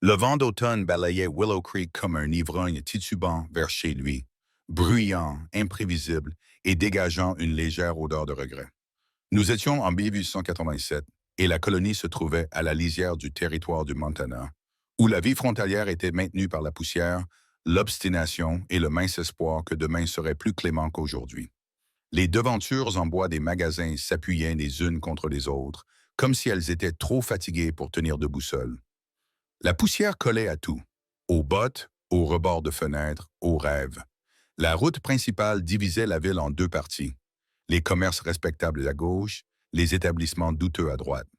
Le vent d'automne balayait Willow Creek comme un ivrogne titubant vers chez lui, bruyant, imprévisible et dégageant une légère odeur de regret. Nous étions en 1887 et la colonie se trouvait à la lisière du territoire du Montana, où la vie frontalière était maintenue par la poussière, l'obstination et le mince espoir que demain serait plus clément qu'aujourd'hui. Les devantures en bois des magasins s'appuyaient les unes contre les autres, comme si elles étaient trop fatiguées pour tenir debout seules. La poussière collait à tout, aux bottes, aux rebords de fenêtres, aux rêves. La route principale divisait la ville en deux parties, les commerces respectables à gauche, les établissements douteux à droite.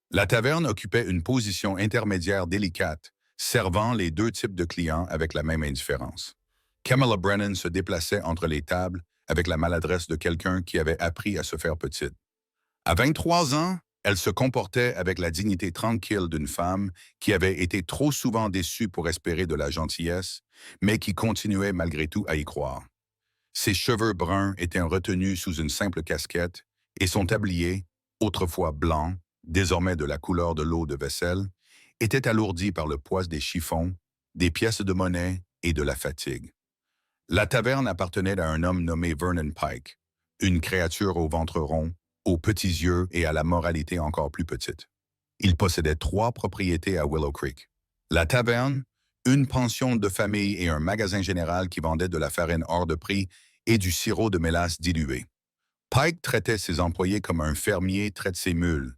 La taverne occupait une position intermédiaire délicate, servant les deux types de clients avec la même indifférence. Camilla Brennan se déplaçait entre les tables avec la maladresse de quelqu'un qui avait appris à se faire petite. À 23 ans, elle se comportait avec la dignité tranquille d'une femme qui avait été trop souvent déçue pour espérer de la gentillesse, mais qui continuait malgré tout à y croire. Ses cheveux bruns étaient retenus sous une simple casquette et son tablier, autrefois blanc, désormais de la couleur de l'eau de vaisselle, était alourdi par le poids des chiffons, des pièces de monnaie et de la fatigue. La taverne appartenait à un homme nommé Vernon Pike, une créature au ventre rond, aux petits yeux et à la moralité encore plus petite. Il possédait 3 propriétés à Willow Creek. La taverne, une pension de famille et un magasin général qui vendait de la farine hors de prix et du sirop de mélasse dilué. Pike traitait ses employés comme un fermier traite ses mules,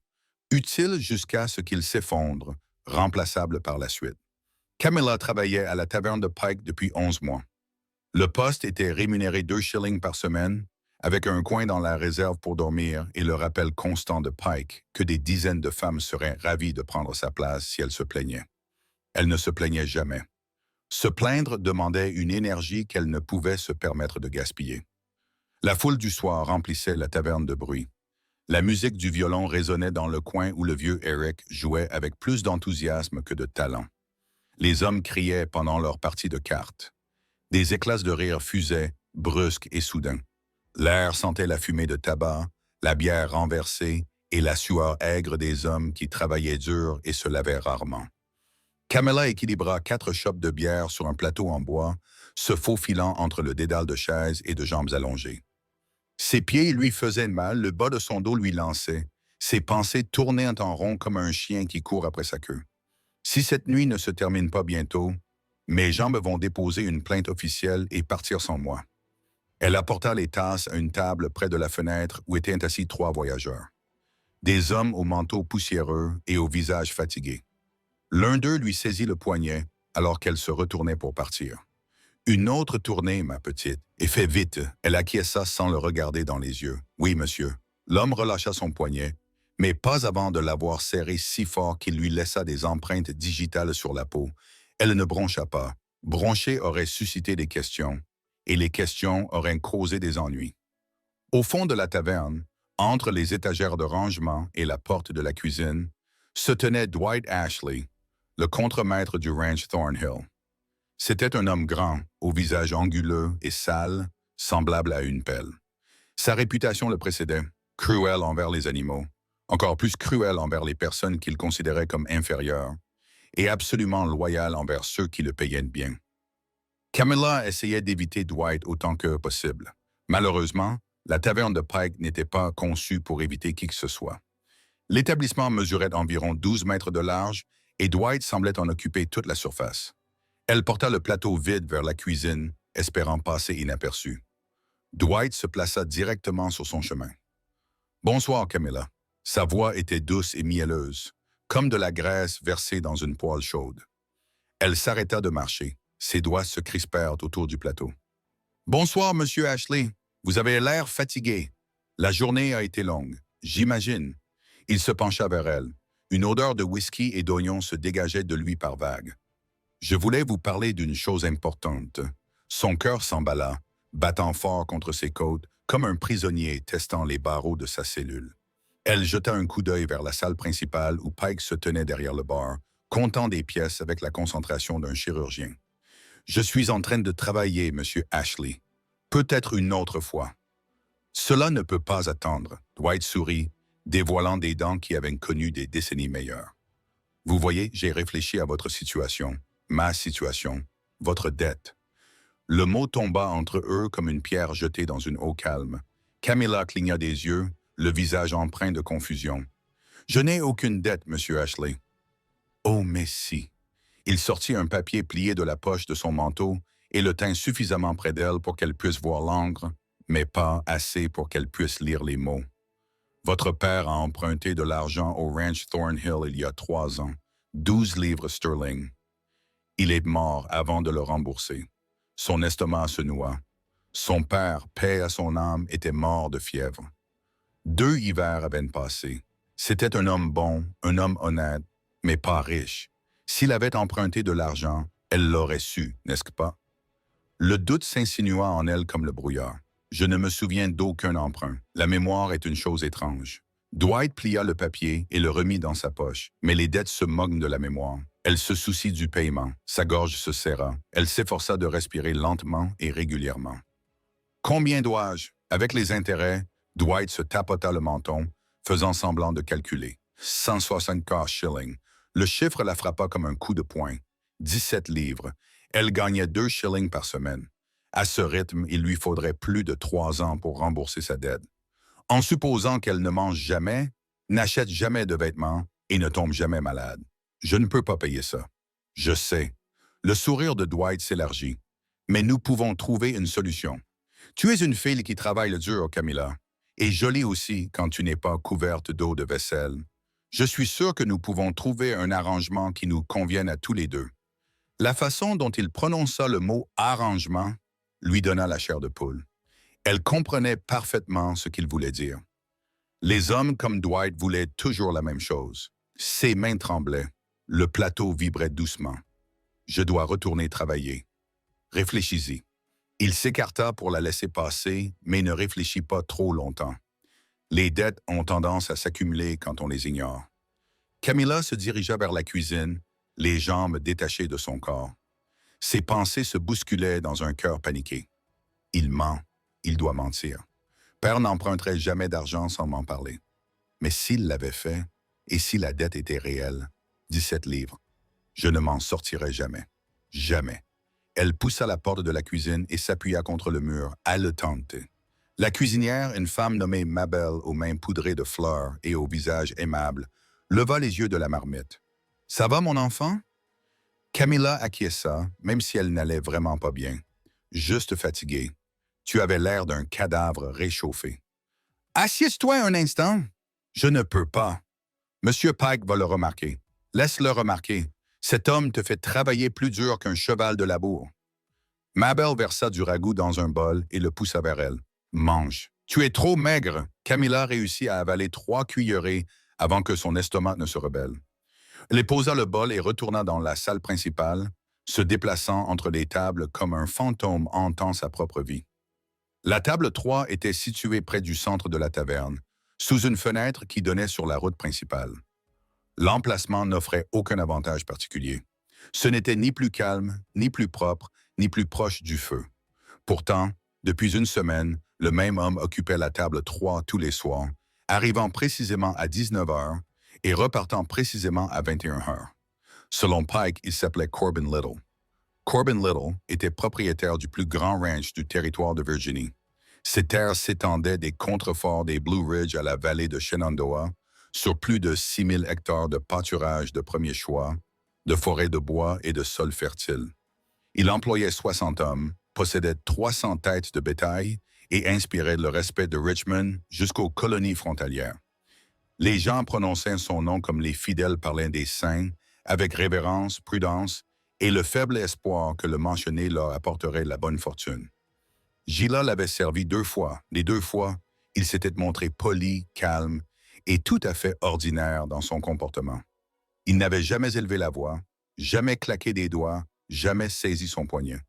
utile jusqu'à ce qu'ils s'effondrent, remplaçable par la suite. Camilla travaillait à la taverne de Pike depuis 11 mois. Le poste était rémunéré 2 shillings par semaine, avec un coin dans la réserve pour dormir et le rappel constant de Pike que des dizaines de femmes seraient ravies de prendre sa place si elle se plaignait. Elle ne se plaignait jamais. Se plaindre demandait une énergie qu'elle ne pouvait se permettre de gaspiller. La foule du soir remplissait la taverne de bruit. La musique du violon résonnait dans le coin où le vieux Eric jouait avec plus d'enthousiasme que de talent. Les hommes criaient pendant leur partie de cartes. Des éclats de rire fusaient, brusques et soudains. L'air sentait la fumée de tabac, la bière renversée et la sueur aigre des hommes qui travaillaient dur et se lavaient rarement. Camilla équilibra 4 chopes de bière sur un plateau en bois, se faufilant entre le dédale de chaises et de jambes allongées. Ses pieds lui faisaient mal, le bas de son dos lui lançait. Ses pensées tournaient en rond comme un chien qui court après sa queue. Si cette nuit ne se termine pas bientôt, mes jambes vont déposer une plainte officielle et partir sans moi. Elle apporta les tasses à une table près de la fenêtre où étaient assis 3 voyageurs. Des hommes aux manteaux poussiéreux et au visage fatigué. L'un d'eux lui saisit le poignet alors qu'elle se retournait pour partir. Une autre tournée, ma petite, et fais vite. Elle acquiesça sans le regarder dans les yeux. Oui, monsieur. L'homme relâcha son poignet, mais pas avant de l'avoir serré si fort qu'il lui laissa des empreintes digitales sur la peau. Elle ne broncha pas. Broncher aurait suscité des questions, et les questions auraient causé des ennuis. Au fond de la taverne, entre les étagères de rangement et la porte de la cuisine, se tenait Dwight Ashley, le contremaître du ranch Thornhill. C'était un homme grand, au visage anguleux et sale, semblable à une pelle. Sa réputation le précédait, cruel envers les animaux, encore plus cruel envers les personnes qu'il considérait comme inférieures, et absolument loyal envers ceux qui le payaient bien. Camilla essayait d'éviter Dwight autant que possible. Malheureusement, la taverne de Pike n'était pas conçue pour éviter qui que ce soit. L'établissement mesurait environ 12 mètres de large et Dwight semblait en occuper toute la surface. Elle porta le plateau vide vers la cuisine, espérant passer inaperçu. Dwight se plaça directement sur son chemin. « Bonsoir, Camilla. » Sa voix était douce et mielleuse, comme de la graisse versée dans une poêle chaude. Elle s'arrêta de marcher. Ses doigts se crispèrent autour du plateau. « Bonsoir, monsieur Ashley. Vous avez l'air fatigué. La journée a été longue, j'imagine. » Il se pencha vers elle. Une odeur de whisky et d'oignon se dégageait de lui par vagues. « Je voulais vous parler d'une chose importante. » Son cœur s'emballa, battant fort contre ses côtes, comme un prisonnier testant les barreaux de sa cellule. Elle jeta un coup d'œil vers la salle principale où Pike se tenait derrière le bar, comptant des pièces avec la concentration d'un chirurgien. « Je suis en train de travailler, monsieur Ashley. Peut-être une autre fois. » « Cela ne peut pas attendre. » Dwight sourit, dévoilant des dents qui avaient connu des décennies meilleures. Vous voyez, j'ai réfléchi à votre situation, ma situation, votre dette. Le mot tomba entre eux comme une pierre jetée dans une eau calme. Camilla cligna des yeux, le visage empreint de confusion. Je n'ai aucune dette, monsieur Ashley. Oh, mais si. Il sortit un papier plié de la poche de son manteau et le tint suffisamment près d'elle pour qu'elle puisse voir l'encre, mais pas assez pour qu'elle puisse lire les mots. Votre père a emprunté de l'argent au ranch Thornhill il y a 3 ans, 12 livres sterling. Il est mort avant de le rembourser. Son estomac se noua. Son père, paix à son âme, était mort de fièvre. 2 hivers avaient passé. C'était un homme bon, un homme honnête, mais pas riche. S'il avait emprunté de l'argent, elle l'aurait su, n'est-ce pas? Le doute s'insinua en elle comme le brouillard. Je ne me souviens d'aucun emprunt. La mémoire est une chose étrange. Dwight plia le papier et le remit dans sa poche, mais les dettes se moquent de la mémoire. Elle se soucie du paiement. Sa gorge se serra. Elle s'efforça de respirer lentement et régulièrement. Combien dois-je? Avec les intérêts, Dwight se tapota le menton, faisant semblant de calculer. 164 shillings. Le chiffre la frappa comme un coup de poing. 17 livres. Elle gagnait 2 shillings par semaine. À ce rythme, il lui faudrait plus de 3 ans pour rembourser sa dette. En supposant qu'elle ne mange jamais, n'achète jamais de vêtements et ne tombe jamais malade. Je ne peux pas payer ça. Je sais. Le sourire de Dwight s'élargit. Mais nous pouvons trouver une solution. Tu es une fille qui travaille dur, Camilla, et jolie aussi quand tu n'es pas couverte d'eau de vaisselle. Je suis sûr que nous pouvons trouver un arrangement qui nous convienne à tous les deux. La façon dont il prononça le mot « arrangement » lui donna la chair de poule. Elle comprenait parfaitement ce qu'il voulait dire. Les hommes comme Dwight voulaient toujours la même chose. Ses mains tremblaient. Le plateau vibrait doucement. Je dois retourner travailler. Réfléchis-y. Il s'écarta pour la laisser passer, mais ne réfléchit pas trop longtemps. Les dettes ont tendance à s'accumuler quand on les ignore. Camilla se dirigea vers la cuisine, les jambes détachées de son corps. Ses pensées se bousculaient dans un cœur paniqué. Il ment. Il doit mentir. Père n'emprunterait jamais d'argent sans m'en parler. Mais s'il l'avait fait, et si la dette était réelle, 17 livres, je ne m'en sortirais jamais. Jamais. Elle poussa la porte de la cuisine et s'appuya contre le mur, haletante. La cuisinière, une femme nommée Mabel aux mains poudrées de fleurs et au visage aimable, leva les yeux de la marmite. « Ça va, mon enfant? » Camilla acquiesça, même si elle n'allait vraiment pas bien. Juste fatiguée. Tu avais l'air d'un cadavre réchauffé. « Assieds-toi un instant. »« Je ne peux pas. Monsieur Pike va le remarquer. Laisse-le remarquer. Cet homme te fait travailler plus dur qu'un cheval de labour. » Mabel versa du ragoût dans un bol et le poussa vers elle. « Mange. Tu es trop maigre. » Camilla réussit à avaler 3 cuillerées avant que son estomac ne se rebelle. Elle posa le bol et retourna dans la salle principale, se déplaçant entre les tables comme un fantôme hantant sa propre vie. La table 3 était située près du centre de la taverne, sous une fenêtre qui donnait sur la route principale. L'emplacement n'offrait aucun avantage particulier. Ce n'était ni plus calme, ni plus propre, ni plus proche du feu. Pourtant, depuis une semaine, le même homme occupait la table 3 tous les soirs, arrivant précisément à 19 heures et repartant précisément à 21 heures. Selon Pike, il s'appelait Corbin Little. Corbin Little était propriétaire du plus grand ranch du territoire de Virginie. Ses terres s'étendaient des contreforts des Blue Ridge à la vallée de Shenandoah, sur plus de 6000 hectares de pâturage de premier choix, de forêts de bois et de sols fertiles. Il employait 60 hommes, possédait 300 têtes de bétail et inspirait le respect de Richmond jusqu'aux colonies frontalières. Les gens prononçaient son nom comme les fidèles parlaient des saints, avec révérence, prudence et le faible espoir que le mentionné leur apporterait la bonne fortune. Gila l'avait servi 2 fois. Les 2 fois, il s'était montré poli, calme et tout à fait ordinaire dans son comportement. Il n'avait jamais élevé la voix, jamais claqué des doigts, jamais saisi son poignet.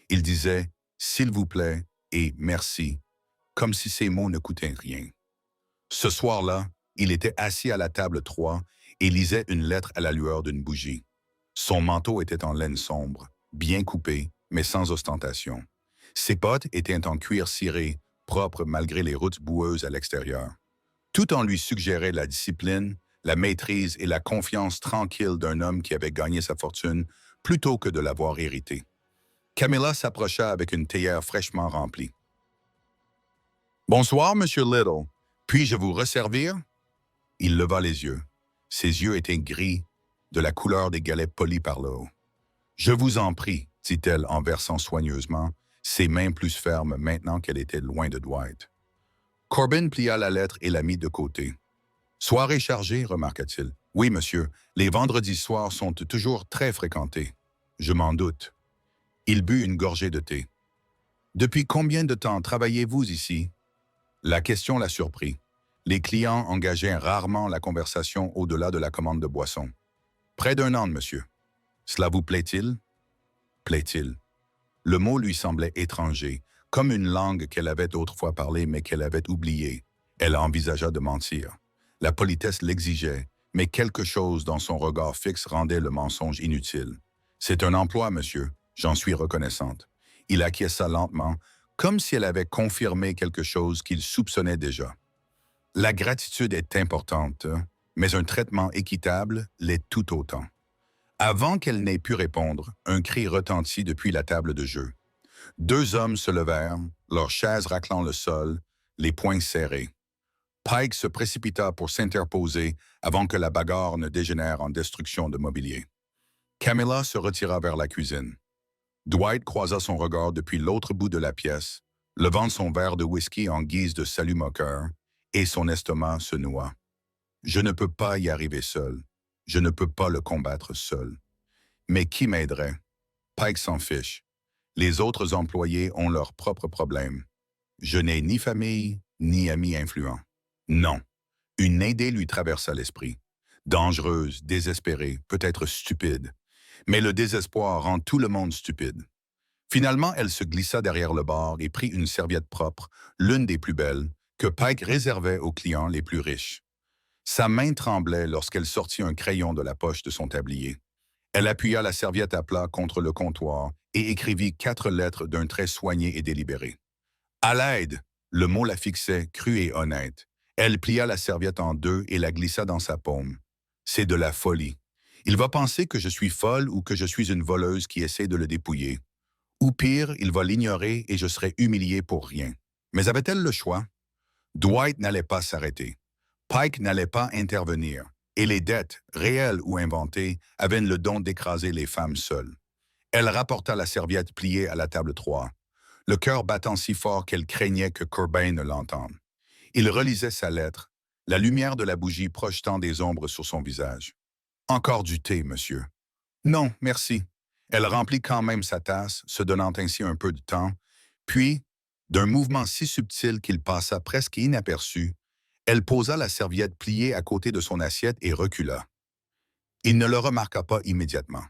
Il disait « s'il vous plaît » et « merci », comme si ces mots ne coûtaient rien. Ce soir-là, il était assis à la table 3 et lisait une lettre à la lueur d'une bougie. Son manteau était en laine sombre, bien coupé, mais sans ostentation. Ses bottes étaient en cuir ciré, propres malgré les routes boueuses à l'extérieur. Tout en lui suggérait la discipline, la maîtrise et la confiance tranquille d'un homme qui avait gagné sa fortune plutôt que de l'avoir héritée. Camilla s'approcha avec une théière fraîchement remplie. « Bonsoir, Monsieur Little. Puis-je vous resservir? » Il leva les yeux. Ses yeux étaient gris, de la couleur des galets polis par le haut. « Je vous en prie, » dit-elle en versant soigneusement, ses mains plus fermes maintenant qu'elle était loin de Dwight. Corbin plia la lettre et la mit de côté. « Soirée chargée, remarqua-t-il. « Oui, monsieur, les vendredis soirs sont toujours très fréquentés. »« Je m'en doute. » Il but une gorgée de thé. « Depuis combien de temps travaillez-vous ici? » La question la surprit. Les clients engageaient rarement la conversation au-delà de la commande de boissons. « Près d'un an, monsieur. »« Cela vous plaît-il? » Plaît-il? Le mot lui semblait étranger, comme une langue qu'elle avait autrefois parlée mais qu'elle avait oubliée. Elle envisagea de mentir. La politesse l'exigeait, mais quelque chose dans son regard fixe rendait le mensonge inutile. « C'est un emploi, monsieur. J'en suis reconnaissante. » Il acquiesça lentement, comme si elle avait confirmé quelque chose qu'il soupçonnait déjà. La gratitude est importante, mais un traitement équitable l'est tout autant. Avant qu'elle n'ait pu répondre, un cri retentit depuis la table de jeu. Deux hommes se levèrent, leurs chaises raclant le sol, les poings serrés. Pike se précipita pour s'interposer avant que la bagarre ne dégénère en destruction de mobilier. Camilla se retira vers la cuisine. Dwight croisa son regard depuis l'autre bout de la pièce, levant son verre de whisky en guise de salut moqueur, et son estomac se noua. « Je ne peux pas y arriver seul. Je ne peux pas le combattre seul. Mais qui m'aiderait? Pike s'en fiche. Les autres employés ont leurs propres problèmes. Je n'ai ni famille, ni amis influents. Non. » Une idée lui traversa l'esprit. Dangereuse, désespérée, peut-être stupide. Mais le désespoir rend tout le monde stupide. Finalement, elle se glissa derrière le bar et prit une serviette propre, l'une des plus belles, que Pike réservait aux clients les plus riches. Sa main tremblait lorsqu'elle sortit un crayon de la poche de son tablier. Elle appuya la serviette à plat contre le comptoir et écrivit 4 lettres d'un trait soigné et délibéré. « À l'aide !» Le mot la fixait, cru et honnête. Elle plia la serviette en deux et la glissa dans sa paume. « C'est de la folie. Il va penser que je suis folle ou que je suis une voleuse qui essaie de le dépouiller. Ou pire, il va l'ignorer et je serai humilié pour rien. » Mais avait-elle le choix? Dwight n'allait pas s'arrêter. Pike n'allait pas intervenir. Et les dettes, réelles ou inventées, avaient le don d'écraser les femmes seules. Elle rapporta la serviette pliée à la table 3, le cœur battant si fort qu'elle craignait que Corbin ne l'entende. Il relisait sa lettre, la lumière de la bougie projetant des ombres sur son visage. « Encore du thé, monsieur. »« Non, merci. » Elle remplit quand même sa tasse, se donnant ainsi un peu de temps, puis, d'un mouvement si subtil qu'il passa presque inaperçu, elle posa la serviette pliée à côté de son assiette et recula. Il ne le remarqua pas immédiatement.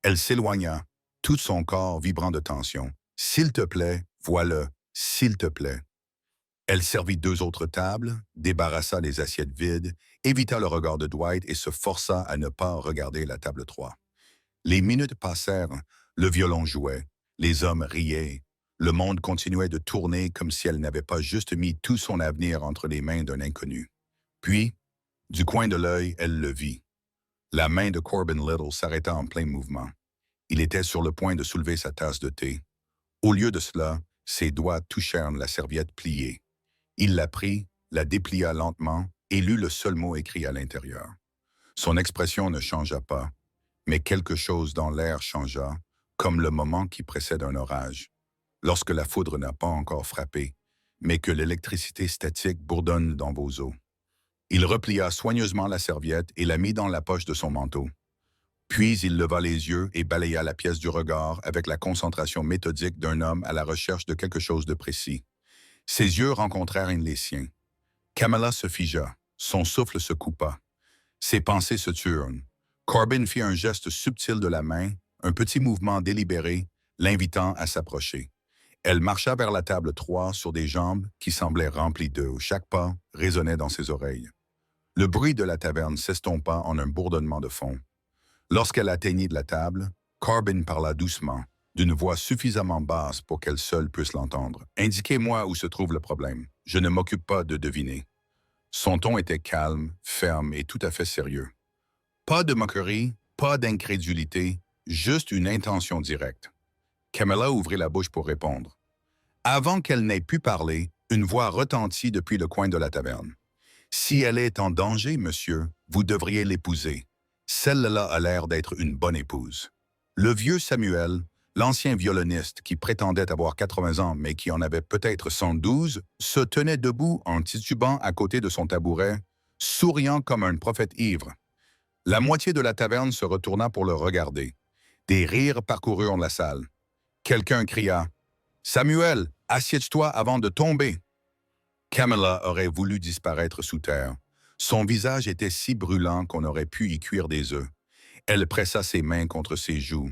Elle s'éloigna, tout son corps vibrant de tension. « S'il te plaît, voilà, s'il te plaît. » Elle servit 2 autres tables, débarrassa les assiettes vides, évita le regard de Dwight et se força à ne pas regarder la table 3. Les minutes passèrent, le violon jouait, les hommes riaient, le monde continuait de tourner comme si elle n'avait pas juste mis tout son avenir entre les mains d'un inconnu. Puis, du coin de l'œil, elle le vit. La main de Corbin Little s'arrêta en plein mouvement. Il était sur le point de soulever sa tasse de thé. Au lieu de cela, ses doigts touchèrent la serviette pliée. Il la prit, la déplia lentement et lut le seul mot écrit à l'intérieur. Son expression ne changea pas, mais quelque chose dans l'air changea, comme le moment qui précède un orage, lorsque la foudre n'a pas encore frappé, mais que l'électricité statique bourdonne dans vos os. Il replia soigneusement la serviette et la mit dans la poche de son manteau. Puis il leva les yeux et balaya la pièce du regard avec la concentration méthodique d'un homme à la recherche de quelque chose de précis. Ses yeux rencontrèrent les siens. Camilla se figea, son souffle se coupa. Ses pensées se turent. Corbin fit un geste subtil de la main, un petit mouvement délibéré, l'invitant à s'approcher. Elle marcha vers la table 3 sur des jambes qui semblaient remplies d'eau. Chaque pas résonnait dans ses oreilles. Le bruit de la taverne s'estompa en un bourdonnement de fond. Lorsqu'elle atteignit de la table, Corbin parla doucement, d'une voix suffisamment basse pour qu'elle seule puisse l'entendre. « Indiquez-moi où se trouve le problème. Je ne m'occupe pas de deviner. » Son ton était calme, ferme et tout à fait sérieux. Pas de moquerie, pas d'incrédulité, juste une intention directe. Camilla ouvrit la bouche pour répondre. Avant qu'elle n'ait pu parler, une voix retentit depuis le coin de la taverne. « Si elle est en danger, monsieur, vous devriez l'épouser. Celle-là a l'air d'être une bonne épouse. » Le vieux Samuel, l'ancien violoniste qui prétendait avoir 80 ans mais qui en avait peut-être 112, se tenait debout en titubant à côté de son tabouret, souriant comme un prophète ivre. La moitié de la taverne se retourna pour le regarder. Des rires parcoururent la salle. Quelqu'un cria « Samuel, assieds-toi avant de tomber !» Camilla aurait voulu disparaître sous terre. Son visage était si brûlant qu'on aurait pu y cuire des œufs. Elle pressa ses mains contre ses joues.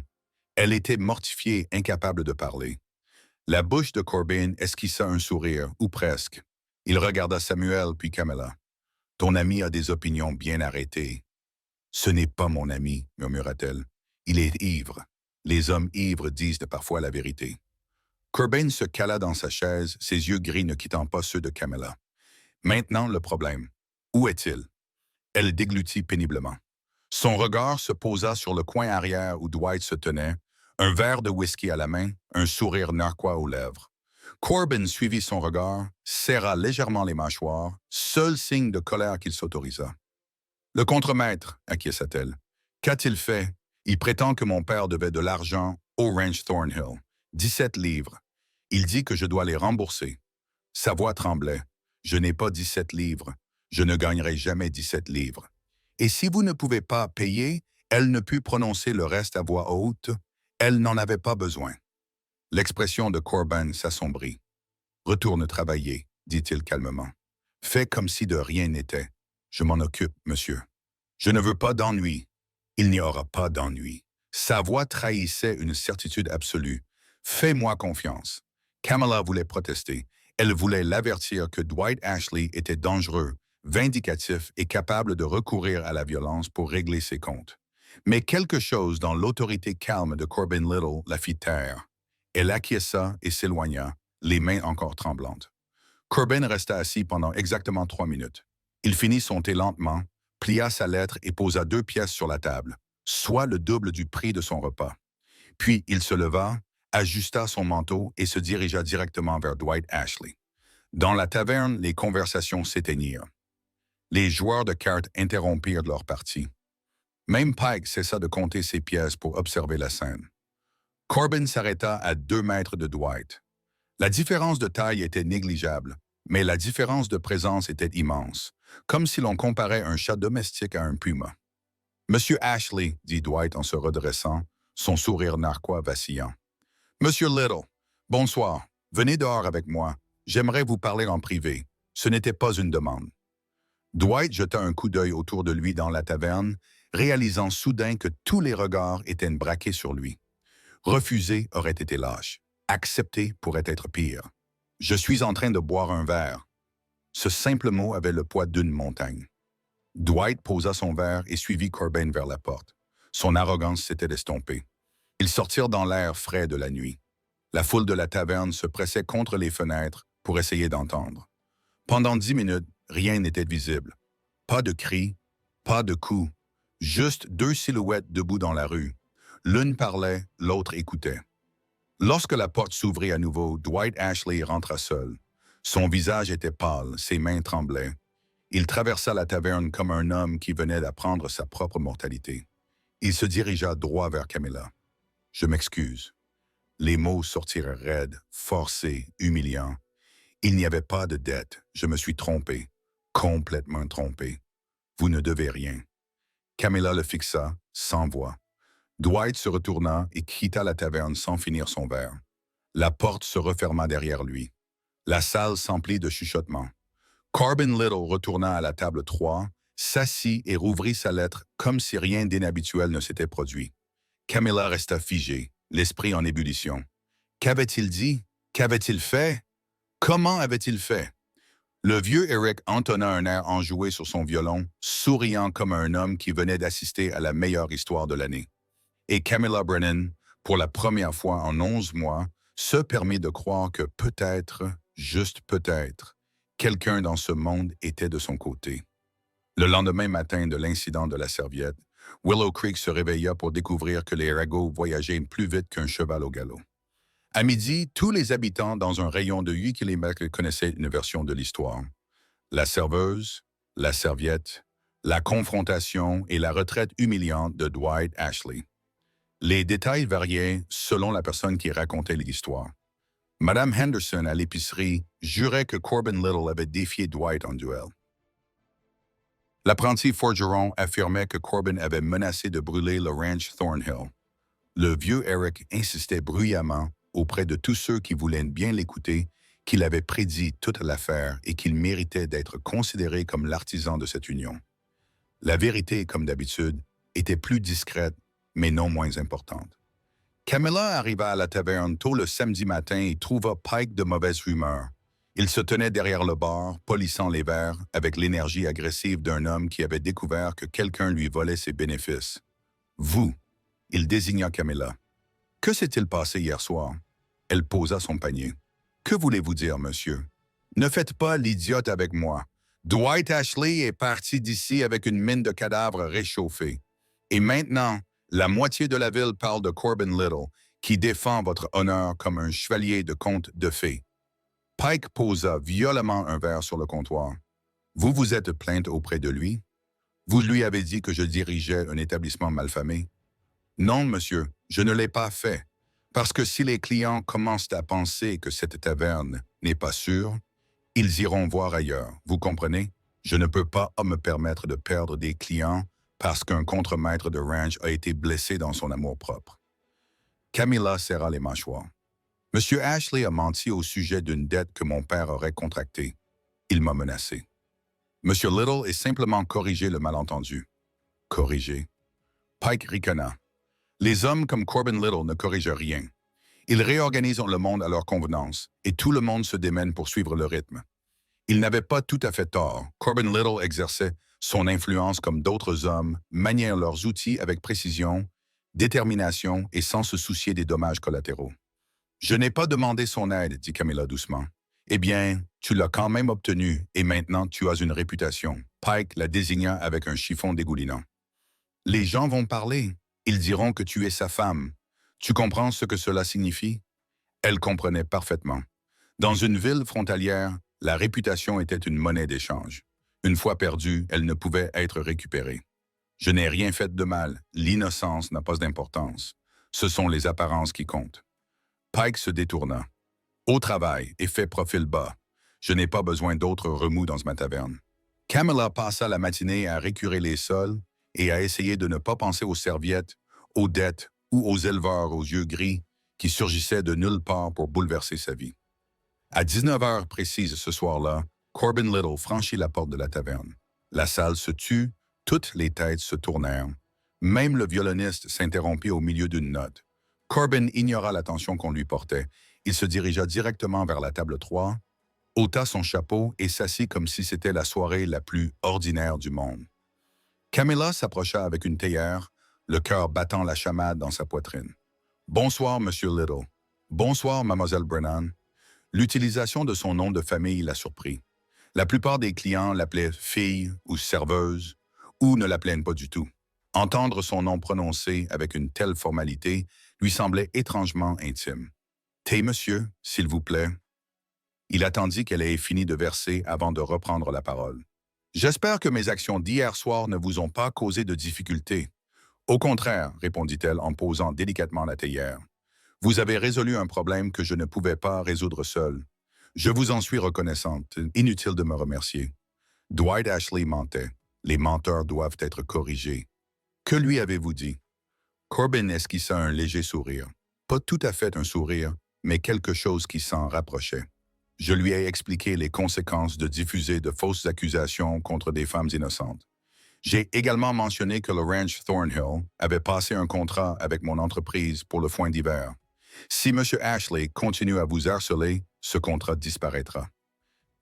Elle était mortifiée, incapable de parler. La bouche de Corbin esquissa un sourire, ou presque. Il regarda Samuel puis Camilla. « Ton ami a des opinions bien arrêtées. »« Ce n'est pas mon ami, » murmura-t-elle. « Il est ivre. Les hommes ivres disent parfois la vérité. » Corbin se cala dans sa chaise, ses yeux gris ne quittant pas ceux de Camilla. Maintenant, le problème. Où est-il? Elle déglutit péniblement. Son regard se posa sur le coin arrière où Dwight se tenait, un verre de whisky à la main, un sourire narquois aux lèvres. Corbin suivit son regard, serra légèrement les mâchoires, seul signe de colère qu'il s'autorisa. « Le contremaître, acquiesça-t-elle. Qu'a-t-il fait? Il prétend que mon père devait de l'argent au ranch Thornhill. 17 livres. Il dit que je dois les rembourser. » Sa voix tremblait. « Je n'ai pas 17 livres. Je ne gagnerai jamais 17 livres. Et si vous ne pouvez pas payer, » elle ne put prononcer le reste à voix haute. Elle n'en avait pas besoin. L'expression de Corbin s'assombrit. « Retourne travailler, » dit-il calmement. « Fais comme si de rien n'était. Je m'en occupe, monsieur. Je ne veux pas d'ennui. Il n'y aura pas d'ennui. » Sa voix trahissait une certitude absolue. « Fais-moi confiance. » Camilla voulait protester. Elle voulait l'avertir que Dwight Ashley était dangereux, vindicatif et capable de recourir à la violence pour régler ses comptes. Mais quelque chose dans l'autorité calme de Corbin Little la fit taire. Elle acquiesça et s'éloigna, les mains encore tremblantes. Corbin resta assis pendant exactement 3 minutes. Il finit son thé lentement, plia sa lettre et posa 2 pièces sur la table, soit le double du prix de son repas. Puis il se leva, ajusta son manteau et se dirigea directement vers Dwight Ashley. Dans la taverne, les conversations s'éteignirent. Les joueurs de cartes interrompirent leur partie. Même Pike cessa de compter ses pièces pour observer la scène. Corbin s'arrêta à 2 mètres de Dwight. La différence de taille était négligeable, mais la différence de présence était immense, comme si l'on comparait un chat domestique à un puma. « Monsieur Ashley, » dit Dwight en se redressant, son sourire narquois vacillant. « Monsieur Little, bonsoir. Venez dehors avec moi. J'aimerais vous parler en privé. Ce n'était pas une demande. » Dwight jeta un coup d'œil autour de lui dans la taverne, réalisant soudain que tous les regards étaient braqués sur lui. Refuser aurait été lâche. Accepter pourrait être pire. « Je suis en train de boire un verre. » Ce simple mot avait le poids d'une montagne. Dwight posa son verre et suivit Corbin vers la porte. Son arrogance s'était estompée. Ils sortirent dans l'air frais de la nuit. La foule de la taverne se pressait contre les fenêtres pour essayer d'entendre. Pendant 10 minutes, rien n'était visible. Pas de cris, pas de coups, juste 2 silhouettes debout dans la rue. L'une parlait, l'autre écoutait. Lorsque la porte s'ouvrit à nouveau, Dwight Ashley rentra seul. Son visage était pâle, ses mains tremblaient. Il traversa la taverne comme un homme qui venait d'apprendre sa propre mortalité. Il se dirigea droit vers Camilla. « Je m'excuse. » Les mots sortirent raides, forcés, humiliants. « Il n'y avait pas de dette. Je me suis trompé. Complètement trompé. Vous ne devez rien. » Camilla le fixa, sans voix. Dwight se retourna et quitta la taverne sans finir son verre. La porte se referma derrière lui. La salle s'emplit de chuchotements. Corbin Little retourna à la table 3, s'assit et rouvrit sa lettre comme si rien d'inhabituel ne s'était produit. Camilla resta figée, l'esprit en ébullition. Qu'avait-il dit? Qu'avait-il fait? Comment avait-il fait? Le vieux Eric entonna un air enjoué sur son violon, souriant comme un homme qui venait d'assister à la meilleure histoire de l'année. Et Camilla Brennan, pour la première fois en 11 mois, se permit de croire que peut-être, juste peut-être, Quelqu'un dans ce monde était de son côté. Le lendemain matin de l'incident de la serviette, Willow Creek se réveilla pour découvrir que les ragots voyageaient plus vite qu'un cheval au galop. À midi, tous les habitants dans un rayon de 8 km connaissaient une version de l'histoire. La serveuse, la serviette, la confrontation et la retraite humiliante de Dwight Ashley. Les détails variaient selon la personne qui racontait l'histoire. Madame Henderson, à l'épicerie, jurait que Corbin Little avait défié Dwight en duel. L'apprenti forgeron affirmait que Corbin avait menacé de brûler le ranch Thornhill. Le vieux Eric insistait bruyamment auprès de tous ceux qui voulaient bien l'écouter qu'il avait prédit toute l'affaire et qu'il méritait d'être considéré comme l'artisan de cette union. La vérité, comme d'habitude, était plus discrète, mais non moins importante. Camilla arriva à la taverne tôt le samedi matin et trouva Pike de mauvaise humeur. Il se tenait derrière le bar, polissant les verres, avec l'énergie agressive d'un homme qui avait découvert que quelqu'un lui volait ses bénéfices. « Vous », il désigna Camilla. « Que s'est-il passé hier soir ?» Elle posa son panier. « Que voulez-vous dire, monsieur? Ne faites pas l'idiote avec moi. Dwight Ashley est parti d'ici avec une mine de cadavres réchauffée. Et maintenant, la moitié de la ville parle de Corbin Little, qui défend votre honneur comme un chevalier de conte de fées. » Pike posa violemment un verre sur le comptoir. « Vous vous êtes plainte auprès de lui? Vous lui avez dit que je dirigeais un établissement malfamé? » « Non, monsieur, je ne l'ai pas fait. Parce que si les clients commencent à penser que cette taverne n'est pas sûre, ils iront voir ailleurs, vous comprenez? Je ne peux pas me permettre de perdre des clients parce qu'un contremaître de ranch a été blessé dans son amour-propre. » Camilla serra les mâchoires. « Monsieur Ashley a menti au sujet d'une dette que mon père aurait contractée. Il m'a menacé. Monsieur Little est simplement corrigé le malentendu. » Corrigé. Pike ricana. Les hommes comme Corbin Little ne corrigent rien. Ils réorganisent le monde à leur convenance, et tout le monde se démène pour suivre le rythme. Il n'avait pas tout à fait tort. Corbin Little exerçait son influence comme d'autres hommes, manièrent leurs outils avec précision, détermination et sans se soucier des dommages collatéraux. « Je n'ai pas demandé son aide, dit Camilla doucement. Eh bien, tu l'as quand même obtenu, et maintenant tu as une réputation. » Pike la désigna avec un chiffon dégoulinant. « Les gens vont parler. Ils diront que tu es sa femme. Tu comprends ce que cela signifie? » Elle comprenait parfaitement. Dans une ville frontalière, la réputation était une monnaie d'échange. Une fois perdue, elle ne pouvait être récupérée. « Je n'ai rien fait de mal. L'innocence n'a pas d'importance. Ce sont les apparences qui comptent. » Pike se détourna. « Au travail et fait profil bas. Je n'ai pas besoin d'autres remous dans ma taverne. » Camilla passa la matinée à récurer les sols et à essayer de ne pas penser aux serviettes, aux dettes ou aux éleveurs aux yeux gris qui surgissaient de nulle part pour bouleverser sa vie. À 19 heures précises ce soir-là, Corbin Little franchit la porte de la taverne. La salle se tut, toutes les têtes se tournèrent. Même le violoniste s'interrompit au milieu d'une note. Corbin ignora l'attention qu'on lui portait. Il se dirigea directement vers la table 3, ôta son chapeau et s'assit comme si c'était la soirée la plus ordinaire du monde. Camilla s'approcha avec une théière, le cœur battant la chamade dans sa poitrine. « Bonsoir, Monsieur Little. Bonsoir, Mademoiselle Brennan. » L'utilisation de son nom de famille la surprit. La plupart des clients l'appelaient fille ou serveuse, ou ne l'appelaient pas du tout. Entendre son nom prononcé avec une telle formalité lui semblait étrangement intime. « Thé, monsieur, s'il vous plaît. » Il attendit qu'elle ait fini de verser avant de reprendre la parole. « J'espère que mes actions d'hier soir ne vous ont pas causé de difficultés. »« Au contraire, » répondit-elle en posant délicatement la théière. « Vous avez résolu un problème que je ne pouvais pas résoudre seul. Je vous en suis reconnaissante. Inutile de me remercier. » Dwight Ashley mentait. Les menteurs doivent être corrigés. « Que lui avez-vous dit? » Corbin esquissa un léger sourire. Pas tout à fait un sourire, mais quelque chose qui s'en rapprochait. Je lui ai expliqué les conséquences de diffuser de fausses accusations contre des femmes innocentes. J'ai également mentionné que le ranch Thornhill avait passé un contrat avec mon entreprise pour le foin d'hiver. Si M. Ashley continue à vous harceler, ce contrat disparaîtra.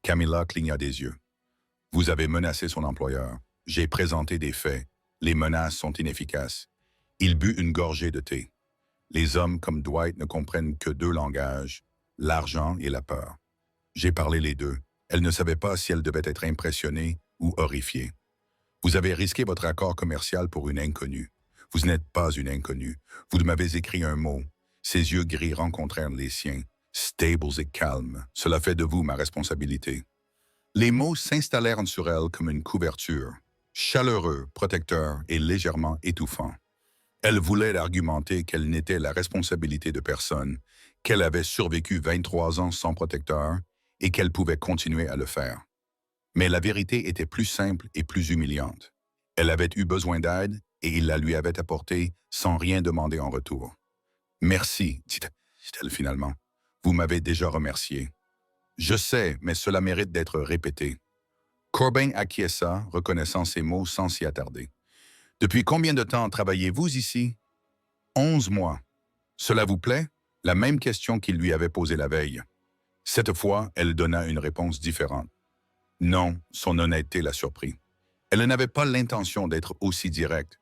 Camilla cligna des yeux. Vous avez menacé son employeur. J'ai présenté des faits. Les menaces sont inefficaces. Il but une gorgée de thé. Les hommes comme Dwight ne comprennent que deux langages, l'argent et la peur. J'ai parlé les deux. Elle ne savait pas si elle devait être impressionnée ou horrifiée. Vous avez risqué votre accord commercial pour une inconnue. Vous n'êtes pas une inconnue. Vous m'avez écrit un mot. Ses yeux gris rencontrèrent les siens. Stables et calme. Cela fait de vous ma responsabilité. Les mots s'installèrent sur elle comme une couverture. Chaleureux, protecteur et légèrement étouffant. Elle voulait argumenter qu'elle n'était la responsabilité de personne, qu'elle avait survécu 23 ans sans protecteur et qu'elle pouvait continuer à le faire. Mais la vérité était plus simple et plus humiliante. Elle avait eu besoin d'aide et il la lui avait apportée sans rien demander en retour. « Merci, dit-elle finalement. Vous m'avez déjà remercié. Je sais, mais cela mérite d'être répété. » Corbin acquiesça, reconnaissant ces mots sans s'y attarder. « Depuis combien de temps travaillez-vous ici? » « 11 mois. Cela vous plaît? » La même question qu'il lui avait posée la veille. Cette fois, elle donna une réponse différente. Non, son honnêteté l'a surpris. Elle n'avait pas l'intention d'être aussi directe,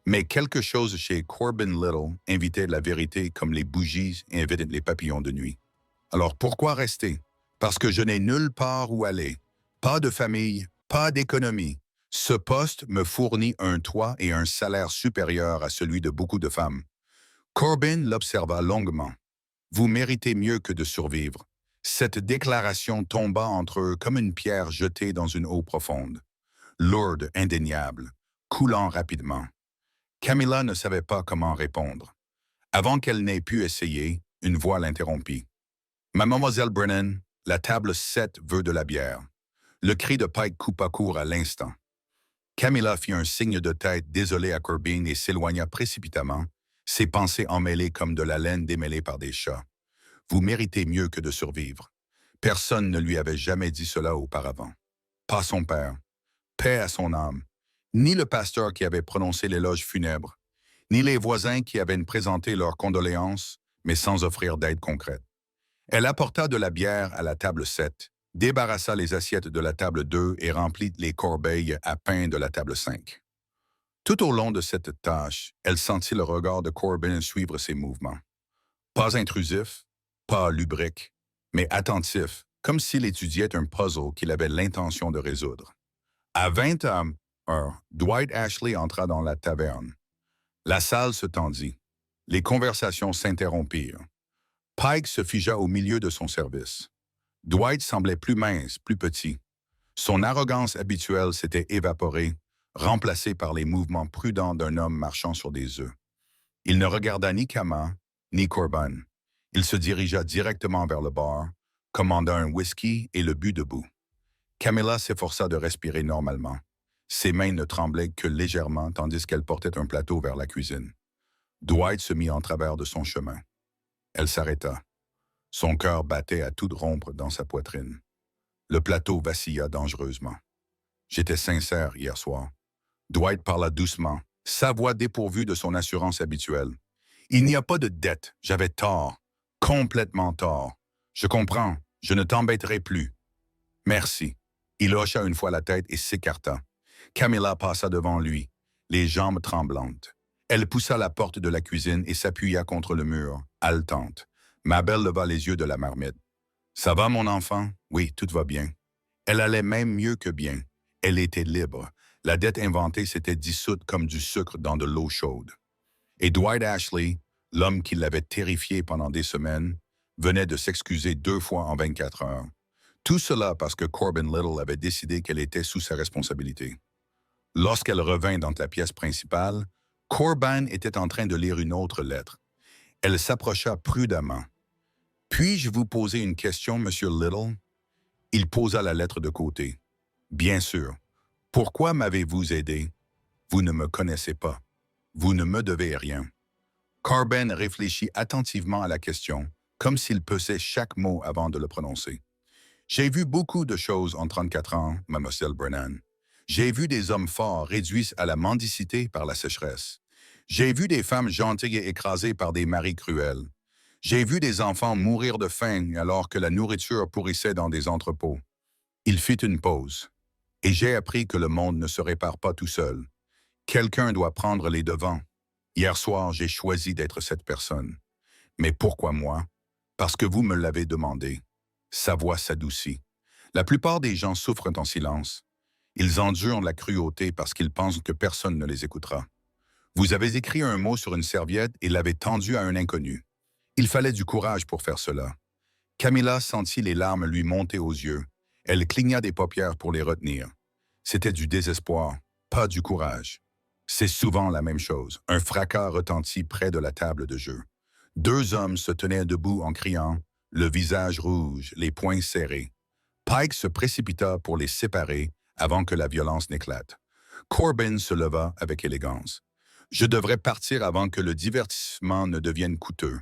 mais quelque chose chez Corbin Little invitait la vérité comme les bougies invitent les papillons de nuit. Alors pourquoi rester? Parce que je n'ai nulle part où aller. Pas de famille, pas d'économie. Ce poste me fournit un toit et un salaire supérieur à celui de beaucoup de femmes. Corbin l'observa longuement. Vous méritez mieux que de survivre. Cette déclaration tomba entre eux comme une pierre jetée dans une eau profonde. Lourde, indéniable, coulant rapidement. Camilla ne savait pas comment répondre. Avant qu'elle n'ait pu essayer, une voix l'interrompit. « Mademoiselle Brennan, la table 7 veut de la bière. » Le cri de Pike coupa court à l'instant. Camilla fit un signe de tête désolé à Corbin et s'éloigna précipitamment, ses pensées emmêlées comme de la laine démêlée par des chats. Vous méritez mieux que de survivre. Personne ne lui avait jamais dit cela auparavant. Pas son père. Paix à son âme. Ni le pasteur qui avait prononcé l'éloge funèbre, ni les voisins qui avaient présenté leurs condoléances, mais sans offrir d'aide concrète. Elle apporta de la bière à la table 7, débarrassa les assiettes de la table 2 et remplit les corbeilles à pain de la table 5. Tout au long de cette tâche, elle sentit le regard de Corbin suivre ses mouvements. Pas intrusif, pas lubrique, mais attentif, comme s'il étudiait un puzzle qu'il avait l'intention de résoudre. À 20h, Dwight Ashley entra dans la taverne. La salle se tendit. Les conversations s'interrompirent. Pike se figea au milieu de son service. Dwight semblait plus mince, plus petit. Son arrogance habituelle s'était évaporée, remplacée par les mouvements prudents d'un homme marchant sur des œufs. Il ne regarda ni Kama, ni Corbin. Il se dirigea directement vers le bar, commanda un whisky et le but debout. Camilla s'efforça de respirer normalement. Ses mains ne tremblaient que légèrement tandis qu'elle portait un plateau vers la cuisine. Dwight se mit en travers de son chemin. Elle s'arrêta. Son cœur battait à toute rompre dans sa poitrine. Le plateau vacilla dangereusement. « J'étais sincère hier soir. » Dwight parla doucement, sa voix dépourvue de son assurance habituelle. « Il n'y a pas de dette. J'avais tort. Complètement tort. Je comprends. Je ne t'embêterai plus. » « Merci. » Il hocha une fois la tête et s'écarta. Camilla passa devant lui, les jambes tremblantes. Elle poussa la porte de la cuisine et s'appuya contre le mur, haletante. Mabel leva les yeux de la marmite. « Ça va, mon enfant? »« Oui, tout va bien. » Elle allait même mieux que bien. Elle était libre. La dette inventée s'était dissoute comme du sucre dans de l'eau chaude. Et Dwight Ashley, l'homme qui l'avait terrifié pendant des semaines, venait de s'excuser 2 fois en 24 heures. Tout cela parce que Corbin Little avait décidé qu'elle était sous sa responsabilité. Lorsqu'elle revint dans la pièce principale, Corbin était en train de lire une autre lettre. Elle s'approcha prudemment. « Puis-je vous poser une question, Monsieur Little? » Il posa la lettre de côté. « Bien sûr. Pourquoi m'avez-vous aidé? Vous ne me connaissez pas. Vous ne me devez rien. » Corbin réfléchit attentivement à la question, comme s'il pesait chaque mot avant de le prononcer. « J'ai vu beaucoup de choses en 34 ans, mademoiselle Brennan. J'ai vu des hommes forts réduits à la mendicité par la sécheresse. J'ai vu des femmes gentilles et écrasées par des maris cruels. J'ai vu des enfants mourir de faim alors que la nourriture pourrissait dans des entrepôts. » Il fit une pause. « Et j'ai appris que le monde ne se répare pas tout seul. Quelqu'un doit prendre les devants. Hier soir, j'ai choisi d'être cette personne. Mais pourquoi moi? Parce que vous me l'avez demandé. » Sa voix s'adoucit. La plupart des gens souffrent en silence. Ils endurent la cruauté parce qu'ils pensent que personne ne les écoutera. Vous avez écrit un mot sur une serviette et l'avez tendu à un inconnu. Il fallait du courage pour faire cela. Camilla sentit les larmes lui monter aux yeux. Elle cligna des paupières pour les retenir. C'était du désespoir, pas du courage. C'est souvent la même chose. Un fracas retentit près de la table de jeu. Deux hommes se tenaient debout en criant, le visage rouge, les poings serrés. Pike se précipita pour les séparer avant que la violence n'éclate. Corbin se leva avec élégance. « Je devrais partir avant que le divertissement ne devienne coûteux.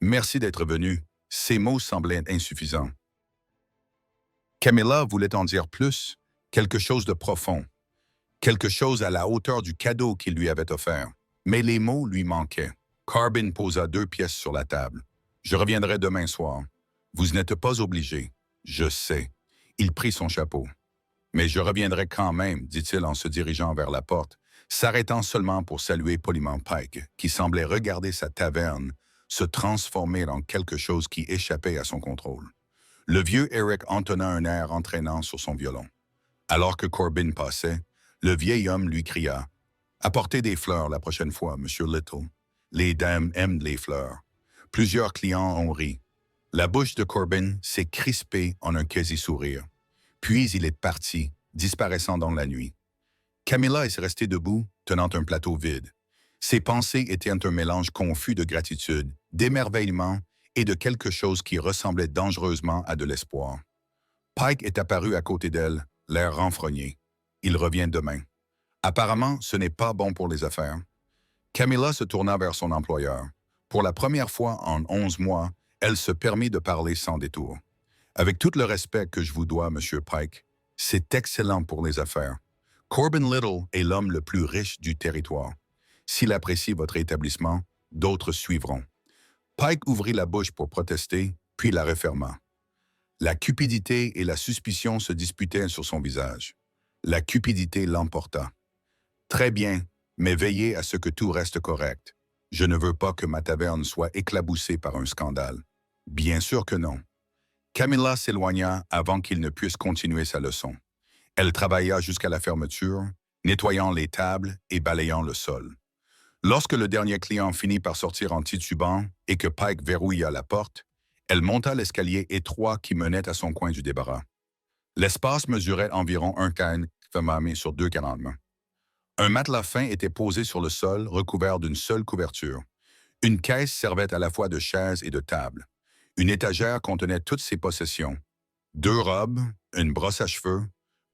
Merci d'être venu. » Ces mots semblaient insuffisants. Camilla voulait en dire plus, quelque chose de profond, quelque chose à la hauteur du cadeau qu'il lui avait offert. Mais les mots lui manquaient. Corbin posa 2 pièces sur la table. « Je reviendrai demain soir. Vous n'êtes pas obligé. Je sais. » Il prit son chapeau. « Mais je reviendrai quand même, dit-il en se dirigeant vers la porte, s'arrêtant seulement pour saluer poliment Pike, qui semblait regarder sa taverne se transformer en quelque chose qui échappait à son contrôle. Le vieux Eric entonna un air entraînant sur son violon. Alors que Corbin passait, le vieil homme lui cria « Apportez des fleurs la prochaine fois, Monsieur Little. Les dames aiment les fleurs. » Plusieurs clients ont ri. La bouche de Corbin s'est crispée en un quasi-sourire. Puis il est parti, disparaissant dans la nuit. Camilla est restée debout, tenant un plateau vide. Ses pensées étaient un mélange confus de gratitude, d'émerveillement et de quelque chose qui ressemblait dangereusement à de l'espoir. Pike est apparu à côté d'elle, l'air renfrogné. Il revient demain. Apparemment, ce n'est pas bon pour les affaires. Camilla se tourna vers son employeur. Pour la première fois en 11 mois, elle se permit de parler sans détour. Avec tout le respect que je vous dois, Monsieur Pike, c'est excellent pour les affaires. Corbin Little est l'homme le plus riche du territoire. S'il apprécie votre établissement, d'autres suivront. Pike ouvrit la bouche pour protester, puis la referma. La cupidité et la suspicion se disputaient sur son visage. La cupidité l'emporta. Très bien, mais veillez à ce que tout reste correct. Je ne veux pas que ma taverne soit éclaboussée par un scandale. Bien sûr que non. Camilla s'éloigna avant qu'il ne puisse continuer sa leçon. Elle travailla jusqu'à la fermeture, nettoyant les tables et balayant le sol. Lorsque le dernier client finit par sortir en titubant et que Pike verrouilla la porte, elle monta l'escalier étroit qui menait à son coin du débarras. L'espace mesurait environ 1 km sur 2 km. Un matelas fin était posé sur le sol, recouvert d'une seule couverture. Une caisse servait à la fois de chaise et de table. Une étagère contenait toutes ses possessions. 2 robes, une brosse à cheveux,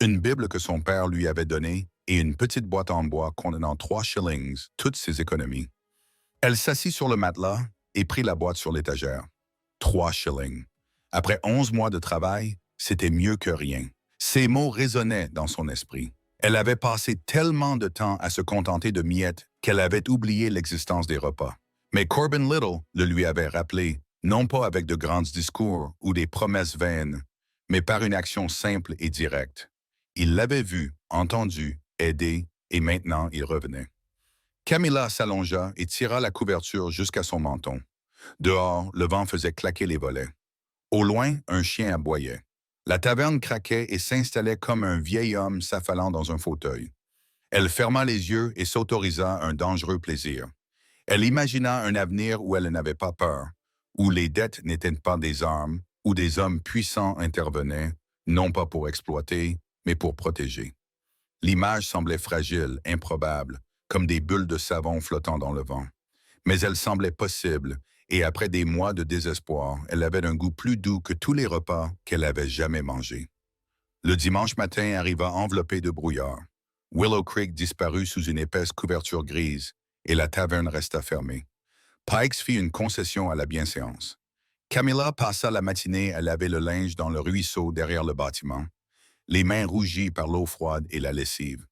une Bible que son père lui avait donnée et une petite boîte en bois contenant 3 shillings, toutes ses économies. Elle s'assit sur le matelas et prit la boîte sur l'étagère. 3 shillings. Après 11 mois de travail, c'était mieux que rien. Ces mots résonnaient dans son esprit. Elle avait passé tellement de temps à se contenter de miettes qu'elle avait oublié l'existence des repas. Mais Corbin Little le lui avait rappelé, non pas avec de grands discours ou des promesses vaines, mais par une action simple et directe. Il l'avait vu, entendu, aidé, et maintenant il revenait. Camilla s'allongea et tira la couverture jusqu'à son menton. Dehors, le vent faisait claquer les volets. Au loin, un chien aboyait. La taverne craquait et s'installait comme un vieil homme s'affalant dans un fauteuil. Elle ferma les yeux et s'autorisa un dangereux plaisir. Elle imagina un avenir où elle n'avait pas peur, où les dettes n'étaient pas des armes, où des hommes puissants intervenaient, non pas pour exploiter, mais pour protéger. L'image semblait fragile, improbable, comme des bulles de savon flottant dans le vent. Mais elle semblait possible, et après des mois de désespoir, elle avait un goût plus doux que tous les repas qu'elle avait jamais mangés. Le dimanche matin arriva enveloppé de brouillard. Willow Creek disparut sous une épaisse couverture grise, et la taverne resta fermée. Pikes fit une concession à la bienséance. Camilla passa la matinée à laver le linge dans le ruisseau derrière le bâtiment, les mains rougies par l'eau froide et la lessive.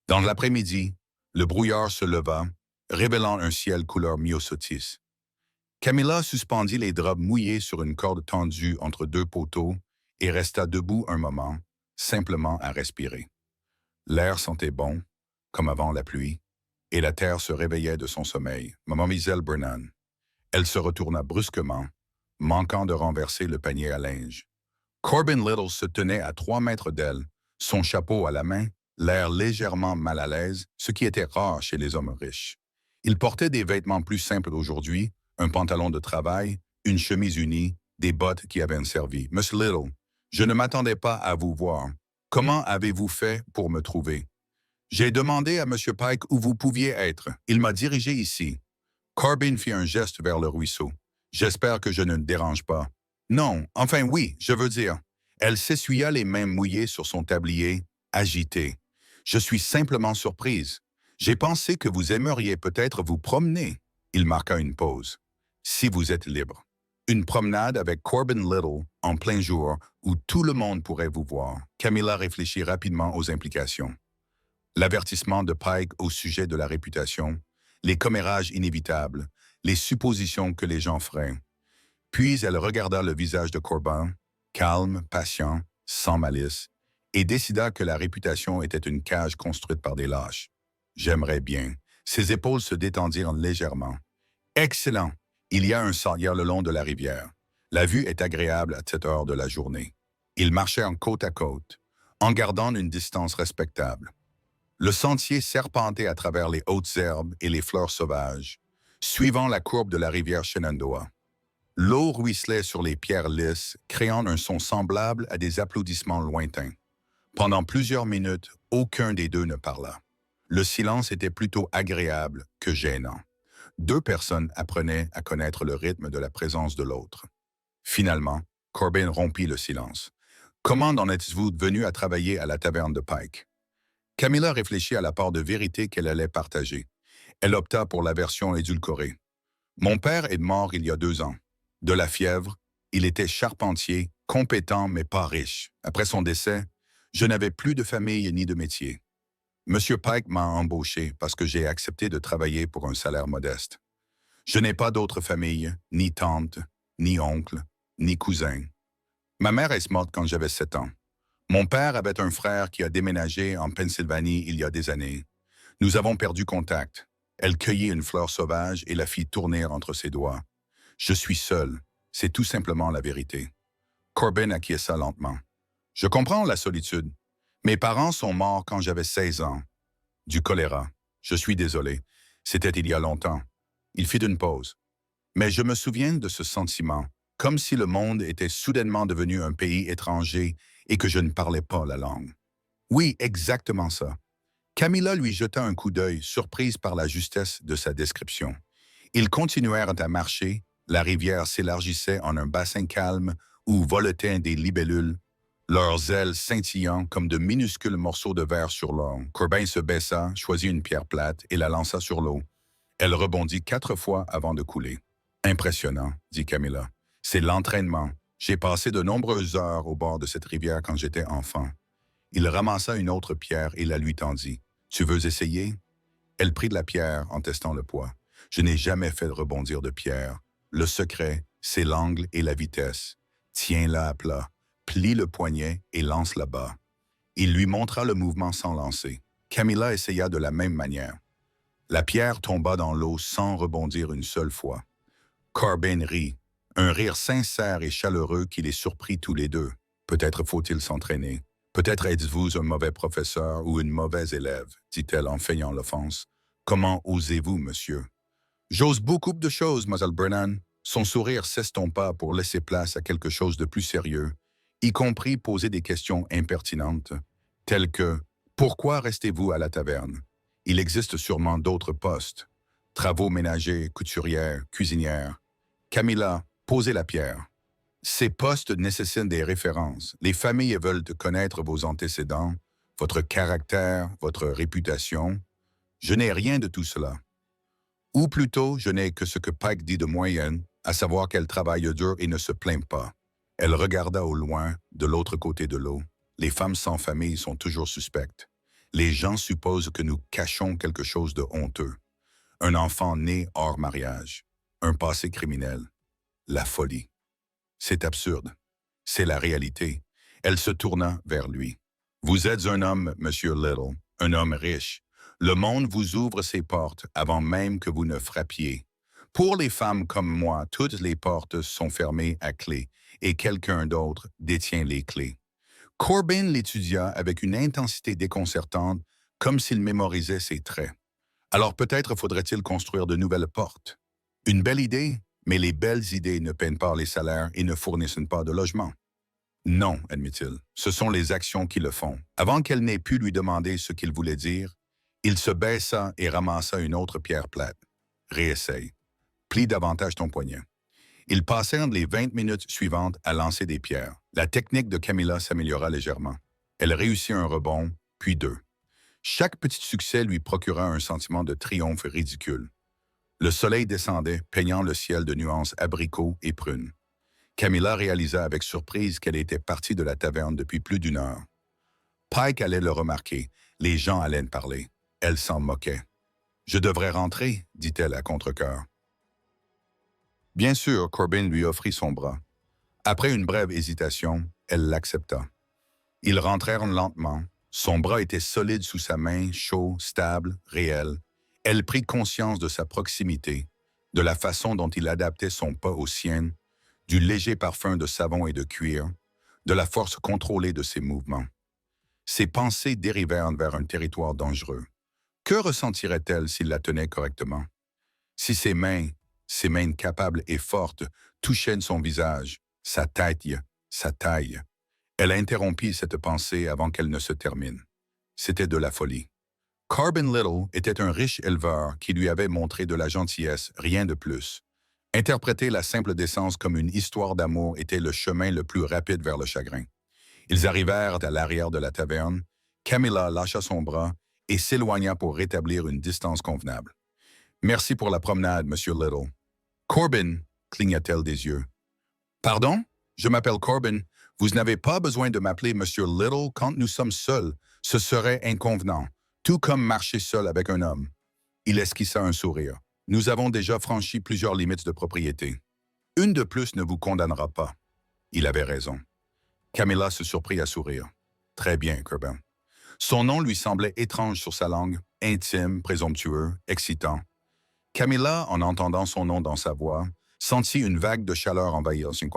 Dans l'après-midi, le brouillard se leva, révélant un ciel couleur myosotis. Camilla suspendit les draps mouillés sur une corde tendue entre 2 poteaux et resta debout un moment, simplement à respirer. L'air sentait bon, comme avant la pluie, et la terre se réveillait de son sommeil. Mademoiselle Brennan. Elle se retourna brusquement, manquant de renverser le panier à linge. Corbin Little se tenait à 3 mètres d'elle, son chapeau à la main, l'air légèrement mal à l'aise, ce qui était rare chez les hommes riches. Il portait des vêtements plus simples aujourd'hui, un pantalon de travail, une chemise unie, des bottes qui avaient servi. « Monsieur Little, je ne m'attendais pas à vous voir. Comment avez-vous fait pour me trouver? » J'ai demandé à M. Pike où vous pouviez être. Il m'a dirigé ici. Corbin fit un geste vers le ruisseau. J'espère que je ne le dérange pas. Non, enfin oui, je veux dire. Elle s'essuya les mains mouillées sur son tablier, agitée. Je suis simplement surprise. J'ai pensé que vous aimeriez peut-être vous promener. Il marqua une pause. Si vous êtes libre. Une promenade avec Corbin Little en plein jour où tout le monde pourrait vous voir. Camilla réfléchit rapidement aux implications. L'avertissement de Pike au sujet de la réputation, les commérages inévitables, les suppositions que les gens feraient. Puis elle regarda le visage de Corbin, calme, patient, sans malice, et décida que la réputation était une cage construite par des lâches. J'aimerais bien. Ses épaules se détendirent légèrement. Excellent! Il y a un sentier le long de la rivière. La vue est agréable à cette heure de la journée. Ils marchèrent côte à côte, en gardant une distance respectable. Le sentier serpentait à travers les hautes herbes et les fleurs sauvages, suivant la courbe de la rivière Shenandoah. L'eau ruisselait sur les pierres lisses, créant un son semblable à des applaudissements lointains. Pendant plusieurs minutes, aucun des deux ne parla. Le silence était plutôt agréable que gênant. 2 personnes apprenaient à connaître le rythme de la présence de l'autre. Finalement, Corbin rompit le silence. « Comment en êtes-vous venu à travailler à la taverne de Pike? » Camilla réfléchit à la part de vérité qu'elle allait partager. Elle opta pour la version édulcorée. « Mon père est mort il y a 2 ans. De la fièvre, il était charpentier, compétent mais pas riche. Après son décès, je n'avais plus de famille ni de métier. Monsieur Pike m'a embauché parce que j'ai accepté de travailler pour un salaire modeste. Je n'ai pas d'autre famille, ni tante, ni oncle, ni cousin. Ma mère est morte quand j'avais 7 ans. Mon père avait un frère qui a déménagé en Pennsylvanie il y a des années. Nous avons perdu contact. Elle cueillit une fleur sauvage et la fit tourner entre ses doigts. Je suis seul. C'est tout simplement la vérité. » Corbin acquiesça lentement. « Je comprends la solitude. Mes parents sont morts quand j'avais 16 ans. Du choléra. Je suis désolé. C'était il y a longtemps. » Il fit une pause. « Mais je me souviens de ce sentiment, comme si le monde était soudainement devenu un pays étranger et que je ne parlais pas la langue. » Oui, exactement ça. Camilla lui jeta un coup d'œil, surprise par la justesse de sa description. Ils continuèrent à marcher. La rivière s'élargissait en un bassin calme où voletaient des libellules, leurs ailes scintillant comme de minuscules morceaux de verre sur l'or. Corbin se baissa, choisit une pierre plate et la lança sur l'eau. Elle rebondit 4 fois avant de couler. « Impressionnant, » dit Camilla. « C'est l'entraînement. J'ai passé de nombreuses heures au bord de cette rivière quand j'étais enfant. » Il ramassa une autre pierre et la lui tendit. « Tu veux essayer? » Elle prit de la pierre en testant le poids. « Je n'ai jamais fait rebondir de pierre. Le secret, c'est l'angle et la vitesse. Tiens-la à plat, plie le poignet et lance-la bas. » Il lui montra le mouvement sans lancer. Camilla essaya de la même manière. La pierre tomba dans l'eau sans rebondir une seule fois. Corbin rit, un rire sincère et chaleureux qui les surprit tous les deux. « Peut-être faut-il s'entraîner. Peut-être êtes-vous un mauvais professeur ou une mauvaise élève, dit-elle en feignant l'offense. Comment osez-vous, monsieur? J'ose beaucoup de choses, Mlle Brennan. Son sourire s'estompa pour laisser place à quelque chose de plus sérieux, y compris poser des questions impertinentes, telles que « Pourquoi restez-vous à la taverne? Il existe sûrement d'autres postes. Travaux ménagers, couturière, cuisinière. » Camilla, posez la pierre. Ces postes nécessitent des références. Les familles veulent connaître vos antécédents, votre caractère, votre réputation. Je n'ai rien de tout cela. Ou plutôt, je n'ai que ce que Pike dit de moyenne, à savoir qu'elle travaille dur et ne se plaint pas. Elle regarda au loin, de l'autre côté de l'eau. Les femmes sans famille sont toujours suspectes. Les gens supposent que nous cachons quelque chose de honteux. Un enfant né hors mariage. Un passé criminel. La folie. C'est absurde. C'est la réalité. Elle se tourna vers lui. Vous êtes un homme, Monsieur Little, un homme riche. Le monde vous ouvre ses portes avant même que vous ne frappiez. Pour les femmes comme moi, toutes les portes sont fermées à clé et quelqu'un d'autre détient les clés. Corbin l'étudia avec une intensité déconcertante, comme s'il mémorisait ses traits. Alors peut-être faudrait-il construire de nouvelles portes. Une belle idée, mais les belles idées ne peinent pas les salaires et ne fournissent pas de logement. Non, admit-il, ce sont les actions qui le font. Avant qu'elle n'ait pu lui demander ce qu'il voulait dire, il se baissa et ramassa une autre pierre plate. Réessaye. Plie davantage ton poignet. Ils passèrent les 20 minutes suivantes à lancer des pierres. La technique de Camilla s'améliora légèrement. Elle réussit un rebond, puis deux. Chaque petit succès lui procura un sentiment de triomphe ridicule. Le soleil descendait, peignant le ciel de nuances abricot et prunes. Camilla réalisa avec surprise qu'elle était partie de la taverne depuis plus d'une heure. Pike allait le remarquer. Les gens allaient parler. Elle s'en moquait. « Je devrais rentrer, dit-elle à contre-cœur. Bien sûr, Corbin lui offrit son bras. Après une brève hésitation, elle l'accepta. Ils rentrèrent lentement. Son bras était solide sous sa main, chaud, stable, réel. Elle prit conscience de sa proximité, de la façon dont il adaptait son pas aux siennes, du léger parfum de savon et de cuir, de la force contrôlée de ses mouvements. Ses pensées dérivèrent vers un territoire dangereux. Que ressentirait-elle s'il la tenait correctement? Si ses mains capables et fortes, touchaient son visage, sa taille. Elle interrompit cette pensée avant qu'elle ne se termine. C'était de la folie. Corbin Little était un riche éleveur qui lui avait montré de la gentillesse, rien de plus. Interpréter la simple décence comme une histoire d'amour était le chemin le plus rapide vers le chagrin. Ils arrivèrent à l'arrière de la taverne. Camilla lâcha son bras et s'éloigna pour rétablir une distance convenable. « Merci pour la promenade, Monsieur Little. »« Corbin, cligna-t-elle des yeux. »« Pardon? Je m'appelle Corbin. Vous n'avez pas besoin de m'appeler Monsieur Little quand nous sommes seuls. Ce serait inconvenant, tout comme marcher seul avec un homme. » Il esquissa un sourire. « Nous avons déjà franchi plusieurs limites de propriété. Une de plus ne vous condamnera pas. » Il avait raison. Camilla se surprit à sourire. « Très bien, Corbin. » Son nom lui semblait étrange sur sa langue, intime, présomptueux, excitant. Camilla, en entendant son nom dans sa voix, sentit une vague de chaleur envahir son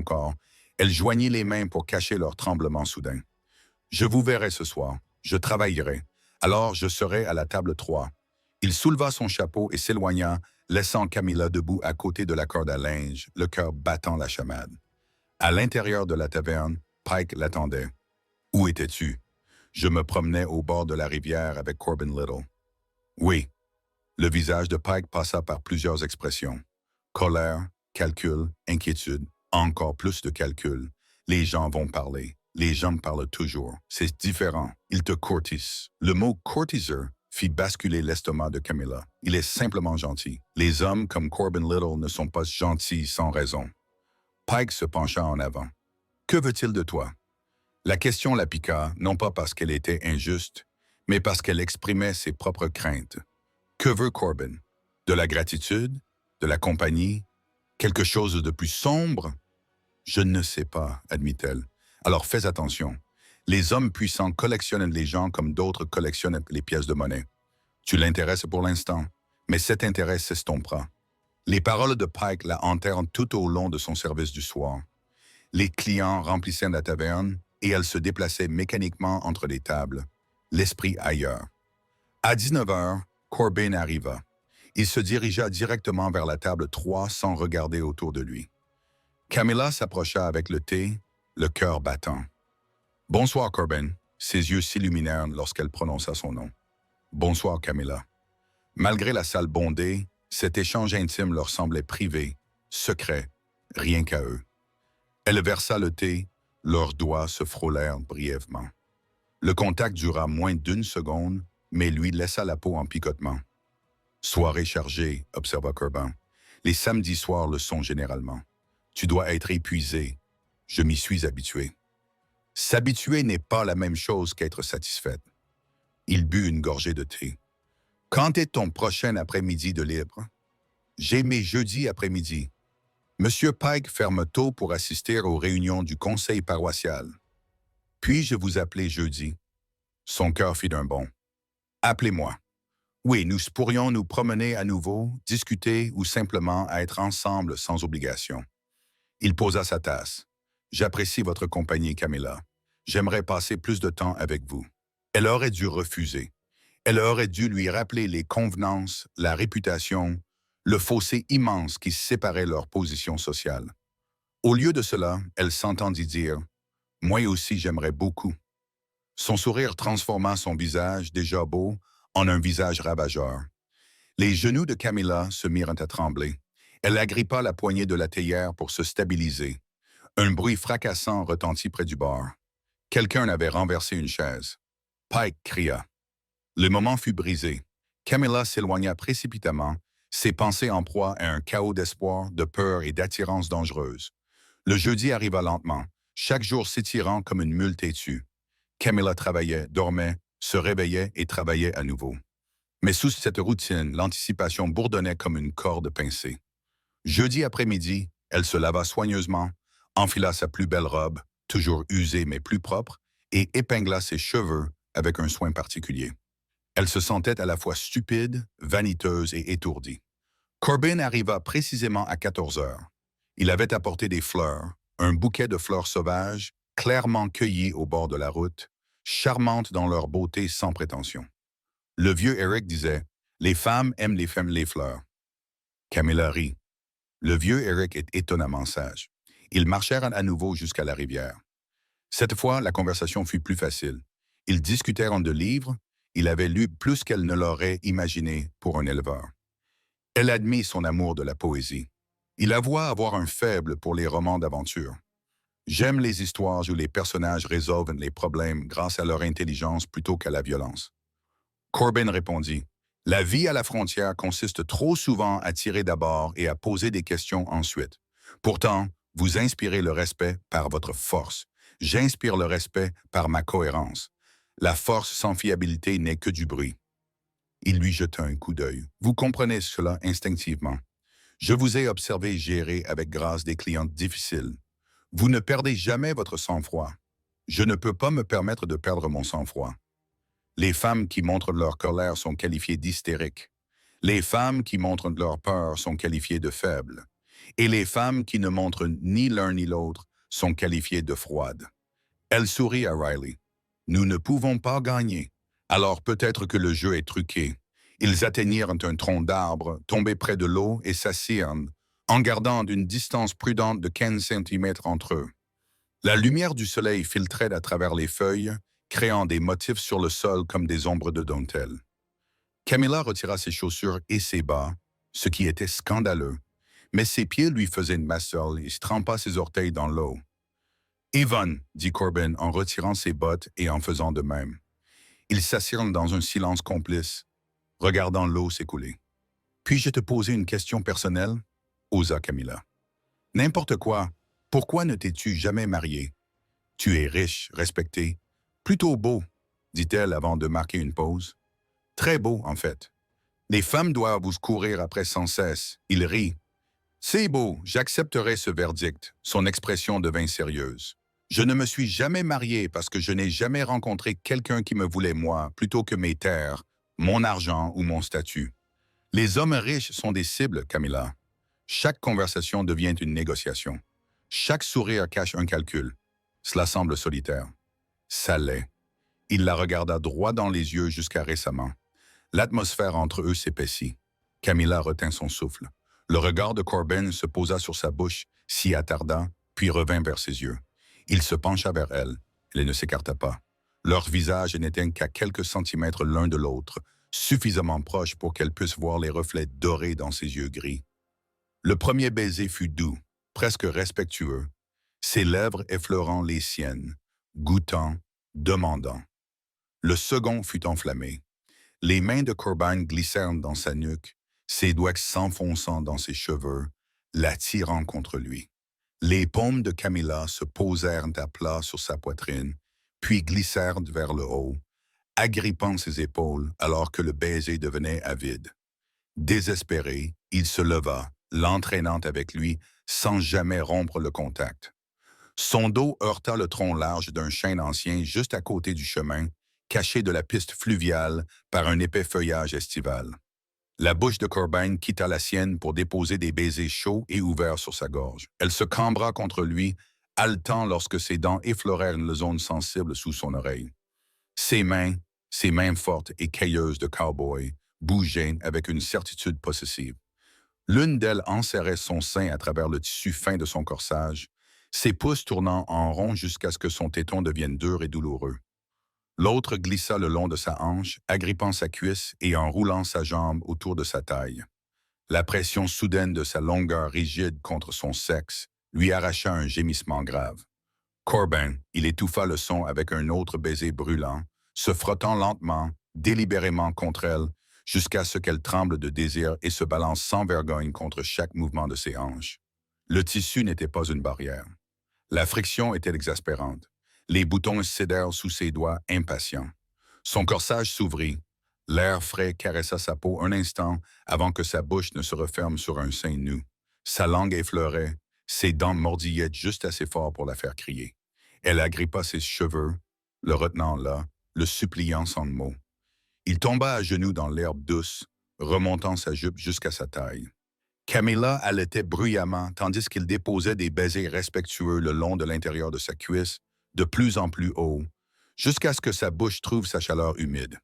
corps. Elle joignit les mains pour cacher leur tremblement soudain. « Je vous verrai ce soir. Je travaillerai. Alors je serai à la table 3. » Il souleva son chapeau et s'éloigna, laissant Camilla debout à côté de la corde à linge, le cœur battant la chamade. À l'intérieur de la taverne, Pike l'attendait. « Où étais-tu? » « Je me promenais au bord de la rivière avec Corbin Little. »« Oui. » Le visage de Pike passa par plusieurs expressions. Colère, calcul, inquiétude, encore plus de calcul. Les gens vont parler. Les gens parlent toujours. C'est différent. Ils te courtisent. Le mot « courtiser » fit basculer l'estomac de Camilla. Il est simplement gentil. Les hommes comme Corbin Little ne sont pas gentils sans raison. Pike se pencha en avant. « Que veut-il de toi? » La question la piqua, non pas parce qu'elle était injuste, mais parce qu'elle exprimait ses propres craintes. Que veut Corbin? De la gratitude? De la compagnie? Quelque chose de plus sombre? Je ne sais pas, admit-elle. Alors fais attention. Les hommes puissants collectionnent les gens comme d'autres collectionnent les pièces de monnaie. Tu l'intéresses pour l'instant, mais cet intérêt s'estompera. Les paroles de Pike la hantèrent tout au long de son service du soir. Les clients remplissaient la taverne et elle se déplaçait mécaniquement entre les tables, l'esprit ailleurs. À 19 heures, Corbin arriva. Il se dirigea directement vers la table 3 sans regarder autour de lui. Camilla s'approcha avec le thé, le cœur battant. « Bonsoir, Corbin. » Ses yeux s'illuminèrent lorsqu'elle prononça son nom. « Bonsoir, Camilla. » Malgré la salle bondée, cet échange intime leur semblait privé, secret, rien qu'à eux. Elle versa le thé, leurs doigts se frôlèrent brièvement. Le contact dura moins d'1 seconde, mais lui laissa la peau en picotement. « Soirée chargée, » observa Corbin. « Les samedis soirs le sont généralement. Tu dois être épuisé. Je m'y suis habitué. » S'habituer n'est pas la même chose qu'être satisfaite. Il but une gorgée de thé. « Quand est ton prochain après-midi de libre? »« J'ai mes jeudis après-midi. Monsieur Pike ferme tôt pour assister aux réunions du conseil paroissial. Puis-je vous appeler jeudi? » Son cœur fit un bond. « Appelez-moi. » Oui, nous pourrions nous promener à nouveau, discuter ou simplement être ensemble sans obligation. Il posa sa tasse. J'apprécie votre compagnie, Camilla. J'aimerais passer plus de temps avec vous. Elle aurait dû refuser. Elle aurait dû lui rappeler les convenances, la réputation, le fossé immense qui séparait leur position sociale. Au lieu de cela, elle s'entendit dire « Moi aussi j'aimerais beaucoup ». Son sourire transforma son visage déjà beau en un visage ravageur. Les genoux de Camilla se mirent à trembler. Elle agrippa la poignée de la théière pour se stabiliser. Un bruit fracassant retentit près du bar. Quelqu'un avait renversé une chaise. Pike cria. Le moment fut brisé. Camilla s'éloigna précipitamment, ses pensées en proie à un chaos d'espoir, de peur et d'attirance dangereuse. Le jeudi arriva lentement, chaque jour s'étirant comme une mule têtue. Camilla travaillait, dormait, se réveillait et travaillait à nouveau. Mais sous cette routine, l'anticipation bourdonnait comme une corde pincée. Jeudi après-midi, elle se lava soigneusement, enfila sa plus belle robe, toujours usée mais plus propre, et épingla ses cheveux avec un soin particulier. Elle se sentait à la fois stupide, vaniteuse et étourdie. Corbin arriva précisément à 14 heures. Il avait apporté des fleurs, un bouquet de fleurs sauvages, clairement cueillies au bord de la route, charmantes dans leur beauté sans prétention. Le vieux Eric disait « Les femmes aiment les fleurs ». Camilla rit. Le vieux Eric est étonnamment sage. Ils marchèrent à nouveau jusqu'à la rivière. Cette fois, la conversation fut plus facile. Ils discutèrent de livres. Il avait lu plus qu'elle ne l'aurait imaginé pour un éleveur. Elle admit son amour de la poésie. Il avoua avoir un faible pour les romans d'aventure. J'aime les histoires où les personnages résolvent les problèmes grâce à leur intelligence plutôt qu'à la violence. Corbin répondit, « La vie à la frontière consiste trop souvent à tirer d'abord et à poser des questions ensuite. Pourtant, vous inspirez le respect par votre force. J'inspire le respect par ma cohérence. La force sans fiabilité n'est que du bruit. » Il lui jeta un coup d'œil. « Vous comprenez cela instinctivement. Je vous ai observé gérer avec grâce des clientes difficiles. Vous ne perdez jamais votre sang-froid. Je ne peux pas me permettre de perdre mon sang-froid. Les femmes qui montrent leur colère sont qualifiées d'hystériques. Les femmes qui montrent leur peur sont qualifiées de faibles. Et les femmes qui ne montrent ni l'un ni l'autre sont qualifiées de froides. » Elle sourit à Riley. « Nous ne pouvons pas gagner. Alors peut-être que le jeu est truqué. » Ils atteignirent un tronc d'arbre, tombé près de l'eau et s'assirent, en gardant une distance prudente de 15 centimètres entre eux. La lumière du soleil filtrait à travers les feuilles, créant des motifs sur le sol comme des ombres de dentelle. Camilla retira ses chaussures et ses bas, ce qui était scandaleux, mais ses pieds lui faisaient une massole et trempa ses orteils dans l'eau. « Yvonne, » dit Corbin en retirant ses bottes et en faisant de même. Ils s'assirent dans un silence complice, regardant l'eau s'écouler. « Puis-je te poser une question personnelle ?» osa Camilla. « N'importe quoi. Pourquoi ne t'es-tu jamais marié? Tu es riche, respecté. Plutôt beau, dit-elle avant de marquer une pause. Très beau, en fait. Les femmes doivent vous courir après sans cesse. Il rit. C'est beau, j'accepterai ce verdict. Son expression devint sérieuse. Je ne me suis jamais marié parce que je n'ai jamais rencontré quelqu'un qui me voulait moi, plutôt que mes terres, mon argent ou mon statut. Les hommes riches sont des cibles, Camilla. Chaque conversation devient une négociation. Chaque sourire cache un calcul. Cela semble solitaire. Ça l'est. Il la regarda droit dans les yeux jusqu'à récemment. L'atmosphère entre eux s'épaissit. Camilla retint son souffle. Le regard de Corbin se posa sur sa bouche, s'y attarda, puis revint vers ses yeux. Il se pencha vers elle. Elle ne s'écarta pas. Leurs visages n'étaient qu'à quelques centimètres l'un de l'autre, suffisamment proches pour qu'elle puisse voir les reflets dorés dans ses yeux gris. Le premier baiser fut doux, presque respectueux, ses lèvres effleurant les siennes, goûtant, demandant. Le second fut enflammé. Les mains de Corbin glissèrent dans sa nuque, ses doigts s'enfonçant dans ses cheveux, l'attirant contre lui. Les paumes de Camilla se posèrent à plat sur sa poitrine, puis glissèrent vers le haut, agrippant ses épaules alors que le baiser devenait avide. Désespéré, il se leva, l'entraînant avec lui sans jamais rompre le contact. Son dos heurta le tronc large d'un chêne ancien juste à côté du chemin caché de la piste fluviale par un épais feuillage estival. La bouche de Corbin quitta la sienne pour déposer des baisers chauds et ouverts sur sa gorge. Elle se cambra contre lui, haletant lorsque ses dents effleurèrent une zone sensible sous son oreille. Ses mains fortes et cailleuses de cow-boy, bougeaient avec une certitude possessive. L'une d'elles enserrait son sein à travers le tissu fin de son corsage, ses pouces tournant en rond jusqu'à ce que son téton devienne dur et douloureux. L'autre glissa le long de sa hanche, agrippant sa cuisse et enroulant sa jambe autour de sa taille. La pression soudaine de sa longueur rigide contre son sexe lui arracha un gémissement grave. Corbin, il étouffa le son avec un autre baiser brûlant, se frottant lentement, délibérément contre elle, jusqu'à ce qu'elle tremble de désir et se balance sans vergogne contre chaque mouvement de ses hanches. Le tissu n'était pas une barrière. La friction était exaspérante. Les boutons cédèrent sous ses doigts impatients. Son corsage s'ouvrit. L'air frais caressa sa peau un instant avant que sa bouche ne se referme sur un sein nu. Sa langue effleurait, ses dents mordillaient juste assez fort pour la faire crier. Elle agrippa ses cheveux, le retenant là, le suppliant sans mot. Il tomba à genoux dans l'herbe douce, remontant sa jupe jusqu'à sa taille. Camilla allaitait bruyamment tandis qu'il déposait des baisers respectueux le long de l'intérieur de sa cuisse, de plus en plus haut, jusqu'à ce que sa bouche trouve sa chaleur humide.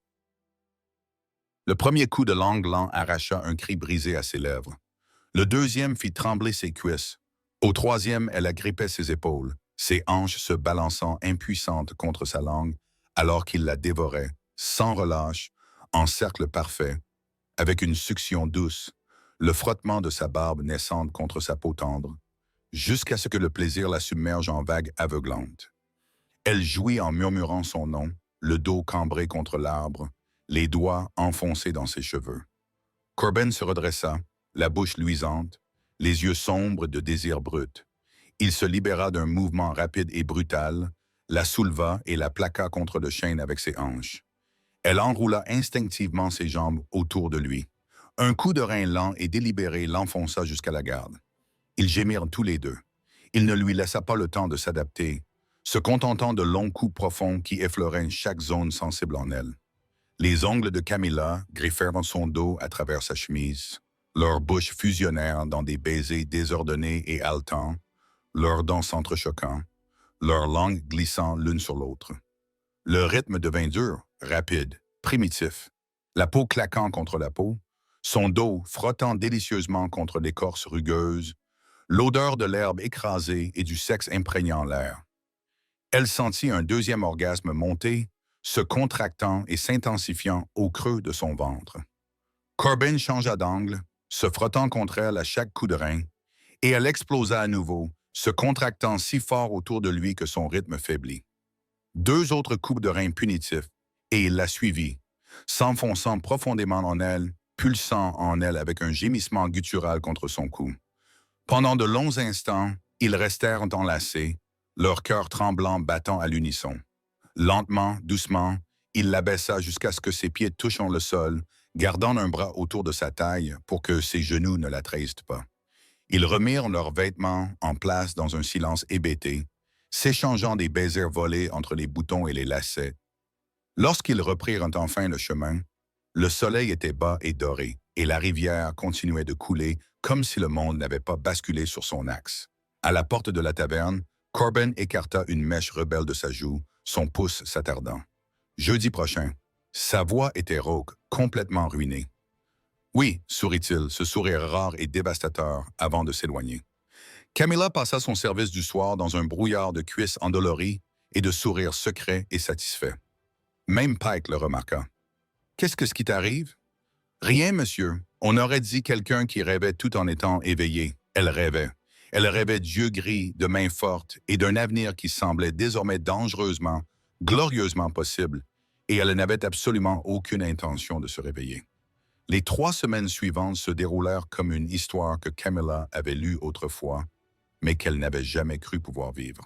Le premier coup de langue lent arracha un cri brisé à ses lèvres. Le deuxième fit trembler ses cuisses. Au troisième, elle agrippait ses épaules, ses hanches se balançant impuissantes contre sa langue, alors qu'il la dévorait, sans relâche, en cercle parfait, avec une succion douce, le frottement de sa barbe naissante contre sa peau tendre, jusqu'à ce que le plaisir la submerge en vagues aveuglantes. Elle jouit en murmurant son nom, le dos cambré contre l'arbre, les doigts enfoncés dans ses cheveux. Corbin se redressa, la bouche luisante, les yeux sombres de désir brut. Il se libéra d'un mouvement rapide et brutal, la souleva et la plaqua contre le chêne avec ses hanches. Elle enroula instinctivement ses jambes autour de lui. Un coup de rein lent et délibéré l'enfonça jusqu'à la garde. Ils gémirent tous les deux. Il ne lui laissa pas le temps de s'adapter, se contentant de longs coups profonds qui effleuraient chaque zone sensible en elle. Les ongles de Camilla griffèrent son dos à travers sa chemise. Leurs bouches fusionnèrent dans des baisers désordonnés et haletants, leurs dents s'entrechoquant, leurs langues glissant l'une sur l'autre. Le rythme devint dur, rapide, primitif, la peau claquant contre la peau, son dos frottant délicieusement contre l'écorce rugueuse, l'odeur de l'herbe écrasée et du sexe imprégnant l'air. Elle sentit un deuxième orgasme monter, se contractant et s'intensifiant au creux de son ventre. Corbin changea d'angle, se frottant contre elle à chaque coup de rein, et elle explosa à nouveau, se contractant si fort autour de lui que son rythme faiblit. 2 autres coups de rein punitifs, et il la suivit, s'enfonçant profondément en elle, pulsant en elle avec un gémissement guttural contre son cou. Pendant de longs instants, ils restèrent enlacés, leur cœur tremblant battant à l'unisson. Lentement, doucement, il l'abaissa jusqu'à ce que ses pieds touchent le sol, gardant un bras autour de sa taille pour que ses genoux ne la trahissent pas. Ils remirent leurs vêtements en place dans un silence hébété, s'échangeant des baisers volés entre les boutons et les lacets. Lorsqu'ils reprirent enfin le chemin, le soleil était bas et doré, et la rivière continuait de couler comme si le monde n'avait pas basculé sur son axe. À la porte de la taverne, Corbin écarta une mèche rebelle de sa joue, son pouce s'attardant. Jeudi prochain, sa voix était rauque, complètement ruinée. Oui, sourit-il, ce sourire rare et dévastateur avant de s'éloigner. Camilla passa son service du soir dans un brouillard de cuisses endolories et de sourires secrets et satisfaits. Même Pike le remarqua. « Qu'est-ce qui t'arrive? »« Rien, monsieur. On aurait dit quelqu'un qui rêvait tout en étant éveillé. Elle rêvait. Elle rêvait d'yeux gris, de mains fortes et d'un avenir qui semblait désormais dangereusement, glorieusement possible, et elle n'avait absolument aucune intention de se réveiller. Les 3 semaines suivantes se déroulèrent comme une histoire que Camilla avait lue autrefois, mais qu'elle n'avait jamais cru pouvoir vivre.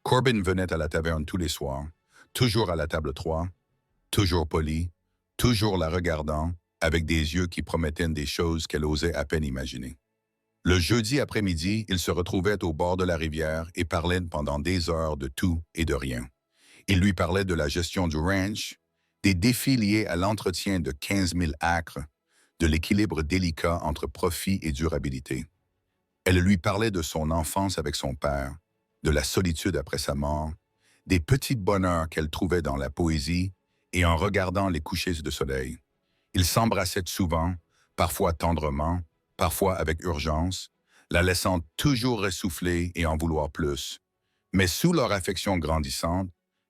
Corbin venait à la taverne tous les soirs, toujours à la table 3, toujours poli, toujours la regardant, avec des yeux qui promettaient des choses qu'elle osait à peine imaginer. Le jeudi après-midi, ils se retrouvaient au bord de la rivière et parlaient pendant des heures de tout et de rien. Il lui parlait de la gestion du ranch, des défis liés à l'entretien de 15 000 acres, de l'équilibre délicat entre profit et durabilité. Elle lui parlait de son enfance avec son père, de la solitude après sa mort, des petits bonheurs qu'elle trouvait dans la poésie et en regardant les couchers de soleil. Ils s'embrassaient souvent, parfois tendrement, parfois avec urgence, la laissant toujours essouffler et en vouloir plus. Mais sous leur affection grandissante,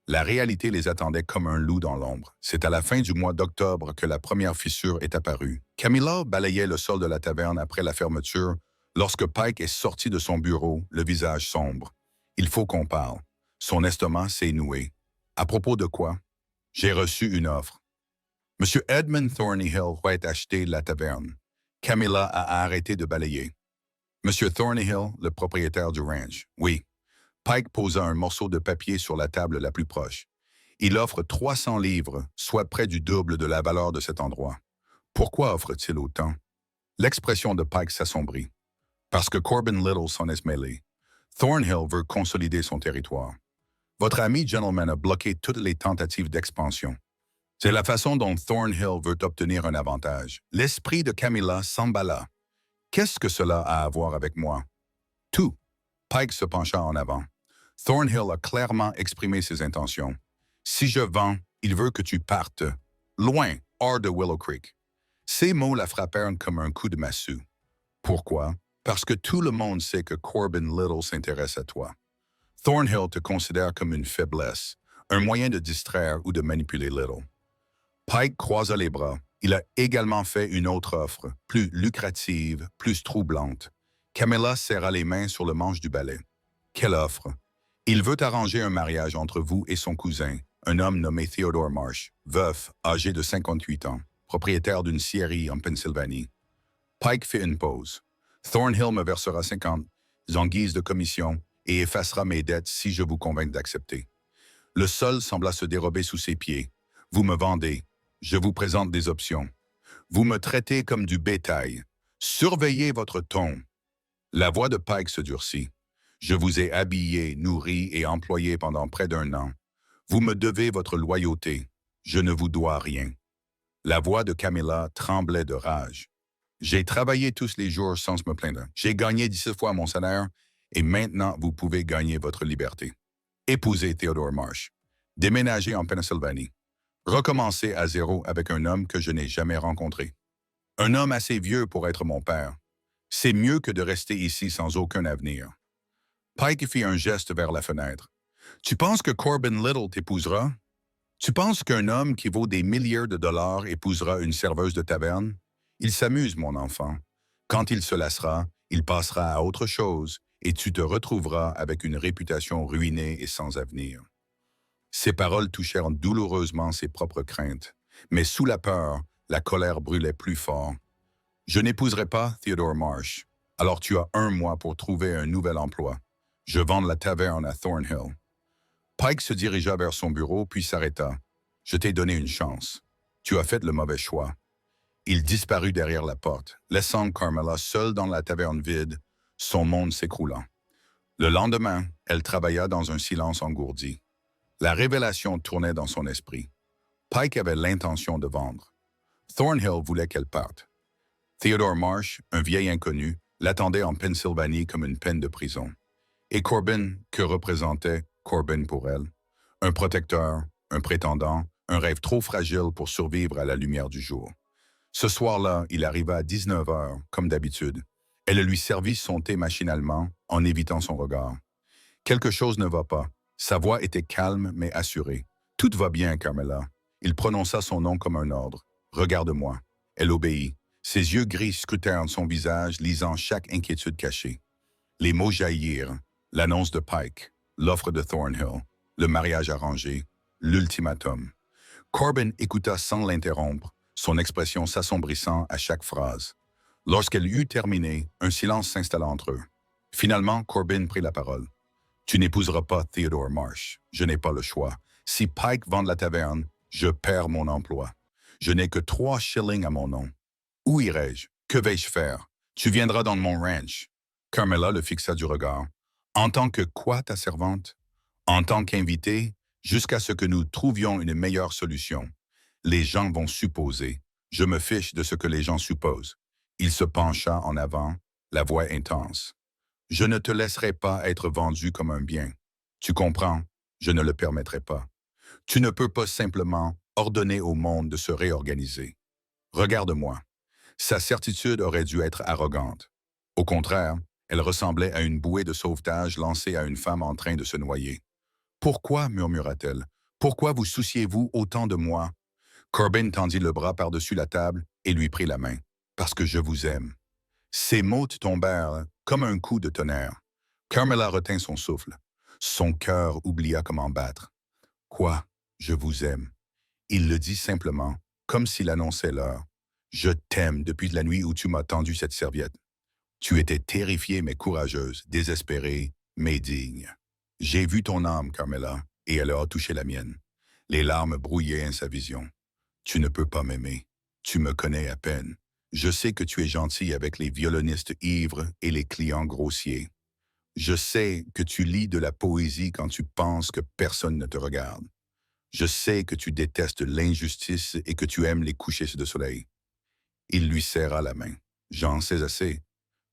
la réalité les attendait comme un loup dans l'ombre. C'est à la fin du mois d'octobre que la première fissure est apparue. Camilla balayait le sol de la taverne après la fermeture lorsque Pike est sorti de son bureau, le visage sombre. « Il faut qu'on parle. » Son estomac s'est noué. « À propos de quoi? »« J'ai reçu une offre. » Monsieur Edmund Thornyhill va acheter la taverne. Camilla a arrêté de balayer. Monsieur Thornyhill, le propriétaire du ranch. Oui. Pike posa un morceau de papier sur la table la plus proche. Il offre 300 livres, soit près du double de la valeur de cet endroit. Pourquoi offre-t-il autant? L'expression de Pike s'assombrit. Parce que Corbin Little s'en est mêlé. Thornhill veut consolider son territoire. Votre ami gentleman a bloqué toutes les tentatives d'expansion. C'est la façon dont Thornhill veut obtenir un avantage. L'esprit de Camilla s'emballa. Qu'est-ce que cela a à voir avec moi? Tout. Pike se pencha en avant. Thornhill a clairement exprimé ses intentions. Si je vends, il veut que tu partes. Loin, hors de Willow Creek. Ces mots la frappèrent comme un coup de massue. Pourquoi? Parce que tout le monde sait que Corbin Little s'intéresse à toi. Thornhill te considère comme une faiblesse, un moyen de distraire ou de manipuler Little. Pike croisa les bras. Il a également fait une autre offre, plus lucrative, plus troublante. Camilla serra les mains sur le manche du balai. Quelle offre? Il veut arranger un mariage entre vous et son cousin, un homme nommé Theodore Marsh, veuf, âgé de 58 ans, propriétaire d'une scierie en Pennsylvanie. Pike fit une pause. Thornhill me versera 50 en guise de commission et effacera mes dettes si je vous convainc d'accepter. Le sol sembla se dérober sous ses pieds. Vous me vendez. Je vous présente des options. Vous me traitez comme du bétail. Surveillez votre ton. La voix de Pike se durcit. Je vous ai habillé, nourri et employé pendant près d'1 an. Vous me devez votre loyauté. Je ne vous dois rien. La voix de Camilla tremblait de rage. J'ai travaillé tous les jours sans me plaindre. J'ai gagné 17 fois mon salaire et maintenant vous pouvez gagner votre liberté. Épousez Theodore Marsh. Déménagez en Pennsylvanie. Recommencer à zéro avec un homme que je n'ai jamais rencontré. Un homme assez vieux pour être mon père. C'est mieux que de rester ici sans aucun avenir. Pike fit un geste vers la fenêtre. Tu penses que Corbin Little t'épousera? Tu penses qu'un homme qui vaut des milliers de dollars épousera une serveuse de taverne? Il s'amuse, mon enfant. Quand il se lassera, il passera à autre chose et tu te retrouveras avec une réputation ruinée et sans avenir. Ces paroles touchèrent douloureusement ses propres craintes, mais sous la peur, la colère brûlait plus fort. Je n'épouserai pas Theodore Marsh. Alors tu as 1 mois pour trouver un nouvel emploi. Je vends la taverne à Thornhill. Pike se dirigea vers son bureau puis s'arrêta. Je t'ai donné une chance. Tu as fait le mauvais choix. Il disparut derrière la porte, laissant Carmela seule dans la taverne vide, son monde s'écroulant. Le lendemain, elle travailla dans un silence engourdi. La révélation tournait dans son esprit. Pike avait l'intention de vendre. Thornhill voulait qu'elle parte. Theodore Marsh, un vieil inconnu, l'attendait en Pennsylvanie comme une peine de prison. Et Corbin, que représentait Corbin pour elle? Un protecteur, un prétendant, un rêve trop fragile pour survivre à la lumière du jour. Ce soir-là, il arriva à 19 heures, comme d'habitude. Elle lui servit son thé machinalement, en évitant son regard. Quelque chose ne va pas. Sa voix était calme mais assurée. « Tout va bien, Carmela. » Il prononça son nom comme un ordre. « Regarde-moi. » Elle obéit. Ses yeux gris scrutèrent son visage, lisant chaque inquiétude cachée. Les mots jaillirent. L'annonce de Pike, l'offre de Thornhill, le mariage arrangé, l'ultimatum. Corbin écouta sans l'interrompre, son expression s'assombrissant à chaque phrase. Lorsqu'elle eut terminé, un silence s'installa entre eux. Finalement, Corbin prit la parole. « Tu n'épouseras pas Theodore Marsh. Je n'ai pas le choix. Si Pike vend la taverne, je perds mon emploi. Je n'ai que 3 shillings à mon nom. Où irai-je? Que vais-je faire? Tu viendras dans mon ranch. » Carmela le fixa du regard. « En tant que quoi, ta servante? En tant qu'invité, Jusqu'à ce que nous trouvions une meilleure solution. Les gens vont supposer. Je me fiche de ce que les gens supposent. Il se pencha en avant, la voix intense. Je ne te laisserai pas être vendu comme un bien. Tu comprends? Je ne le permettrai pas. Tu ne peux pas simplement ordonner au monde de se réorganiser. Regarde-moi. Sa certitude aurait dû être arrogante. Au contraire, elle ressemblait à une bouée de sauvetage lancée à une femme en train de se noyer. Pourquoi, murmura-t-elle, pourquoi vous souciez-vous autant de moi? Corbin tendit le bras par-dessus la table et lui prit la main. Parce que je vous aime. Ces mots tombèrent comme un coup de tonnerre. Carmela retint son souffle. Son cœur oublia comment battre. Quoi? Je vous aime. Il le dit simplement, comme s'il annonçait l'heure. Je t'aime depuis la nuit où tu m'as tendu cette serviette. Tu étais terrifiée mais courageuse, désespérée, mais digne. J'ai vu ton âme, Carmela, et elle a touché la mienne. Les larmes brouillaient sa vision. Tu ne peux pas m'aimer. Tu me connais à peine. Je sais que tu es gentil avec les violonistes ivres et les clients grossiers. Je sais que tu lis de la poésie quand tu penses que personne ne te regarde. Je sais que tu détestes l'injustice et que tu aimes les couchers de soleil. Il lui serra la main. J'en sais assez.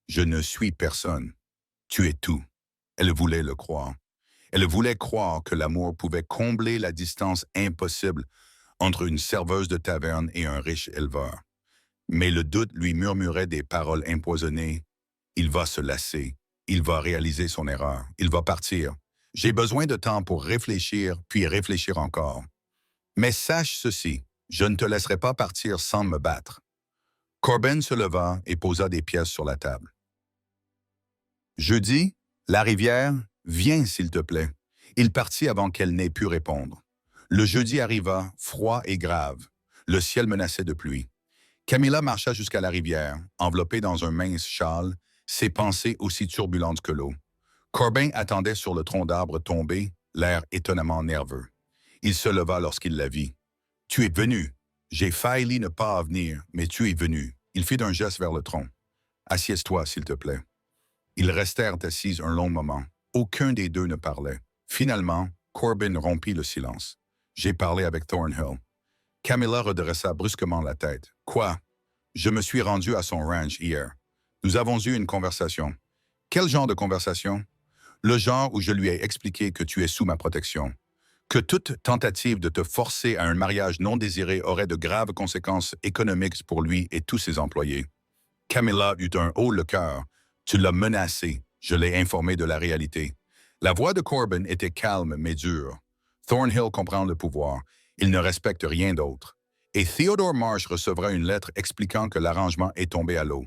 Je ne suis personne. Tu es tout. Elle voulait le croire. Elle voulait croire que l'amour pouvait combler la distance impossible entre une serveuse de taverne et un riche éleveur. Mais le doute lui murmurait des paroles empoisonnées. Il va se lasser. Il va réaliser son erreur. Il va partir. J'ai besoin de temps pour réfléchir, puis réfléchir encore. Mais sache ceci, je ne te laisserai pas partir sans me battre. Corbin se leva et posa des pièces sur la table. Jeudi, la rivière, viens s'il te plaît. Il partit avant qu'elle n'ait pu répondre. Le jeudi arriva, froid et grave. Le ciel menaçait de pluie. Camilla marcha jusqu'à la rivière, enveloppée dans un mince châle, ses pensées aussi turbulentes que l'eau. Corbin attendait sur le tronc d'arbre tombé, l'air étonnamment nerveux. Il se leva lorsqu'il la vit. « Tu es venu. J'ai failli ne pas venir, mais tu es venu. » Il fit un geste vers le tronc. « Assieds-toi, s'il te plaît. » Ils restèrent assis un long moment. Aucun des deux ne parlait. Finalement, Corbin rompit le silence. « J'ai parlé avec Thornhill. » Camilla redressa brusquement la tête. « Quoi? » « Je me suis rendu à son ranch hier. Nous avons eu une conversation. » « Quel genre de conversation? » « Le genre où je lui ai expliqué que tu es sous ma protection. Que toute tentative de te forcer à un mariage non désiré aurait de graves conséquences économiques pour lui et tous ses employés. » Camilla eut un haut le cœur. « Tu l'as menacé. Je l'ai informé de la réalité. » La voix de Corbin était calme mais dure. Thornhill comprend le pouvoir. Il ne respecte rien d'autre. Et Theodore Marsh recevra une lettre expliquant que l'arrangement est tombé à l'eau.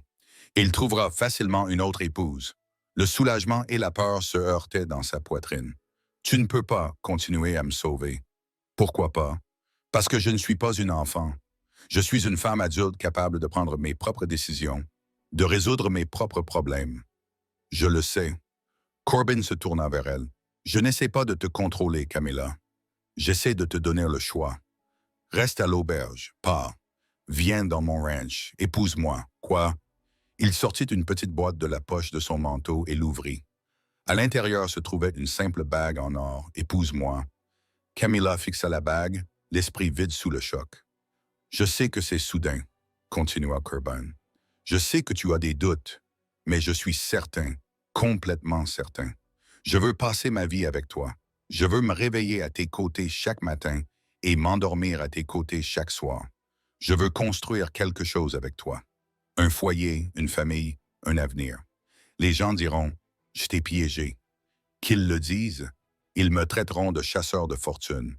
Il trouvera facilement une autre épouse. Le soulagement et la peur se heurtaient dans sa poitrine. « Tu ne peux pas continuer à me sauver. » « Pourquoi pas? » « Parce que je ne suis pas une enfant. Je suis une femme adulte capable de prendre mes propres décisions, de résoudre mes propres problèmes. » « Je le sais. » Corbin se tourna vers elle. « Je n'essaie pas de te contrôler, Camilla. J'essaie de te donner le choix. Reste à l'auberge, pars. Viens dans mon ranch, épouse-moi. Quoi? » Il sortit une petite boîte de la poche de son manteau et l'ouvrit. À l'intérieur se trouvait une simple bague en or. « Épouse-moi. » Camilla fixa la bague, l'esprit vide sous le choc. « Je sais que c'est soudain, » continua Corbin. « Je sais que tu as des doutes, mais je suis certain, complètement certain. Je veux passer ma vie avec toi. Je veux me réveiller à tes côtés chaque matin et m'endormir à tes côtés chaque soir. Je veux construire quelque chose avec toi. Un foyer, une famille, un avenir. Les gens diront, je t'ai piégé. Qu'ils le disent, ils me traiteront de chasseur de fortune.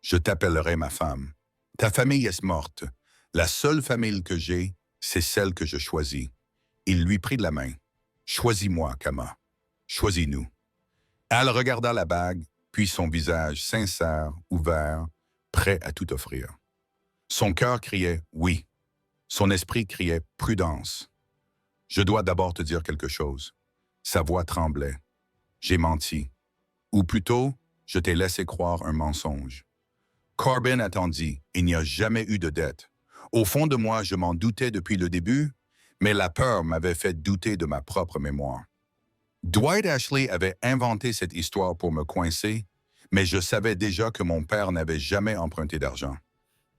Je t'appellerai ma femme. Ta famille est morte. La seule famille que j'ai, c'est celle que je choisis. » Il lui prit la main. « Choisis-moi, Kama. Choisis-nous. » Elle regarda la bague, puis son visage sincère, ouvert, prêt à tout offrir. Son cœur criait « oui ». Son esprit criait « prudence ». « Je dois d'abord te dire quelque chose. » Sa voix tremblait. « J'ai menti. Ou plutôt, je t'ai laissé croire un mensonge. » Corbin attendit. Il n'y a jamais eu de dette. Au fond de moi, je m'en doutais depuis le début, mais la peur m'avait fait douter de ma propre mémoire. Dwight Ashley avait inventé cette histoire pour me coincer, Mais je savais déjà que mon père n'avait jamais emprunté d'argent.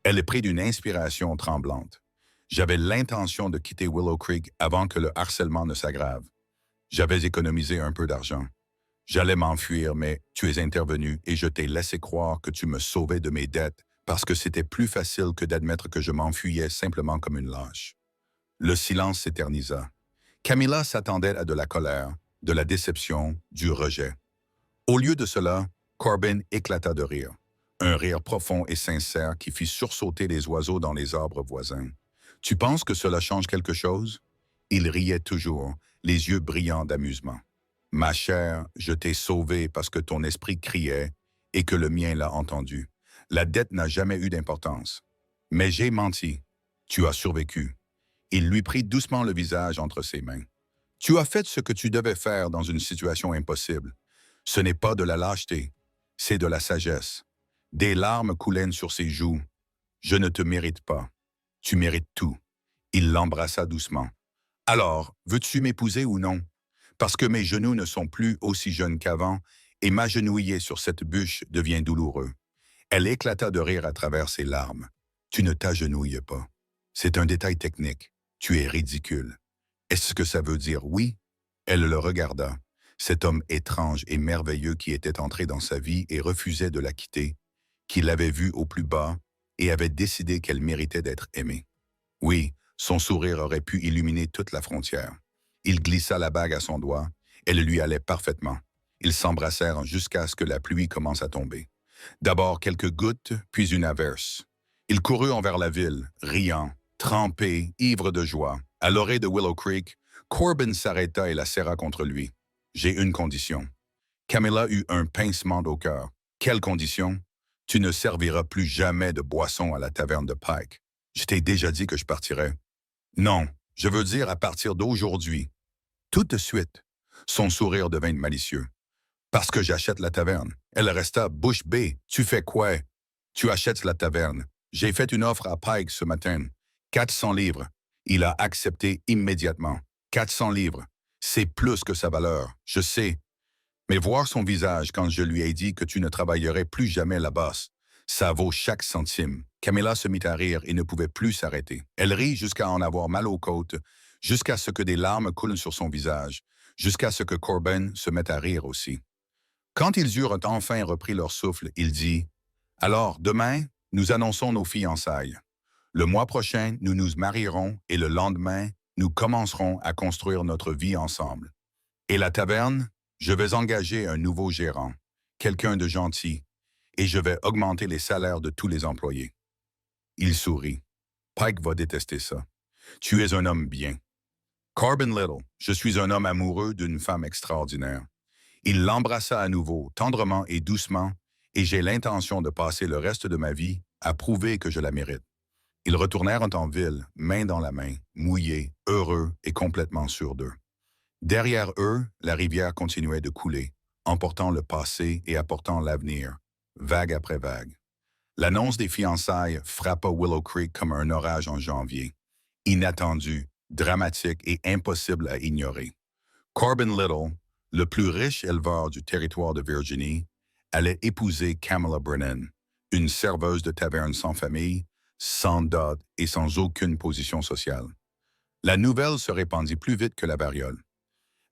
Elle est prise d'une inspiration tremblante. J'avais l'intention de quitter Willow Creek avant que le harcèlement ne s'aggrave. J'avais économisé un peu d'argent. J'allais m'enfuir, mais tu es intervenu et je t'ai laissé croire que tu me sauvais de mes dettes parce que c'était plus facile que d'admettre que je m'enfuyais simplement comme une lâche. Le silence s'éternisa. Camilla s'attendait à de la colère, de la déception, du rejet. Au lieu de cela, Corbin éclata de rire. Un rire profond et sincère qui fit sursauter les oiseaux dans les arbres voisins. « Tu penses que cela change quelque chose? » Il riait toujours, les yeux brillants d'amusement. « Ma chère, je t'ai sauvée parce que ton esprit criait et que le mien l'a entendu. La dette n'a jamais eu d'importance. Mais j'ai menti. Tu as survécu. » Il lui prit doucement le visage entre ses mains. « Tu as fait ce que tu devais faire dans une situation impossible. Ce n'est pas de la lâcheté, c'est de la sagesse. » Des larmes coulaient sur ses joues. « Je ne te mérite pas. Tu mérites tout. » Il l'embrassa doucement. « Alors, veux-tu m'épouser ou non? Parce que mes genoux ne sont plus aussi jeunes qu'avant et m'agenouiller sur cette bûche devient douloureux. » Elle éclata de rire à travers ses larmes. « Tu ne t'agenouilles pas. C'est un détail technique. Tu es ridicule. Est-ce que ça veut dire oui? » Elle le regarda. Cet homme étrange et merveilleux qui était entré dans sa vie et refusait de la quitter, qui l'avait vue au plus bas et avait décidé qu'elle méritait d'être aimée. Oui, son sourire aurait pu illuminer toute la frontière. Il glissa la bague à son doigt, elle lui allait parfaitement. Ils s'embrassèrent jusqu'à ce que la pluie commence à tomber. D'abord quelques gouttes, puis une averse. Il courut envers la ville, riant, trempé, ivre de joie. À l'orée de Willow Creek, Corbin s'arrêta et la serra contre lui. « J'ai une condition. » Camilla eut un pincement au cœur. « Quelle condition? » « Tu ne serviras plus jamais de boisson à la taverne de Pike. Je t'ai déjà dit que je partirais. »« Non, je veux dire à partir d'aujourd'hui. » Tout de suite. Son sourire devint malicieux. « Parce que j'achète la taverne. » Elle resta bouche bée. « Tu fais quoi? »« Tu achètes la taverne. J'ai fait une offre à Pike ce matin. 400 livres. Il a accepté immédiatement. 400 livres. C'est plus que sa valeur, je sais. Mais voir son visage quand je lui ai dit que tu ne travaillerais plus jamais là-bas, ça vaut chaque centime. » Camilla se mit à rire et ne pouvait plus s'arrêter. Elle rit jusqu'à en avoir mal aux côtes, jusqu'à ce que des larmes coulent sur son visage, jusqu'à ce que Corbin se mette à rire aussi. Quand ils eurent enfin repris leur souffle, il dit « Alors, demain, nous annonçons nos fiançailles. Le mois prochain, nous nous marierons et le lendemain, nous commencerons à construire notre vie ensemble. Et la taverne, je vais engager un nouveau gérant, quelqu'un de gentil, et je vais augmenter les salaires de tous les employés. » Il sourit. « Pike va détester ça. Tu es un homme bien. »« Corbin Little, je suis un homme amoureux d'une femme extraordinaire. » Il l'embrassa à nouveau, tendrement et doucement, et j'ai l'intention de passer le reste de ma vie à prouver que je la mérite. Ils retournèrent en ville, main dans la main, mouillés, heureux et complètement sûrs d'eux. Derrière eux, la rivière continuait de couler, emportant le passé et apportant l'avenir, vague après vague. L'annonce des fiançailles frappa Willow Creek comme un orage en janvier, inattendu, dramatique et impossible à ignorer. Corbin Little, le plus riche éleveur du territoire de Virginie, allait épouser Camilla Brennan, une serveuse de taverne sans famille, sans dot et sans aucune position sociale. La nouvelle se répandit plus vite que la variole.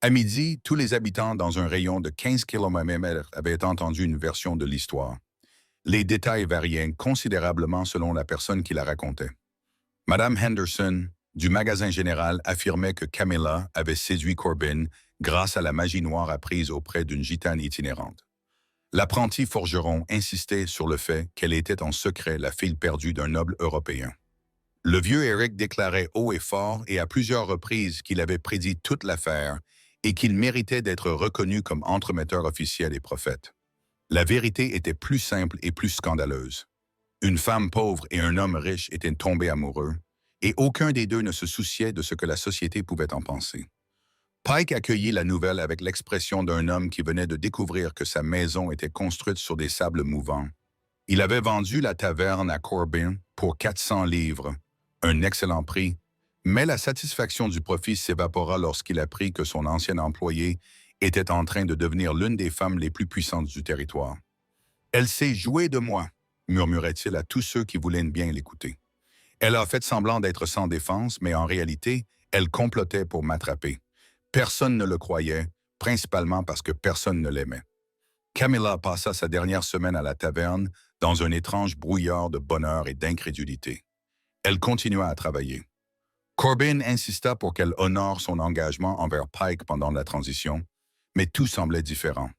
À midi, tous les habitants dans un rayon de 15 km avaient entendu une version de l'histoire. Les détails variaient considérablement selon la personne qui la racontait. Madame Henderson, du magasin général, affirmait que Camilla avait séduit Corbin grâce à la magie noire apprise auprès d'une gitane itinérante. L'apprenti forgeron insistait sur le fait qu'elle était en secret la fille perdue d'un noble européen. Le vieux Eric déclarait haut et fort et à plusieurs reprises qu'il avait prédit toute l'affaire et qu'il méritait d'être reconnu comme entremetteur officiel et prophète. La vérité était plus simple et plus scandaleuse. Une femme pauvre et un homme riche étaient tombés amoureux, et aucun des deux ne se souciait de ce que la société pouvait en penser. Pike accueillit la nouvelle avec l'expression d'un homme qui venait de découvrir que sa maison était construite sur des sables mouvants. Il avait vendu la taverne à Corbin pour 400 livres, un excellent prix, mais la satisfaction du profit s'évapora lorsqu'il apprit que son ancien employé était en train de devenir l'une des femmes les plus puissantes du territoire. Elle s'est jouée de moi, murmurait-il à tous ceux qui voulaient bien l'écouter. Elle a fait semblant d'être sans défense, mais en réalité, elle complotait pour m'attraper. Personne ne le croyait, principalement parce que personne ne l'aimait. Camilla passa sa dernière semaine à la taverne dans un étrange brouillard de bonheur et d'incrédulité. Elle continua à travailler. Corbin insista pour qu'elle honore son engagement envers Pike pendant la transition, mais tout semblait différent.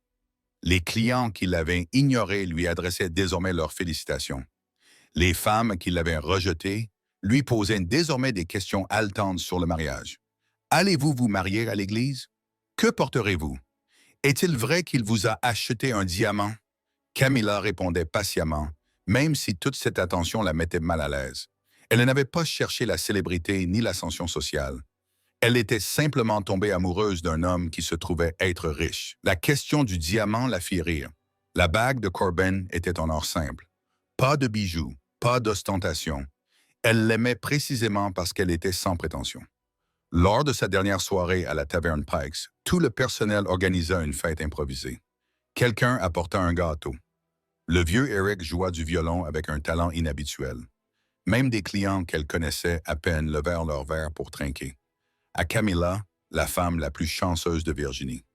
Les clients qui l'avaient ignoré lui adressaient désormais leurs félicitations. Les femmes qui l'avaient rejeté lui posaient désormais des questions haletantes sur le mariage. Allez-vous vous marier à l'Église? Que porterez-vous? Est-il vrai qu'il vous a acheté un diamant? Camilla répondait patiemment, même si toute cette attention la mettait mal à l'aise. Elle n'avait pas cherché la célébrité ni l'ascension sociale. Elle était simplement tombée amoureuse d'un homme qui se trouvait être riche. La question du diamant la fit rire. La bague de Corbin était en or simple. Pas de bijoux, pas d'ostentation. Elle l'aimait précisément parce qu'elle était sans prétention. Lors de sa dernière soirée à la taverne Pikes, tout le personnel organisa une fête improvisée. Quelqu'un apporta un gâteau. Le vieux Eric joua du violon avec un talent inhabituel. Même des clients qu'elle connaissait à peine levèrent leur verre pour trinquer. À Camilla, la femme la plus chanceuse de Virginie.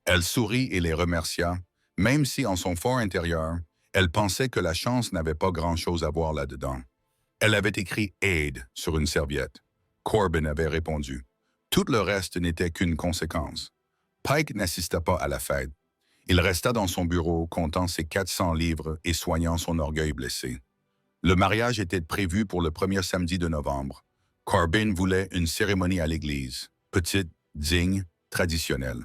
Elle sourit et les remercia, même si en son fort intérieur, elle pensait que la chance n'avait pas grand-chose à voir là-dedans. Elle avait écrit « Aide » sur une serviette. Corbin avait répondu. Tout le reste n'était qu'une conséquence. Pike n'assista pas à la fête. Il resta dans son bureau, comptant ses 400 livres et soignant son orgueil blessé. Le mariage était prévu pour le premier samedi de novembre. Corbin voulait une cérémonie à l'église, petite, digne, traditionnelle.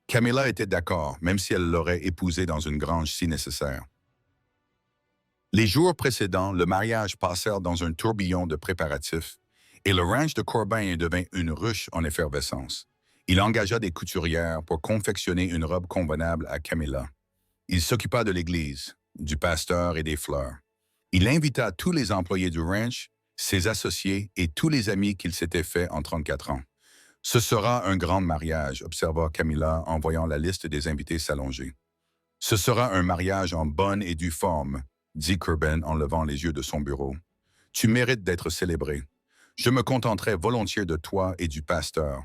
Camilla était d'accord, même si elle l'aurait épousé dans une grange si nécessaire. Les jours précédents, le mariage passèrent dans un tourbillon de préparatifs, et le ranch de Corbin devint une ruche en effervescence. Il engagea des couturières pour confectionner une robe convenable à Camilla. Il s'occupa de l'église, du pasteur et des fleurs. Il invita tous les employés du ranch, ses associés et tous les amis qu'il s'était fait en 34 ans. Ce sera un grand mariage, observa Camilla en voyant la liste des invités s'allonger. Ce sera un mariage en bonne et due forme, dit Corbin en levant les yeux de son bureau. Tu mérites d'être célébré. Je me contenterai volontiers de toi et du pasteur.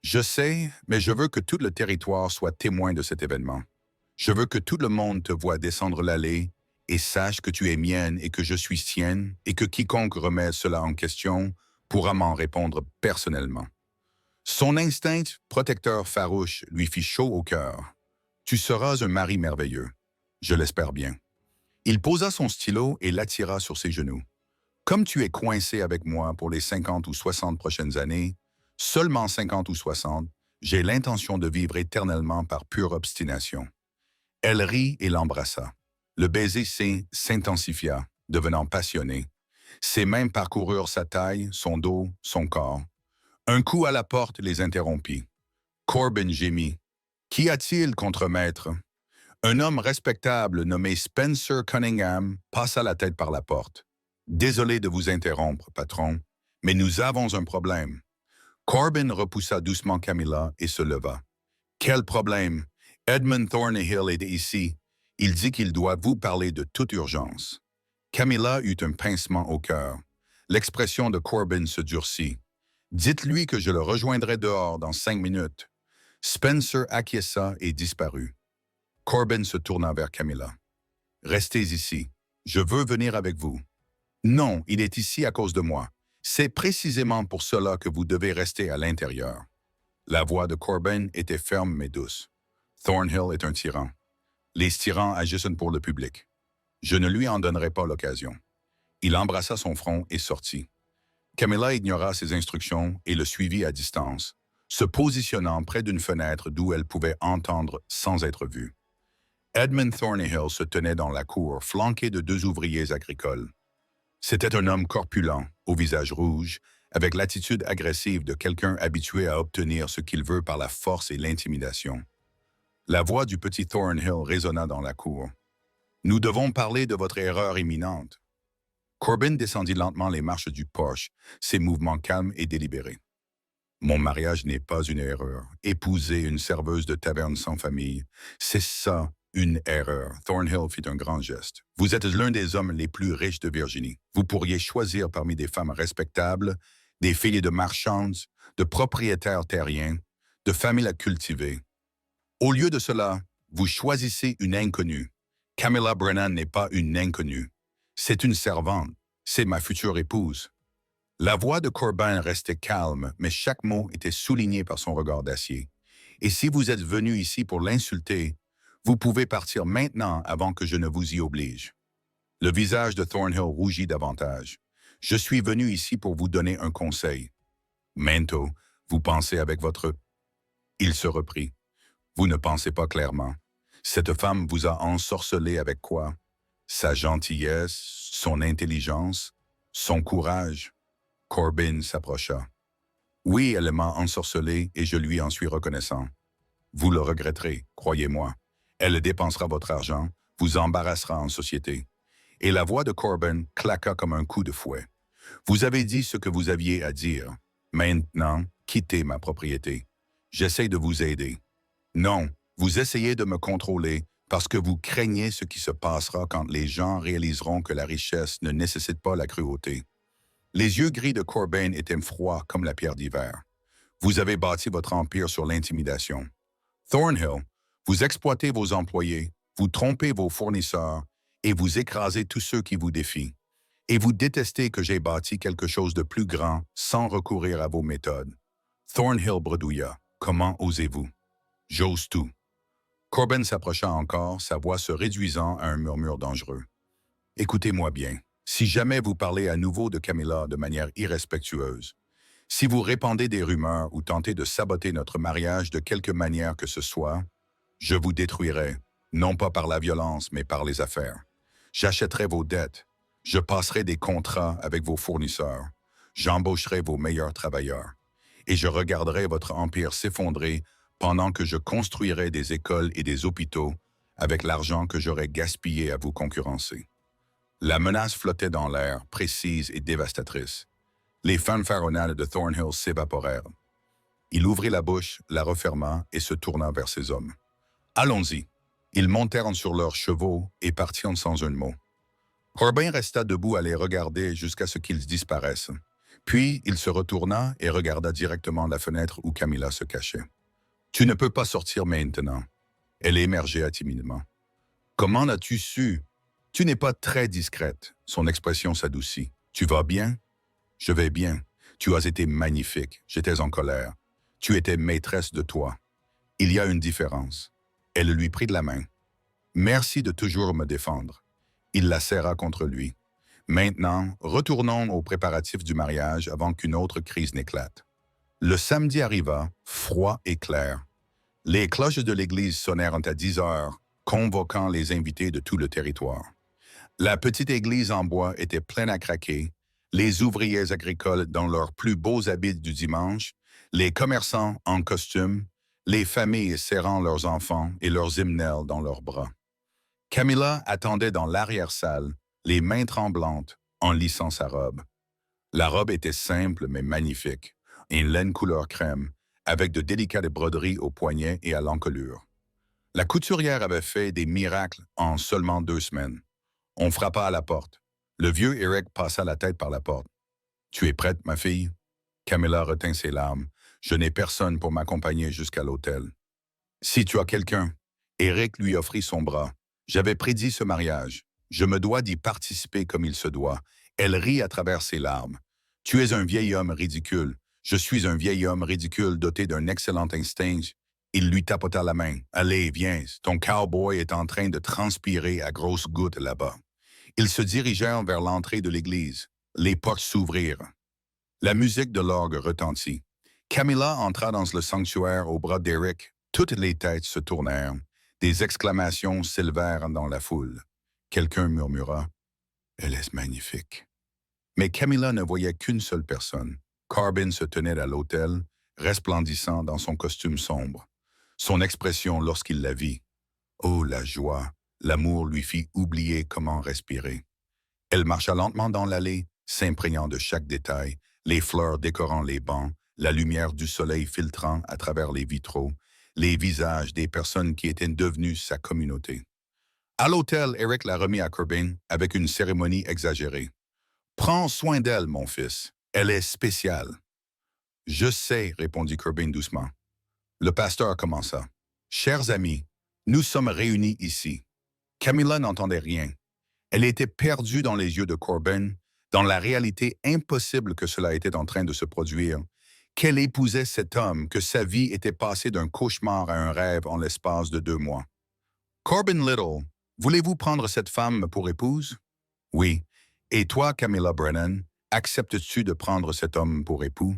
Je sais, mais je veux que tout le territoire soit témoin de cet événement. Je veux que tout le monde te voie descendre l'allée et sache que tu es mienne et que je suis sienne et que quiconque remet cela en question pourra m'en répondre personnellement. Son instinct protecteur farouche lui fit chaud au cœur. Tu seras un mari merveilleux. Je l'espère bien. Il posa son stylo et l'attira sur ses genoux. Comme tu es coincé avec moi pour les 50 ou 60 prochaines années, seulement 50 ou 60, j'ai l'intention de vivre éternellement par pure obstination. Elle rit et l'embrassa. Le baiser s'intensifia, devenant passionné. Ses mains parcoururent sa taille, son dos, son corps. Un coup à la porte les interrompit. Corbin gémit. « Qu'y a-t-il contre maître? » Un homme respectable nommé Spencer Cunningham passa la tête par la porte. « Désolé de vous interrompre, patron, mais nous avons un problème. » Corbin repoussa doucement Camilla et se leva. « Quel problème? Edmund Thornhill est ici. Il dit qu'il doit vous parler de toute urgence. » Camilla eut un pincement au cœur. L'expression de Corbin se durcit. « Dites-lui que je le rejoindrai dehors dans 5 minutes. » Spencer acquiesça et disparut. Corbin se tourna vers Camilla. « Restez ici. Je veux venir avec vous. »« Non, il est ici à cause de moi. C'est précisément pour cela que vous devez rester à l'intérieur. » La voix de Corbin était ferme mais douce. « Thornhill est un tyran. Les tyrans agissent pour le public. Je ne lui en donnerai pas l'occasion. » Il embrassa son front et sortit. Camilla ignora ses instructions et le suivit à distance, se positionnant près d'une fenêtre d'où elle pouvait entendre sans être vue. Edmund Thornhill se tenait dans la cour, flanqué de 2 ouvriers agricoles. C'était un homme corpulent, au visage rouge, avec l'attitude agressive de quelqu'un habitué à obtenir ce qu'il veut par la force et l'intimidation. La voix du petit Thornhill résonna dans la cour. « Nous devons parler de votre erreur imminente. » Corbin descendit lentement les marches du porche, ses mouvements calmes et délibérés. « Mon mariage n'est pas une erreur. Épouser une serveuse de taverne sans famille, c'est ça Une erreur. Thornhill fit un grand geste. Vous êtes l'un des hommes les plus riches de Virginie. Vous pourriez choisir parmi des femmes respectables, des filles de marchandes, de propriétaires terriens, de familles à cultiver. Au lieu de cela, vous choisissez une inconnue. Camilla Brennan n'est pas une inconnue. C'est une servante. C'est ma future épouse. La voix de Corbin restait calme, mais chaque mot était souligné par son regard d'acier. Et si vous êtes venu ici pour l'insulter, vous pouvez partir maintenant avant que je ne vous y oblige. Le visage de Thornhill rougit davantage. Je suis venu ici pour vous donner un conseil. Manto, vous pensez avec votre... Il se reprit. Vous ne pensez pas clairement. Cette femme vous a ensorcelé avec quoi? Sa gentillesse, son intelligence, son courage. Corbin s'approcha. Oui, elle m'a ensorcelé et je lui en suis reconnaissant. Vous le regretterez, croyez-moi. Elle dépensera votre argent, vous embarrassera en société. Et la voix de Corbin claqua comme un coup de fouet. Vous avez dit ce que vous aviez à dire. Maintenant, quittez ma propriété. J'essaie de vous aider. Non, vous essayez de me contrôler parce que vous craignez ce qui se passera quand les gens réaliseront que la richesse ne nécessite pas la cruauté. Les yeux gris de Corbin étaient froids comme la pierre d'hiver. Vous avez bâti votre empire sur l'intimidation. Thornhill, vous exploitez vos employés, vous trompez vos fournisseurs et vous écrasez tous ceux qui vous défient. Et vous détestez que j'ai bâti quelque chose de plus grand sans recourir à vos méthodes. Thornhill bredouilla. Comment osez-vous? J'ose tout. Corbin s'approcha encore, sa voix se réduisant à un murmure dangereux. Écoutez-moi bien. Si jamais vous parlez à nouveau de Camilla de manière irrespectueuse, si vous répandez des rumeurs ou tentez de saboter notre mariage de quelque manière que ce soit, je vous détruirai, non pas par la violence, mais par les affaires. J'achèterai vos dettes. Je passerai des contrats avec vos fournisseurs. J'embaucherai vos meilleurs travailleurs. Et je regarderai votre empire s'effondrer pendant que je construirai des écoles et des hôpitaux avec l'argent que j'aurais gaspillé à vous concurrencer. La menace flottait dans l'air, précise et dévastatrice. Les fanfaronnades de Thornhill s'évaporèrent. Il ouvrit la bouche, la referma et se tourna vers ses hommes. « Allons-y !» Ils montèrent sur leurs chevaux et partirent sans un mot. Corbin resta debout à les regarder jusqu'à ce qu'ils disparaissent. Puis il se retourna et regarda directement la fenêtre où Camilla se cachait. « Tu ne peux pas sortir maintenant. » Elle émergea timidement. « Comment l'as-tu su? Tu n'es pas très discrète. » Son expression s'adoucit. « Tu vas bien? » « Je vais bien. Tu as été magnifique. J'étais en colère. Tu étais maîtresse de toi. Il y a une différence. » Elle lui prit de la main. « Merci de toujours me défendre. » Il la serra contre lui. « Maintenant, retournons aux préparatifs du mariage avant qu'une autre crise n'éclate. » Le samedi arriva, froid et clair. Les cloches de l'église sonnèrent à 10 heures, convoquant les invités de tout le territoire. La petite église en bois était pleine à craquer, les ouvriers agricoles dans leurs plus beaux habits du dimanche, les commerçants en costume, les familles serrant leurs enfants et leurs hymnels dans leurs bras. Camilla attendait dans l'arrière-salle, les mains tremblantes, en lissant sa robe. La robe était simple mais magnifique, une laine couleur crème, avec de délicates broderies aux poignets et à l'encolure. La couturière avait fait des miracles en seulement 2 semaines. On frappa à la porte. Le vieux Eric passa la tête par la porte. « Tu es prête, ma fille? » Camilla retint ses larmes. « Je n'ai personne pour m'accompagner jusqu'à l'hôtel. »« Si tu as quelqu'un. » Eric lui offrit son bras. « J'avais prédit ce mariage. Je me dois d'y participer comme il se doit. » Elle rit à travers ses larmes. « Tu es un vieil homme ridicule. Je suis un vieil homme ridicule doté d'un excellent instinct. » Il lui tapota la main. « Allez, viens, ton cowboy est en train de transpirer à grosses gouttes là-bas. » Ils se dirigèrent vers l'entrée de l'église. Les portes s'ouvrirent. La musique de l'orgue retentit. Camilla entra dans le sanctuaire au bras d'Eric. Toutes les têtes se tournèrent. Des exclamations s'élevèrent dans la foule. Quelqu'un murmura « Elle est magnifique ». Mais Camilla ne voyait qu'une seule personne. Corbin se tenait à l'autel, resplendissant dans son costume sombre. Son expression lorsqu'il la vit. Oh, la joie! L'amour lui fit oublier comment respirer. Elle marcha lentement dans l'allée, s'imprégnant de chaque détail, les fleurs décorant les bancs, la lumière du soleil filtrant à travers les vitraux, les visages des personnes qui étaient devenues sa communauté. À l'hôtel, Eric l'a remis à Corbin avec une cérémonie exagérée. Prends soin d'elle, mon fils. Elle est spéciale. Je sais, répondit Corbin doucement. Le pasteur commença. Chers amis, nous sommes réunis ici. Camilla n'entendait rien. Elle était perdue dans les yeux de Corbin, dans la réalité impossible que cela était en train de se produire, qu'elle épousait cet homme, que sa vie était passée d'un cauchemar à un rêve en l'espace de 2 mois. Corbin Little, voulez-vous prendre cette femme pour épouse? Oui. Et toi, Camilla Brennan, acceptes-tu de prendre cet homme pour époux?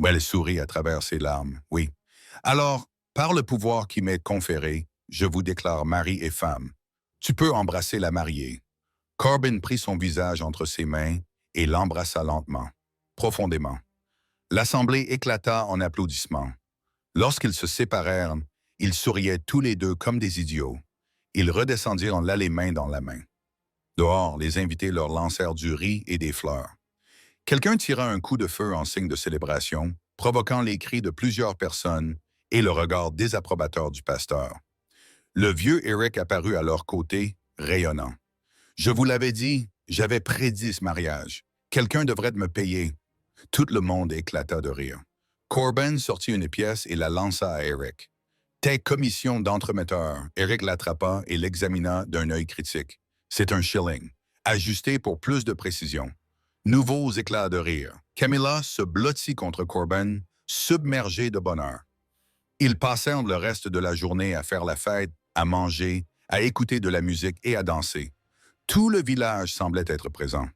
Elle sourit à travers ses larmes. Oui. Alors, par le pouvoir qui m'est conféré, je vous déclare mari et femme. Tu peux embrasser la mariée. Corbin prit son visage entre ses mains et l'embrassa lentement, profondément. L'assemblée éclata en applaudissements. Lorsqu'ils se séparèrent, ils souriaient tous les deux comme des idiots. Ils redescendirent là les mains dans la main. Dehors, les invités leur lancèrent du riz et des fleurs. Quelqu'un tira un coup de feu en signe de célébration, provoquant les cris de plusieurs personnes et le regard désapprobateur du pasteur. Le vieux Eric apparut à leur côté, rayonnant. « Je vous l'avais dit, j'avais prédit ce mariage. Quelqu'un devrait me payer. » Tout le monde éclata de rire. Corbin sortit une pièce et la lança à Eric. « Tes commissions d'entremetteur. » Eric l'attrapa et l'examina d'un œil critique. « C'est un shilling. Ajusté pour plus de précision. » Nouveaux éclats de rire. Camilla se blottit contre Corbin, submergée de bonheur. Ils passèrent le reste de la journée à faire la fête, à manger, à écouter de la musique et à danser. Tout le village semblait être présent.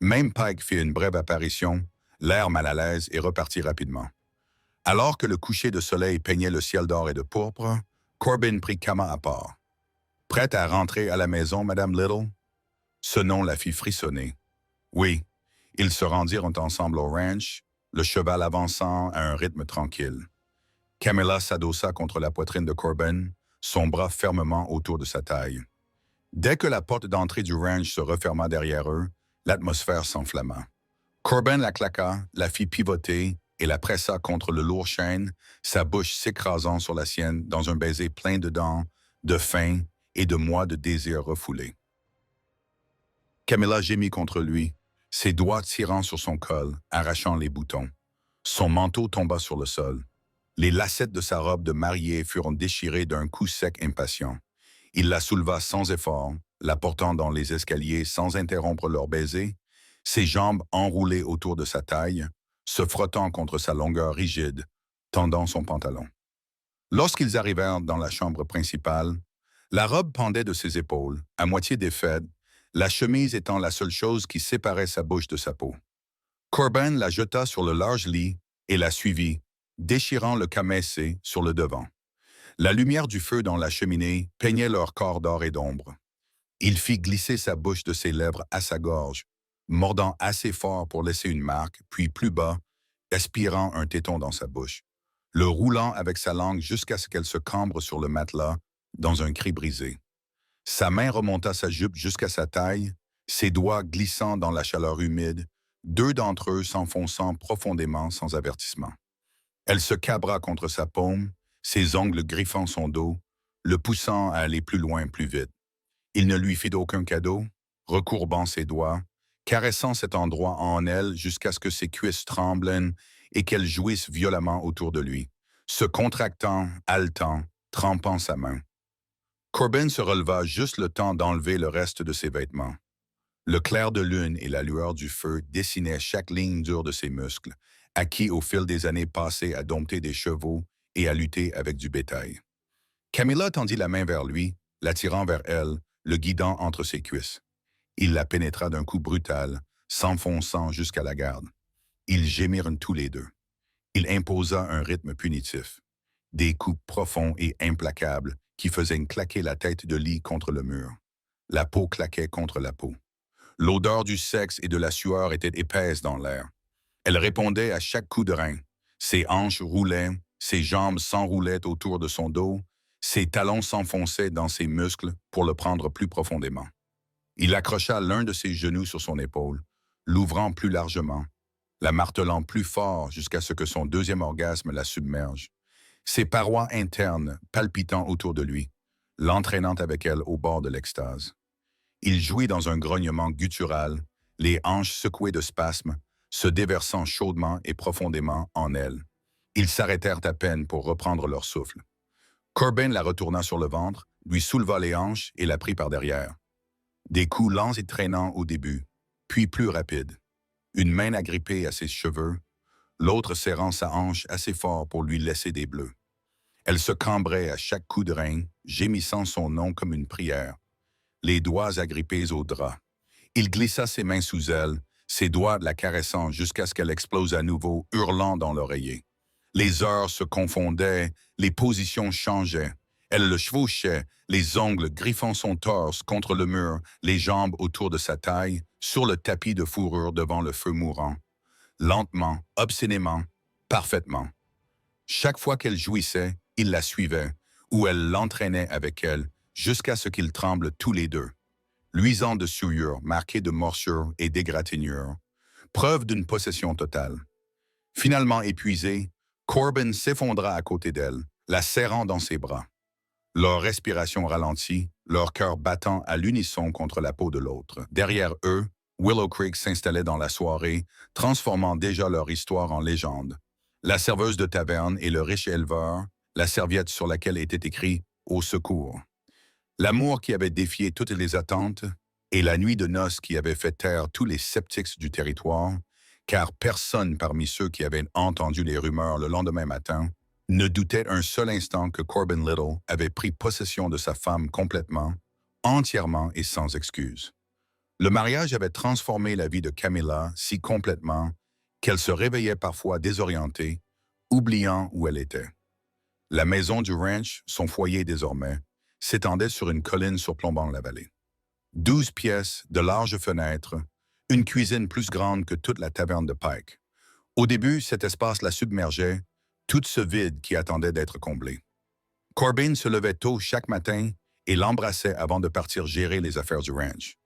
Même Pike fit une brève apparition, l'air mal à l'aise et repartit rapidement. Alors que le coucher de soleil peignait le ciel d'or et de pourpre, Corbin prit Kama à part. « Prête à rentrer à la maison, Madame Little? » Ce nom la fit frissonner. Oui, ils se rendirent ensemble au ranch, le cheval avançant à un rythme tranquille. Camilla s'adossa contre la poitrine de Corbin, son bras fermement autour de sa taille. Dès que la porte d'entrée du ranch se referma derrière eux, l'atmosphère s'enflamma. Corbin la claqua, la fit pivoter et la pressa contre le lourd chêne, sa bouche s'écrasant sur la sienne dans un baiser plein de dents, de faim et de mois de désir refoulés. Camilla gémit contre lui, ses doigts tirant sur son col, arrachant les boutons. Son manteau tomba sur le sol. Les lacets de sa robe de mariée furent déchirés d'un coup sec impatient. Il la souleva sans effort, la portant dans les escaliers sans interrompre leur baiser, ses jambes enroulées autour de sa taille, se frottant contre sa longueur rigide, tendant son pantalon. Lorsqu'ils arrivèrent dans la chambre principale, la robe pendait de ses épaules, à moitié défaite, la chemise étant la seule chose qui séparait sa bouche de sa peau. Corbin la jeta sur le large lit et la suivit, déchirant le camésé sur le devant. La lumière du feu dans la cheminée peignait leur corps d'or et d'ombre. Il fit glisser sa bouche de ses lèvres à sa gorge, mordant assez fort pour laisser une marque, puis plus bas, aspirant un téton dans sa bouche, le roulant avec sa langue jusqu'à ce qu'elle se cambre sur le matelas dans un cri brisé. Sa main remonta sa jupe jusqu'à sa taille, ses doigts glissant dans la chaleur humide, 2 d'entre eux s'enfonçant profondément sans avertissement. Elle se cabra contre sa paume, ses ongles griffant son dos, le poussant à aller plus loin, plus vite. Il ne lui fit aucun cadeau, recourbant ses doigts, caressant cet endroit en elle jusqu'à ce que ses cuisses tremblent et qu'elle jouisse violemment autour de lui, se contractant, haletant, trempant sa main. Corbin se releva juste le temps d'enlever le reste de ses vêtements. Le clair de lune et la lueur du feu dessinaient chaque ligne dure de ses muscles, acquis au fil des années passées à dompter des chevaux et à lutter avec du bétail. Camilla tendit la main vers lui, l'attirant vers elle, le guidant entre ses cuisses. Il la pénétra d'un coup brutal, s'enfonçant jusqu'à la garde. Ils gémirent tous les deux. Il imposa un rythme punitif. Des coups profonds et implacables qui faisaient claquer la tête de lit contre le mur. La peau claquait contre la peau. L'odeur du sexe et de la sueur était épaisse dans l'air. Elle répondait à chaque coup de rein. Ses hanches roulaient, ses jambes s'enroulaient autour de son dos, ses talons s'enfonçaient dans ses muscles pour le prendre plus profondément. Il accrocha l'un de ses genoux sur son épaule, l'ouvrant plus largement, la martelant plus fort jusqu'à ce que son deuxième orgasme la submerge. ses parois internes palpitant autour de lui, l'entraînant avec elle au bord de l'extase. Il jouit dans un grognement guttural, les hanches secouées de spasmes, se déversant chaudement et profondément en elle. Ils s'arrêtèrent à peine pour reprendre leur souffle. Corbin la retourna sur le ventre, lui souleva les hanches et la prit par derrière. Des coups lents et traînants au début, puis plus rapides. Une main agrippée à ses cheveux, l'autre serrant sa hanche assez fort pour lui laisser des bleus. Elle se cambrait à chaque coup de rein, gémissant son nom comme une prière, les doigts agrippés au drap. Il glissa ses mains sous elle, ses doigts la caressant jusqu'à ce qu'elle explose à nouveau, hurlant dans l'oreiller. Les heures se confondaient, les positions changeaient. Elle le chevauchait, les ongles griffant son torse contre le mur, les jambes autour de sa taille, sur le tapis de fourrure devant le feu mourant. Lentement, obstinément, parfaitement. Chaque fois qu'elle jouissait, il la suivait, ou elle l'entraînait avec elle, jusqu'à ce qu'ils tremblent tous les deux. Luisant de souillure, marqué de morsures et d'égratignures, preuve d'une possession totale. Finalement épuisé, Corbin s'effondra à côté d'elle, la serrant dans ses bras. Leur respiration ralentit, leur cœur battant à l'unisson contre la peau de l'autre. Derrière eux, Willow Creek s'installait dans la soirée, transformant déjà leur histoire en légende. La serveuse de taverne et le riche éleveur, la serviette sur laquelle était écrit « Au secours ». L'amour qui avait défié toutes les attentes et la nuit de noces qui avait fait taire tous les sceptiques du territoire, car personne parmi ceux qui avaient entendu les rumeurs le lendemain matin ne doutait un seul instant que Corbin Little avait pris possession de sa femme complètement, entièrement et sans excuse. Le mariage avait transformé la vie de Camilla si complètement qu'elle se réveillait parfois désorientée, oubliant où elle était. La maison du ranch, son foyer désormais, s'étendait sur une colline surplombant la vallée. 12 pièces, de larges fenêtres, une cuisine plus grande que toute la taverne de Pike. Au début, cet espace la submergeait, tout ce vide qui attendait d'être comblé. Corbin se levait tôt chaque matin et l'embrassait avant de partir gérer les affaires du ranch.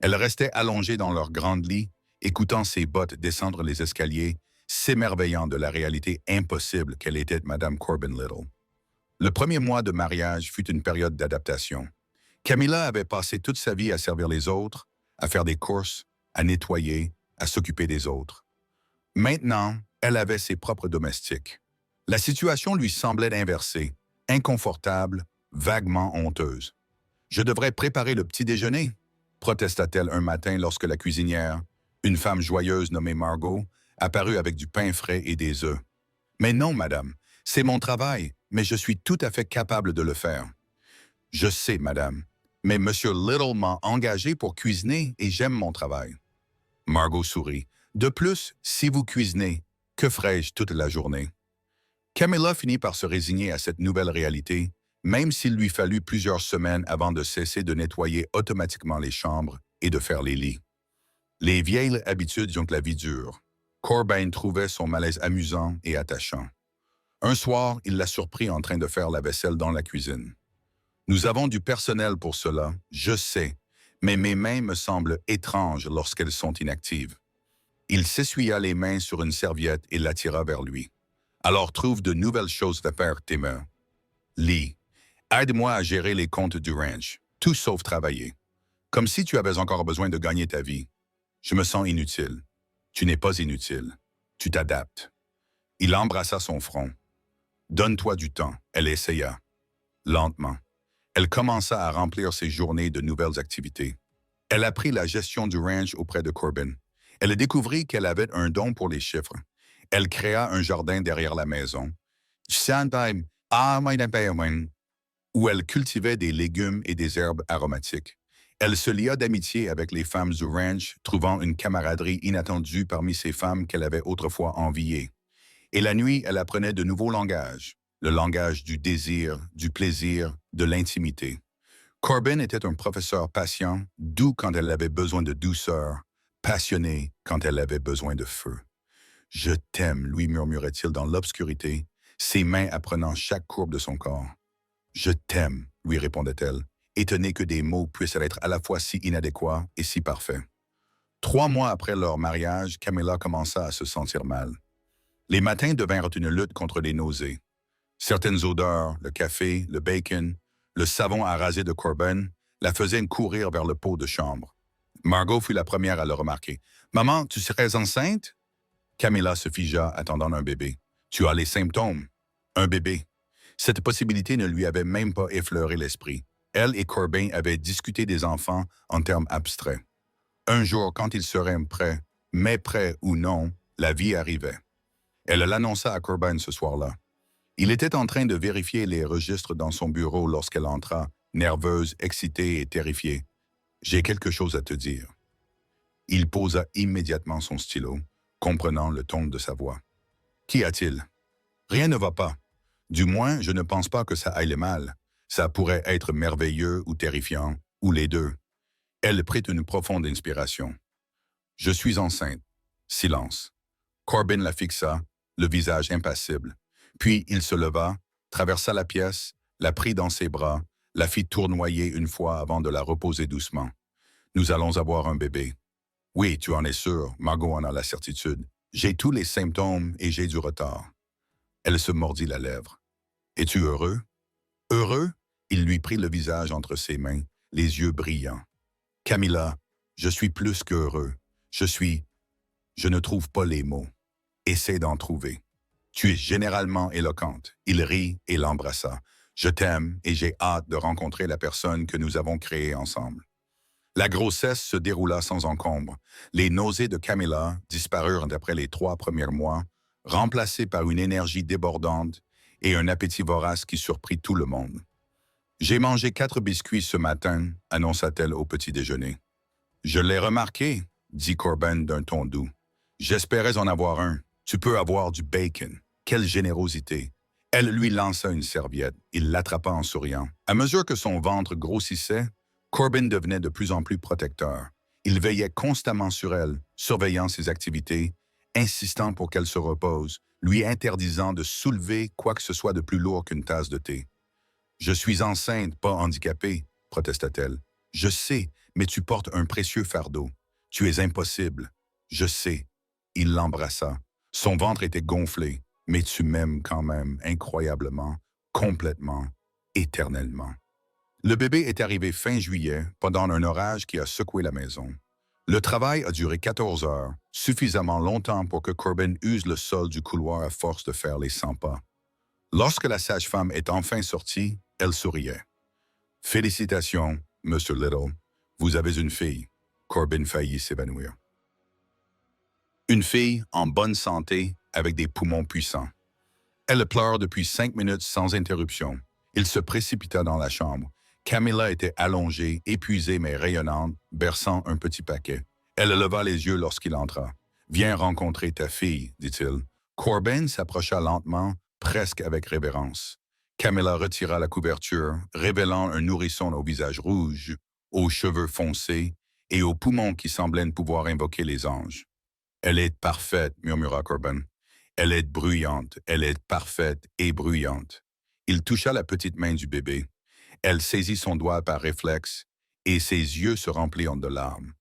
Elle restait allongée dans leur grande lit, écoutant ses bottes descendre les escaliers, s'émerveillant de la réalité impossible qu'elle était Madame Corbin Little. Le premier mois de mariage fut une période d'adaptation. Camilla avait passé toute sa vie à servir les autres, à faire des courses, à nettoyer, à s'occuper des autres. Maintenant, elle avait ses propres domestiques. La situation lui semblait inversée, inconfortable, vaguement honteuse. « Je devrais préparer le petit déjeuner », protesta-t-elle un matin lorsque la cuisinière, une femme joyeuse nommée Margot, apparut avec du pain frais et des œufs. « Mais non, madame, c'est mon travail, mais je suis tout à fait capable de le faire. »« Je sais, madame, mais Monsieur Little m'a engagé pour cuisiner et j'aime mon travail. » Margot sourit. « De plus, si vous cuisinez, que ferais-je toute la journée? » Camilla finit par se résigner à cette nouvelle réalité, même s'il lui fallut plusieurs semaines avant de cesser de nettoyer automatiquement les chambres et de faire les lits. Les vieilles habitudes ont la vie dure. Corbin trouvait son malaise amusant et attachant. Un soir, il l'a surpris en train de faire la vaisselle dans la cuisine. « Nous avons du personnel pour cela, je sais, mais mes mains me semblent étranges lorsqu'elles sont inactives. » Il s'essuya les mains sur une serviette et l'attira vers lui. « Alors trouve de nouvelles choses à faire, Timmer. Lee, aide-moi à gérer les comptes du ranch, tout sauf travailler. Comme si tu avais encore besoin de gagner ta vie. Je me sens inutile. Tu n'es pas inutile. Tu t'adaptes. » Il embrassa son front. « Donne-toi du temps. » Elle essaya. Lentement. Elle commença à remplir ses journées de nouvelles activités. Elle apprit la gestion du ranch auprès de Corbin. Elle découvrit qu'elle avait un don pour les chiffres. Elle créa un jardin derrière la maison, où elle cultivait des légumes et des herbes aromatiques. Elle se lia d'amitié avec les femmes du ranch, trouvant une camaraderie inattendue parmi ces femmes qu'elle avait autrefois enviées. Et la nuit, elle apprenait de nouveaux langages, le langage du désir, du plaisir, de l'intimité. Corbin était un professeur patient, doux quand elle avait besoin de douceur, passionné quand elle avait besoin de feu. « Je t'aime », lui murmurait-il dans l'obscurité, ses mains apprenant chaque courbe de son corps. « Je t'aime », lui répondait-elle, étonnée que des mots puissent être à la fois si inadéquats et si parfaits. 3 mois après leur mariage, Camilla commença à se sentir mal. Les matins devinrent une lutte contre les nausées. Certaines odeurs, le café, le bacon, le savon à raser de Corbin, la faisaient courir vers le pot de chambre. Margot fut la première à le remarquer. « Maman, tu serais enceinte? » Camilla se figea, attendant un bébé. « Tu as les symptômes. Un bébé. » Cette possibilité ne lui avait même pas effleuré l'esprit. Elle et Corbin avaient discuté des enfants en termes abstraits. Un jour, quand ils seraient prêts, mais prêts ou non, la vie arrivait. Elle l'annonça à Corbin ce soir-là. Il était en train de vérifier les registres dans son bureau lorsqu'elle entra, nerveuse, excitée et terrifiée. « J'ai quelque chose à te dire. » Il posa immédiatement son stylo, comprenant le ton de sa voix. « Qu'y a-t-il? »« Rien ne va pas. Du moins, je ne pense pas que ça aille mal. Ça pourrait être merveilleux ou terrifiant, ou les deux. » Elle prit une profonde inspiration. « Je suis enceinte. » Silence. Corbin la fixa, le visage impassible. Puis il se leva, traversa la pièce, la prit dans ses bras, la fit tournoyer une fois avant de la reposer doucement. « Nous allons avoir un bébé. »« Oui, tu en es sûr, Margot en a la certitude. J'ai tous les symptômes et j'ai du retard. » Elle se mordit la lèvre. « Es-tu heureux? » « Heureux? » Il lui prit le visage entre ses mains, les yeux brillants. « Camilla, je suis plus qu'heureux. Je ne trouve pas les mots. Essaie d'en trouver. Tu es généralement éloquente. » Il rit et l'embrassa. « Je t'aime et j'ai hâte de rencontrer la personne que nous avons créée ensemble. » La grossesse se déroula sans encombre. Les nausées de Camilla disparurent après les 3 premiers mois, remplacées par une énergie débordante et un appétit vorace qui surprit tout le monde. « J'ai mangé 4 biscuits ce matin, » annonça-t-elle au petit déjeuner. « Je l'ai remarqué, » dit Corbin d'un ton doux. « J'espérais en avoir un. Tu peux avoir du bacon. Quelle générosité. » Elle lui lança une serviette. Il l'attrapa en souriant. À mesure que son ventre grossissait, Corbin devenait de plus en plus protecteur. Il veillait constamment sur elle, surveillant ses activités, insistant pour qu'elle se repose, lui interdisant de soulever quoi que ce soit de plus lourd qu'une tasse de thé. « Je suis enceinte, pas handicapée, » protesta-t-elle. « Je sais, mais tu portes un précieux fardeau. Tu es impossible. Je sais. » Il l'embrassa. Son ventre était gonflé. « Mais tu m'aimes quand même, incroyablement, complètement, éternellement. » Le bébé est arrivé fin juillet, pendant un orage qui a secoué la maison. Le travail a duré 14 heures, suffisamment longtemps pour que Corbin use le sol du couloir à force de faire les 100 pas. Lorsque la sage-femme est enfin sortie, elle souriait. « Félicitations, Monsieur Little. Vous avez une fille. » Corbin faillit s'évanouir. Une fille en bonne santé, avec des poumons puissants. Elle pleure depuis 5 minutes sans interruption. Il se précipita dans la chambre. Camilla était allongée, épuisée mais rayonnante, berçant un petit paquet. Elle leva les yeux lorsqu'il entra. « Viens rencontrer ta fille, » dit-il. Corbin s'approcha lentement, presque avec révérence. Camilla retira la couverture, révélant un nourrisson au visage rouge, aux cheveux foncés et aux poumons qui semblaient ne pouvoir invoquer les anges. « Elle est parfaite, » murmura Corbin. « Elle est bruyante, elle est parfaite et bruyante. » Il toucha la petite main du bébé. Elle saisit son doigt par réflexe et ses yeux se remplirent de larmes.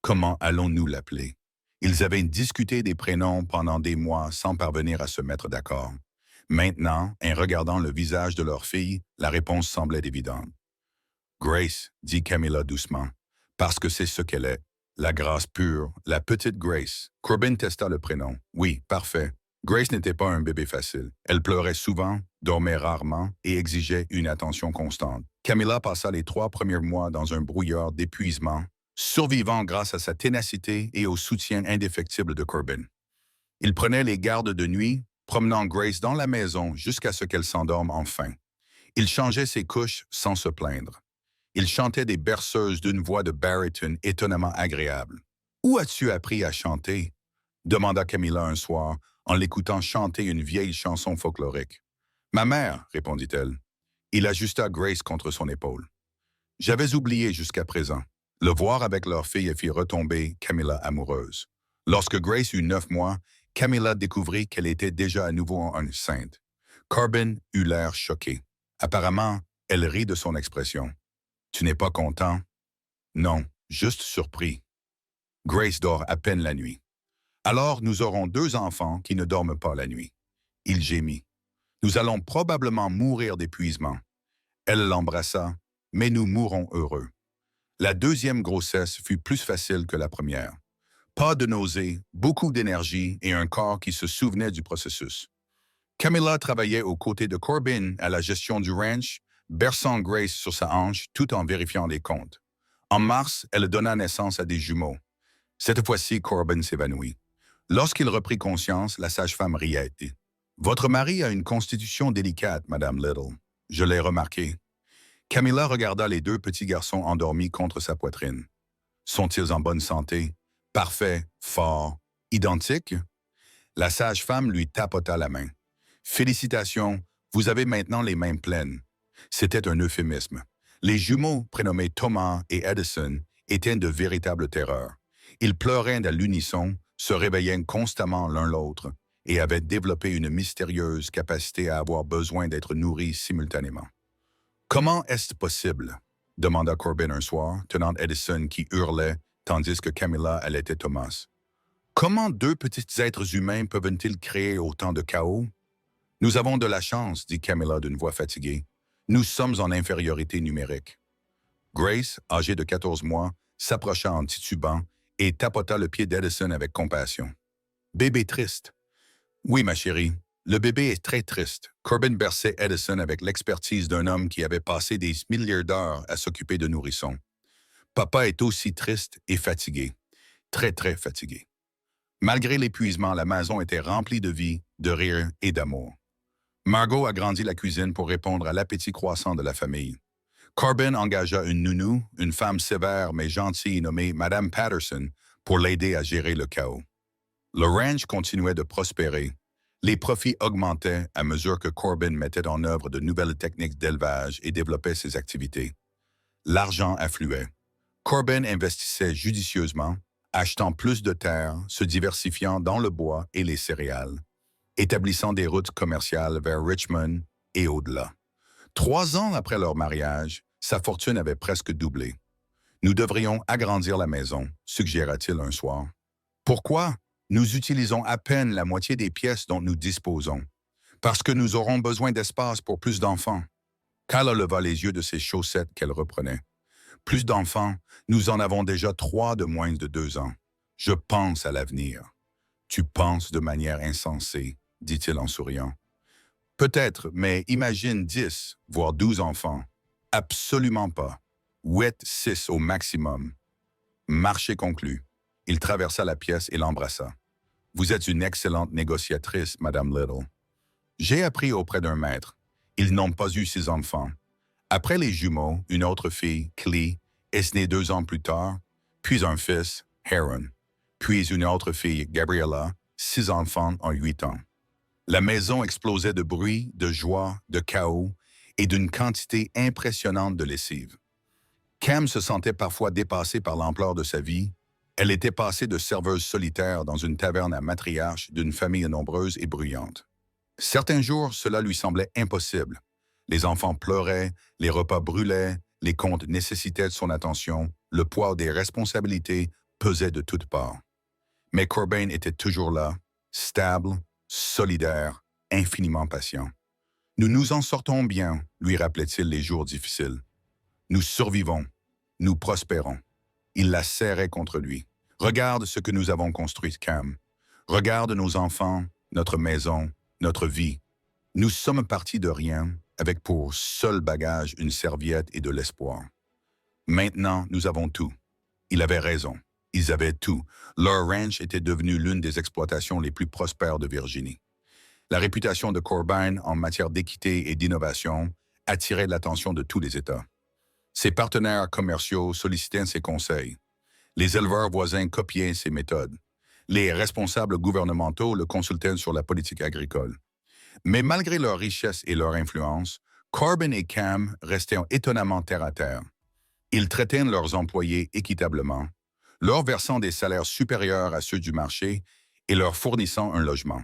Comment allons-nous l'appeler? Ils avaient discuté des prénoms pendant des mois sans parvenir à se mettre d'accord. Maintenant, en regardant le visage de leur fille, la réponse semblait évidente. « Grace, » dit Camilla doucement, « parce que c'est ce qu'elle est. La grâce pure, la petite Grace. » Corbin testa le prénom. Oui, parfait. Grace n'était pas un bébé facile. Elle pleurait souvent, dormait rarement et exigeait une attention constante. Camilla passa les 3 premiers mois dans un brouillard d'épuisement, survivant grâce à sa ténacité et au soutien indéfectible de Corbin. Il prenait les gardes de nuit, promenant Grace dans la maison jusqu'à ce qu'elle s'endorme enfin. Il changeait ses couches sans se plaindre. Il chantait des berceuses d'une voix de baryton étonnamment agréable. « Où as-tu appris à chanter? » demanda Camilla un soir, en l'écoutant chanter une vieille chanson folklorique. « Ma mère, » répondit-elle. Il ajusta Grace contre son épaule. « J'avais oublié jusqu'à présent. » Le voir avec leur fille fit retomber Camilla amoureuse. Lorsque Grace eut 9 mois, Camilla découvrit qu'elle était déjà à nouveau enceinte. Corbin eut l'air choqué. Apparemment, elle rit de son expression. « Tu n'es pas content? »« Non, juste surpris. Grace dort à peine la nuit. Alors nous aurons 2 enfants qui ne dorment pas la nuit. » Il gémit. Nous allons probablement mourir d'épuisement. Elle l'embrassa, mais nous mourrons heureux. La deuxième grossesse fut plus facile que la première. Pas de nausées, beaucoup d'énergie et un corps qui se souvenait du processus. Camilla travaillait aux côtés de Corbin à la gestion du ranch, berçant Grace sur sa hanche tout en vérifiant les comptes. En mars, elle donna naissance à des jumeaux. Cette fois-ci, Corbin s'évanouit. Lorsqu'il reprit conscience, la sage-femme riait. Votre mari a une constitution délicate, Madame Little. Je l'ai remarqué. Camilla regarda les deux petits garçons endormis contre sa poitrine. Sont-ils en bonne santé? Parfaits, forts, identiques? La sage-femme lui tapota la main. Félicitations, vous avez maintenant les mains pleines. C'était un euphémisme. Les jumeaux, prénommés Thomas et Edison, étaient de véritables terreurs. Ils pleuraient à l'unisson, se réveillaient constamment l'un l'autre et avaient développé une mystérieuse capacité à avoir besoin d'être nourris simultanément. « Comment est-ce possible? » demanda Corbin un soir, tenant Edison qui hurlait, tandis que Camilla allaitait Thomas. « Comment deux petits êtres humains peuvent-ils créer autant de chaos? »« Nous avons de la chance, dit Camilla d'une voix fatiguée. Nous sommes en infériorité numérique. » Grace, âgée de 14 mois, s'approcha en titubant et tapota le pied d'Edison avec compassion. « Bébé triste. »« Oui, ma chérie, le bébé est très triste. » Corbin berçait Edison avec l'expertise d'un homme qui avait passé des milliers d'heures à s'occuper de nourrissons. « Papa est aussi triste et fatigué. Très, très fatigué. » Malgré l'épuisement, la maison était remplie de vie, de rire et d'amour. Margot agrandit la cuisine pour répondre à l'appétit croissant de la famille. Corbin engagea une nounou, une femme sévère mais gentille nommée Madame Patterson, pour l'aider à gérer le chaos. Le ranch continuait de prospérer. Les profits augmentaient à mesure que Corbin mettait en œuvre de nouvelles techniques d'élevage et développait ses activités. L'argent affluait. Corbin investissait judicieusement, achetant plus de terres, se diversifiant dans le bois et les céréales, établissant des routes commerciales vers Richmond et au-delà. 3 ans après leur mariage, sa fortune avait presque doublé. « Nous devrions agrandir la maison, » suggéra-t-il un soir. « Pourquoi? Nous utilisons à peine la moitié des pièces dont nous disposons. Parce que nous aurons besoin d'espace pour plus d'enfants. » Carla leva les yeux de ses chaussettes qu'elle reprenait. « Plus d'enfants, nous en avons déjà 3 de moins de 2 ans. Je pense à l'avenir. »« Tu penses de manière insensée, » dit-il en souriant. « Peut-être, mais imagine 10, voire 12 enfants. Absolument pas. 8, 6 au maximum. » Marché conclu. Il traversa la pièce et l'embrassa. « Vous êtes une excellente négociatrice, Madame Little. » J'ai appris auprès d'un maître. Ils n'ont pas eu 6 enfants. Après les jumeaux, une autre fille, Clee, est née 2 ans plus tard, puis un fils, Heron, puis une autre fille, Gabriella, 6 enfants en 8 ans. La maison explosait de bruit, de joie, de chaos et d'une quantité impressionnante de lessive. Cam se sentait parfois dépassée par l'ampleur de sa vie. Elle était passée de serveuse solitaire dans une taverne à matriarche d'une famille nombreuse et bruyante. Certains jours, cela lui semblait impossible. Les enfants pleuraient, les repas brûlaient, les comptes nécessitaient son attention, le poids des responsabilités pesait de toutes parts. Mais Corbin était toujours là, stable, solidaire, infiniment patient. « Nous nous en sortons bien, » lui rappelait-il les jours difficiles. « Nous survivons, nous prospérons. » Il la serrait contre lui. « Regarde ce que nous avons construit, Cam. Regarde nos enfants, notre maison, notre vie. Nous sommes partis de rien, avec pour seul bagage une serviette et de l'espoir. Maintenant, nous avons tout. » Il avait raison. Ils avaient tout. Leur ranch était devenu l'une des exploitations les plus prospères de Virginie. La réputation de Corbin en matière d'équité et d'innovation attirait l'attention de tous les États. Ses partenaires commerciaux sollicitaient ses conseils. Les éleveurs voisins copiaient ses méthodes. Les responsables gouvernementaux le consultaient sur la politique agricole. Mais malgré leur richesse et leur influence, Corbin et Cam restaient étonnamment terre-à-terre. Ils traitaient leurs employés équitablement, leur versant des salaires supérieurs à ceux du marché et leur fournissant un logement.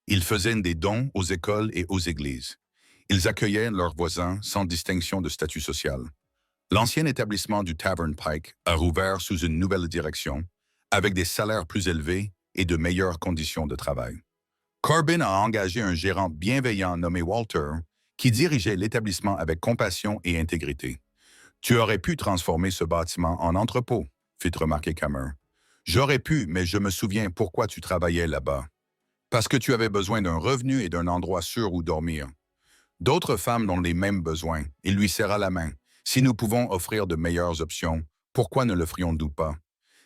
Ils faisaient des dons aux écoles et aux églises. Ils accueillaient leurs voisins sans distinction de statut social. L'ancien établissement du Tavern Pike a rouvert sous une nouvelle direction, avec des salaires plus élevés et de meilleures conditions de travail. Corbin a engagé un gérant bienveillant nommé Walter qui dirigeait l'établissement avec compassion et intégrité. Tu aurais pu transformer ce bâtiment en entrepôt, fit remarquer Cameron. J'aurais pu, mais je me souviens pourquoi tu travaillais là-bas. Parce que tu avais besoin d'un revenu et d'un endroit sûr où dormir. D'autres femmes ont les mêmes besoins. Il lui serra la main. Si nous pouvons offrir de meilleures options, pourquoi ne le ferions-nous pas?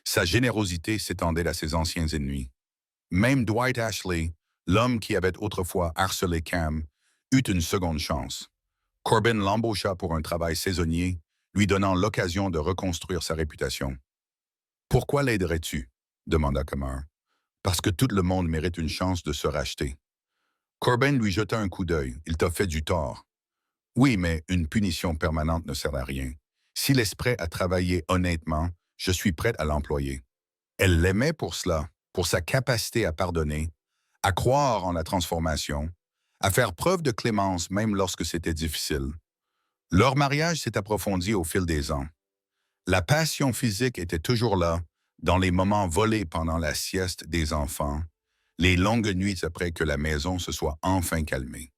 Sa générosité s'étendait à ses anciens ennemis. Même Dwight Ashley, l'homme qui avait autrefois harcelé Cam, eut une seconde chance. Corbin l'embaucha pour un travail saisonnier, lui donnant l'occasion de reconstruire sa réputation. « Pourquoi l'aiderais-tu? » demanda Cameron. « Parce que tout le monde mérite une chance de se racheter. » Corbin lui jeta un coup d'œil. « Il t'a fait du tort. » « Oui, mais une punition permanente ne sert à rien. S'il est prêt à travailler honnêtement, je suis prête à l'employer. » Elle l'aimait pour cela, pour sa capacité à pardonner, à croire en la transformation, à faire preuve de clémence même lorsque c'était difficile. Leur mariage s'est approfondi au fil des ans. La passion physique était toujours là, dans les moments volés pendant la sieste des enfants, les longues nuits après que la maison se soit enfin calmée.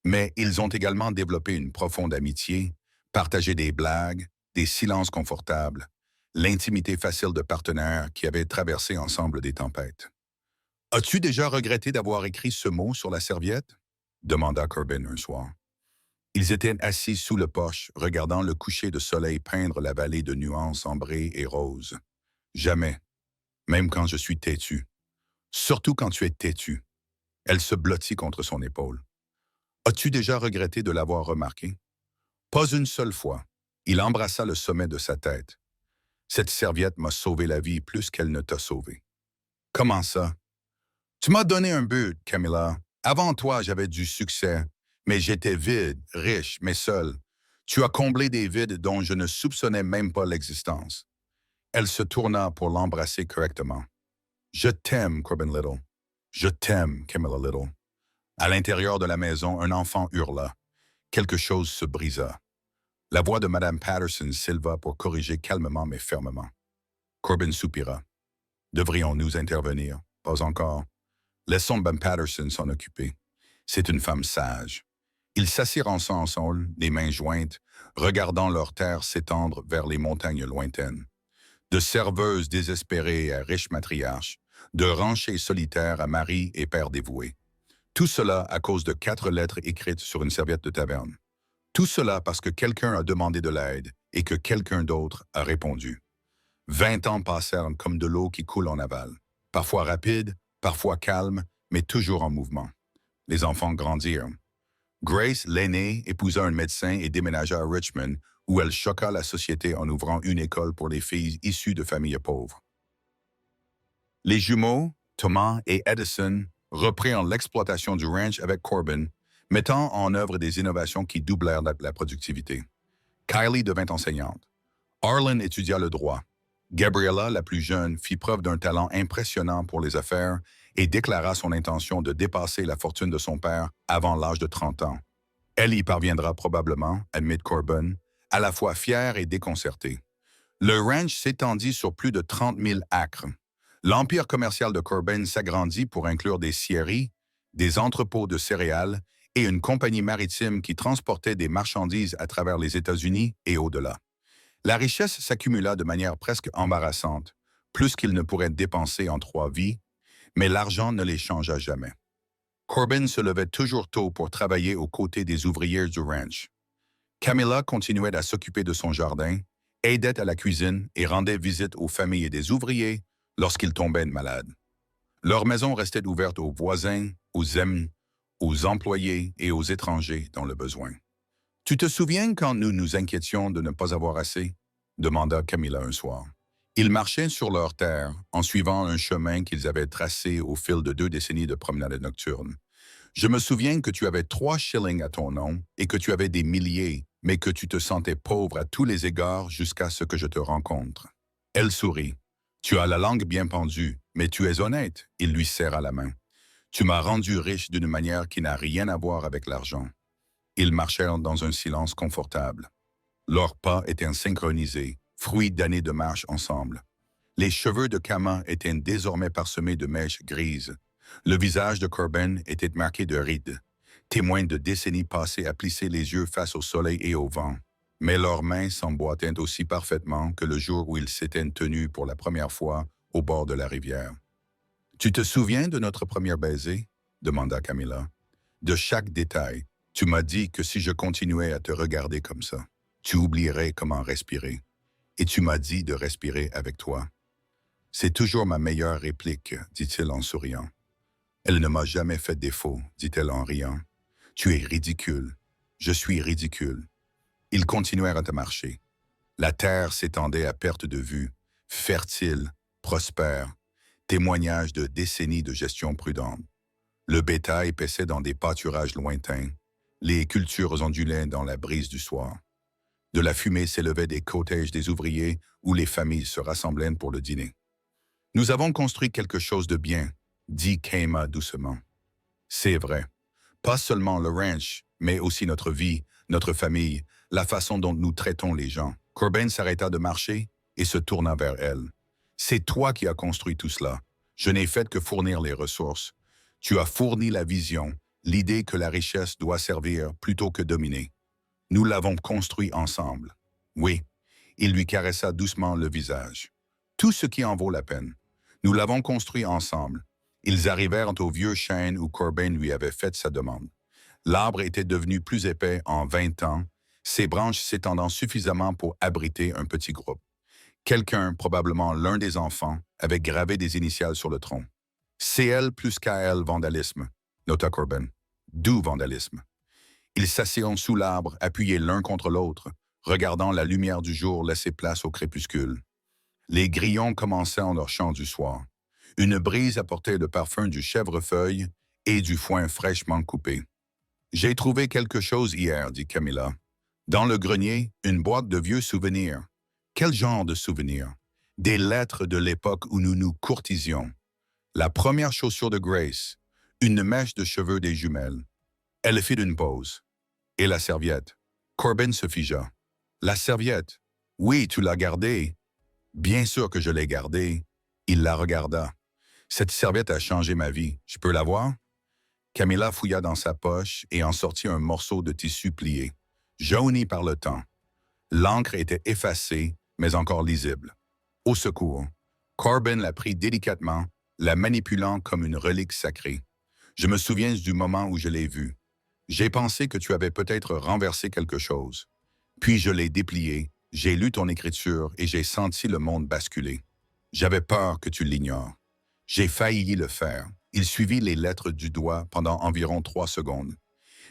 Mais ils ont également développé une profonde amitié, partagé des blagues, des silences confortables, l'intimité facile de partenaires qui avaient traversé ensemble des tempêtes. « As-tu déjà regretté d'avoir écrit ce mot sur la serviette? » demanda Corbin un soir. Ils étaient assis sous le porche, regardant le coucher de soleil peindre la vallée de nuances ambrées et roses. « Jamais, même quand je suis têtu. Surtout quand tu es têtu. » Elle se blottit contre son épaule. « As-tu déjà regretté de l'avoir remarqué? » Pas une seule fois. Il embrassa le sommet de sa tête. « Cette serviette m'a sauvé la vie plus qu'elle ne t'a sauvé. »« Comment ça? »« Tu m'as donné un but, Camilla. Avant toi, j'avais du succès, mais j'étais vide, riche, mais seul. Tu as comblé des vides dont je ne soupçonnais même pas l'existence. » Elle se tourna pour l'embrasser correctement. « Je t'aime, Corbin Little. Je t'aime, Camilla Little. » À l'intérieur de la maison, un enfant hurla. Quelque chose se brisa. La voix de Mme Patterson s'éleva pour corriger calmement mais fermement. Corbin soupira. « Devrions-nous intervenir? Pas encore. Laissons Mme Patterson s'en occuper. C'est une femme sage. » Ils s'assirent ensemble, les mains jointes, regardant leur terre s'étendre vers les montagnes lointaines. De serveuses désespérées à riches matriarches, de ranchers solitaires à maris et pères dévoués. Tout cela à cause de 4 lettres écrites sur une serviette de taverne. Tout cela parce que quelqu'un a demandé de l'aide et que quelqu'un d'autre a répondu. 20 ans passèrent comme de l'eau qui coule en aval. Parfois rapide, parfois calme, mais toujours en mouvement. Les enfants grandirent. Grace, l'aînée, épousa un médecin et déménagea à Richmond, où elle choqua la société en ouvrant une école pour les filles issues de familles pauvres. Les jumeaux, Thomas et Edison, reprirent l'exploitation du ranch avec Corbin, mettant en œuvre des innovations qui doublèrent la productivité. Kylie devint enseignante. Arlen étudia le droit. Gabriella, la plus jeune, fit preuve d'un talent impressionnant pour les affaires et déclara son intention de dépasser la fortune de son père avant l'âge de 30 ans. Elle y parviendra probablement, admit Corbin, à la fois fière et déconcertée. Le ranch s'étendit sur plus de 30 000 acres. L'empire commercial de Corbin s'agrandit pour inclure des scieries, des entrepôts de céréales et une compagnie maritime qui transportait des marchandises à travers les États-Unis et au-delà. La richesse s'accumula de manière presque embarrassante, plus qu'il ne pourrait dépenser en 3 vies, mais l'argent ne les changea jamais. Corbin se levait toujours tôt pour travailler aux côtés des ouvriers du ranch. Camilla continuait à s'occuper de son jardin, aidait à la cuisine et rendait visite aux familles des ouvriers lorsqu'ils tombaient malades. Leur maison restait ouverte aux voisins, aux amis, aux employés et aux étrangers dans le besoin. « Tu te souviens quand nous nous inquiétions de ne pas avoir assez? » demanda Camilla un soir. Ils marchaient sur leur terre, en suivant un chemin qu'ils avaient tracé au fil de 2 décennies de promenades nocturnes. « Je me souviens que tu avais 3 shillings à ton nom et que tu avais des milliers, mais que tu te sentais pauvre à tous les égards jusqu'à ce que je te rencontre. » Elle sourit. « Tu as la langue bien pendue, mais tu es honnête. » Il lui serra la main. « Tu m'as rendu riche d'une manière qui n'a rien à voir avec l'argent. » Ils marchèrent dans un silence confortable. Leurs pas étaient synchronisés, fruits d'années de marche ensemble. Les cheveux de Kama étaient désormais parsemés de mèches grises. Le visage de Corbin était marqué de rides, témoin de décennies passées à plisser les yeux face au soleil et au vent. Mais leurs mains s'emboîtaient aussi parfaitement que le jour où ils s'étaient tenus pour la première fois au bord de la rivière. « Tu te souviens de notre premier baiser ?» demanda Camilla. « De chaque détail. Tu m'as dit que si je continuais à te regarder comme ça, tu oublierais comment respirer. Et tu m'as dit de respirer avec toi. » « C'est toujours ma meilleure réplique, dit-il en souriant. « Elle ne m'a jamais fait défaut, dit-elle en riant. « Tu es ridicule. Je suis ridicule. » Ils continuèrent à marcher. La terre s'étendait à perte de vue, fertile, prospère, témoignage de décennies de gestion prudente. Le bétail paissait dans des pâturages lointains, les cultures ondulaient dans la brise du soir. De la fumée s'élevait des cottages des ouvriers où les familles se rassemblaient pour le dîner. « Nous avons construit quelque chose de bien, » dit Kayma doucement. « C'est vrai. Pas seulement le ranch, mais aussi notre vie, notre famille, la façon dont nous traitons les gens. » Corbin s'arrêta de marcher et se tourna vers elle. « C'est toi qui as construit tout cela. Je n'ai fait que fournir les ressources. Tu as fourni la vision, l'idée que la richesse doit servir plutôt que dominer. Nous l'avons construit ensemble. » Oui, il lui caressa doucement le visage. « Tout ce qui en vaut la peine. Nous l'avons construit ensemble. » Ils arrivèrent au vieux chêne où Corbin lui avait fait sa demande. L'arbre était devenu plus épais en 20 ans, ses branches s'étendant suffisamment pour abriter un petit groupe. Quelqu'un, probablement l'un des enfants, avait gravé des initiales sur le tronc. « CL plus KL vandalisme », nota Corbin. « D'où vandalisme. » Ils s'assirent sous l'arbre, appuyés l'un contre l'autre, regardant la lumière du jour laisser place au crépuscule. Les grillons commençaient leur chant du soir. Une brise apportait le parfum du chèvrefeuille et du foin fraîchement coupé. « J'ai trouvé quelque chose hier, dit Camilla. Dans le grenier, une boîte de vieux souvenirs. Quel genre de souvenirs? Des lettres de l'époque où nous nous courtisions. La première chaussure de Grace, une mèche de cheveux des jumelles. » Elle fit une pause. « Et la serviette? » Corbin se figea. « La serviette? Oui, tu l'as gardée. » « Bien sûr que je l'ai gardée. » Il la regarda. « Cette serviette a changé ma vie. Je peux la voir? » Camilla fouilla dans sa poche et en sortit un morceau de tissu plié, jauni par le temps. L'encre était effacée, mais encore lisible. Au secours, Corbin la prit délicatement, la manipulant comme une relique sacrée. « Je me souviens du moment où je l'ai vue. J'ai pensé que tu avais peut-être renversé quelque chose. Puis je l'ai déplié, j'ai lu ton écriture et j'ai senti le monde basculer. J'avais peur que tu l'ignores. J'ai failli le faire. » Il suivit les lettres du doigt pendant environ 3 secondes.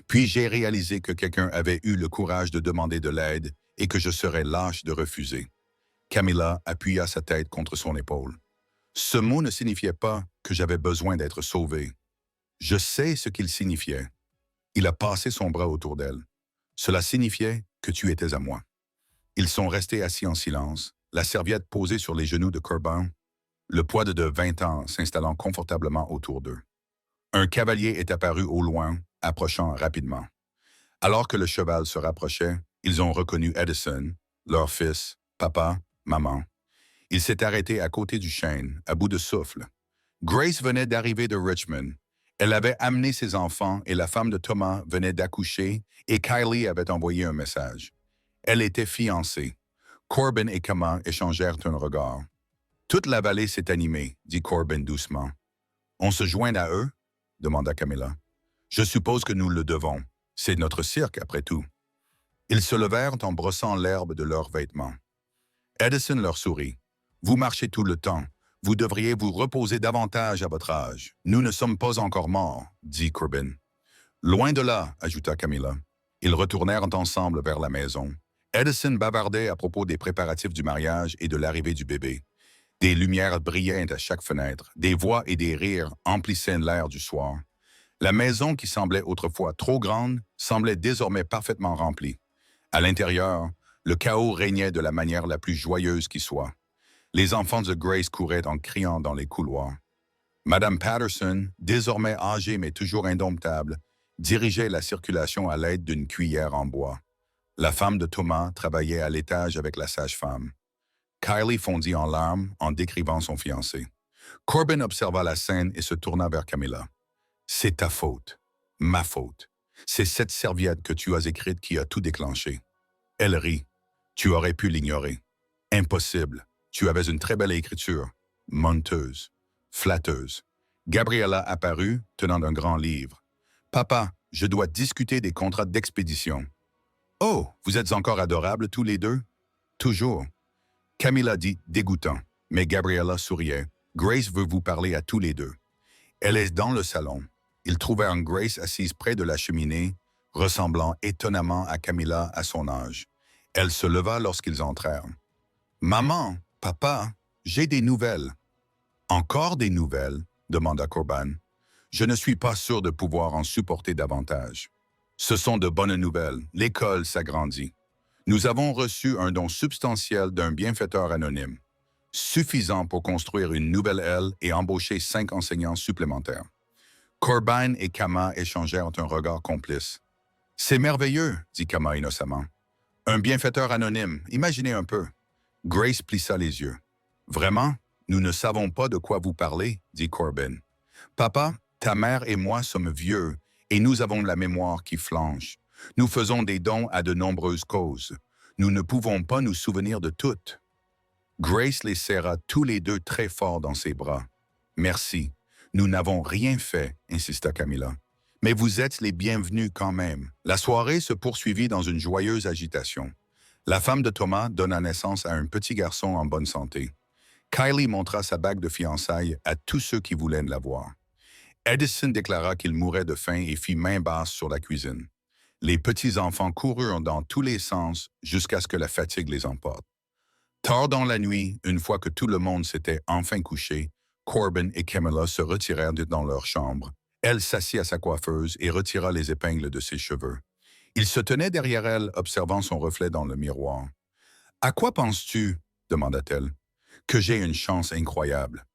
Puis j'ai réalisé que quelqu'un avait eu le courage de demander de l'aide et que je serais lâche de refuser. Camilla appuya sa tête contre son épaule. Ce mot ne signifiait pas que j'avais besoin d'être sauvé. Je sais ce qu'il signifiait. Il a passé son bras autour d'elle. Cela signifiait que tu étais à moi. Ils sont restés assis en silence, la serviette posée sur les genoux de Corbin, le poids de 20 ans s'installant confortablement autour d'eux. Un cavalier est apparu au loin, approchant rapidement. Alors que le cheval se rapprochait, ils ont reconnu Edison, leur fils, papa, maman. Il s'est arrêté à côté du chêne, à bout de souffle. Grace venait d'arriver de Richmond. Elle avait amené ses enfants et la femme de Thomas venait d'accoucher et Kylie avait envoyé un message. Elle était fiancée. Corbin et Kama échangèrent un regard. « Toute la vallée s'est animée, » dit Corbin doucement. « On se joint à eux? » demanda Camilla. « Je suppose que nous le devons. C'est notre cirque, après tout. » Ils se levèrent en brossant l'herbe de leurs vêtements. Edison leur sourit. « Vous marchez tout le temps. Vous devriez vous reposer davantage à votre âge. Nous ne sommes pas encore morts, » dit Corbin. « Loin de là, » ajouta Camilla. Ils retournèrent ensemble vers la maison. Edison bavardait à propos des préparatifs du mariage et de l'arrivée du bébé. Des lumières brillaient à chaque fenêtre, des voix et des rires emplissaient l'air du soir. La maison qui semblait autrefois trop grande semblait désormais parfaitement remplie. À l'intérieur, le chaos régnait de la manière la plus joyeuse qui soit. Les enfants de Grace couraient en criant dans les couloirs. Madame Patterson, désormais âgée mais toujours indomptable, dirigeait la circulation à l'aide d'une cuillère en bois. La femme de Thomas travaillait à l'étage avec la sage-femme. Kylie fondit en larmes en décrivant son fiancé. Corbin observa la scène et se tourna vers Camilla. C'est ta faute. Ma faute. C'est cette serviette que tu as écrite qui a tout déclenché. Elle rit. Tu aurais pu l'ignorer. Impossible. Tu avais une très belle écriture. Menteuse. Flatteuse. Gabriella apparut, tenant un grand livre. Papa, je dois discuter des contrats d'expédition. Oh, vous êtes encore adorables tous les deux? Toujours. Camilla dit dégoûtant, mais Gabriella souriait. Grace veut vous parler à tous les deux. Elle est dans le salon. Ils trouvèrent Grace assise près de la cheminée, ressemblant étonnamment à Camilla à son âge. Elle se leva lorsqu'ils entrèrent. « Maman, papa, j'ai des nouvelles. »« Encore des nouvelles ?» demanda Corbin. « Je ne suis pas sûr de pouvoir en supporter davantage. »« Ce sont de bonnes nouvelles. L'école s'agrandit. Nous avons reçu un don substantiel d'un bienfaiteur anonyme, suffisant pour construire une nouvelle aile et embaucher 5 enseignants supplémentaires. » Corbin et Kama échangèrent un regard complice. « C'est merveilleux, » dit Kama innocemment. « Un bienfaiteur anonyme, imaginez un peu. » Grace plissa les yeux. « Vraiment? Nous ne savons pas de quoi vous parlez, » dit Corbin. « Papa, ta mère et moi sommes vieux et nous avons la mémoire qui flanche. Nous faisons des dons à de nombreuses causes. Nous ne pouvons pas nous souvenir de toutes. » Grace les serra tous les deux très fort dans ses bras. « Merci. Nous n'avons rien fait, » insista Camilla. « Mais vous êtes les bienvenus quand même. » La soirée se poursuivit dans une joyeuse agitation. La femme de Thomas donna naissance à un petit garçon en bonne santé. Kylie montra sa bague de fiançailles à tous ceux qui voulaient la voir. Edison déclara qu'il mourait de faim et fit main basse sur la cuisine. Les petits-enfants coururent dans tous les sens jusqu'à ce que la fatigue les emporte. Tard dans la nuit, une fois que tout le monde s'était enfin couché, Corbin et Camilla se retirèrent dans leur chambre. Elle s'assit à sa coiffeuse et retira les épingles de ses cheveux. Il se tenait derrière elle, observant son reflet dans le miroir. « À quoi penses-tu » demanda-t-elle. « Que j'ai une chance incroyable.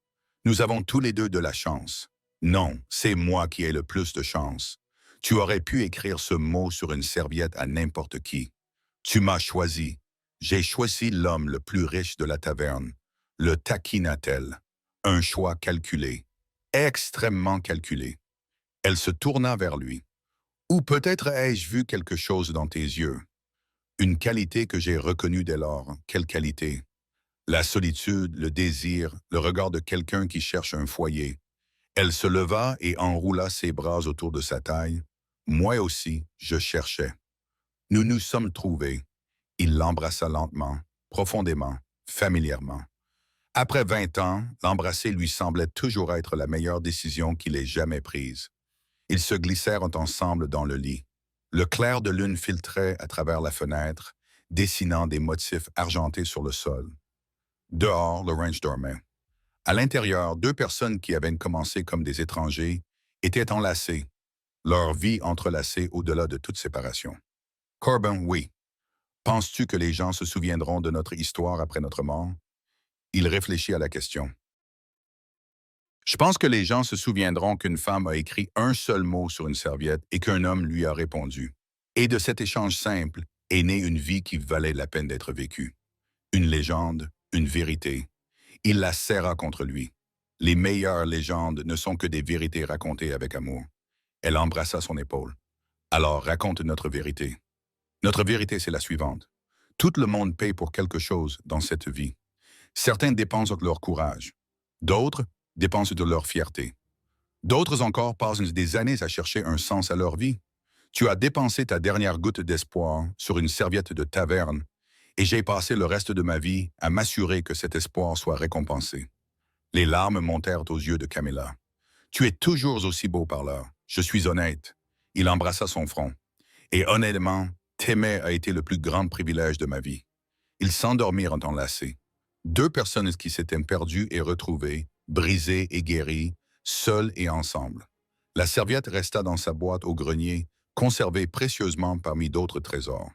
Nous avons tous les deux de la chance. Non, c'est moi qui ai le plus de chance. Tu aurais pu écrire ce mot sur une serviette à n'importe qui. Tu m'as choisi. J'ai choisi l'homme le plus riche de la taverne. Le taquina-t-elle. Un choix calculé. Extrêmement calculé. » Elle se tourna vers lui. « Ou peut-être ai-je vu quelque chose dans tes yeux. Une qualité que j'ai reconnue dès lors. Quelle qualité? La solitude, le désir, le regard de quelqu'un qui cherche un foyer. » Elle se leva et enroula ses bras autour de sa taille. Moi aussi, je cherchais. Nous nous sommes trouvés. Il l'embrassa lentement, profondément, familièrement. Après 20 ans, l'embrasser lui semblait toujours être la meilleure décision qu'il ait jamais prise. Ils se glissèrent ensemble dans le lit. Le clair de lune filtrait à travers la fenêtre, dessinant des motifs argentés sur le sol. Dehors, le ranch dormait. À l'intérieur, 2 personnes qui avaient commencé comme des étrangers étaient enlacées, leur vie entrelacée au-delà de toute séparation. Corbin, oui. Penses-tu que les gens se souviendront de notre histoire après notre mort? Il réfléchit à la question. Je pense que les gens se souviendront qu'une femme a écrit un seul mot sur une serviette et qu'un homme lui a répondu. Et de cet échange simple est née une vie qui valait la peine d'être vécue. Une légende, une vérité. Il la serra contre lui. Les meilleures légendes ne sont que des vérités racontées avec amour. Elle embrassa son épaule. Alors raconte notre vérité. Notre vérité, c'est la suivante. Tout le monde paye pour quelque chose dans cette vie. Certains dépensent de leur courage. D'autres dépensent de leur fierté. D'autres encore passent des années à chercher un sens à leur vie. Tu as dépensé ta dernière goutte d'espoir sur une serviette de taverne et j'ai passé le reste de ma vie à m'assurer que cet espoir soit récompensé. Les larmes montèrent aux yeux de Camilla. Tu es toujours aussi beau parleur. Je suis honnête. Il embrassa son front. Et honnêtement, t'aimer a été le plus grand privilège de ma vie. Ils s'endormirent enlacés. 2 personnes qui s'étaient perdues et retrouvées, brisées et guéries, seules et ensemble. La serviette resta dans sa boîte au grenier, conservée précieusement parmi d'autres trésors.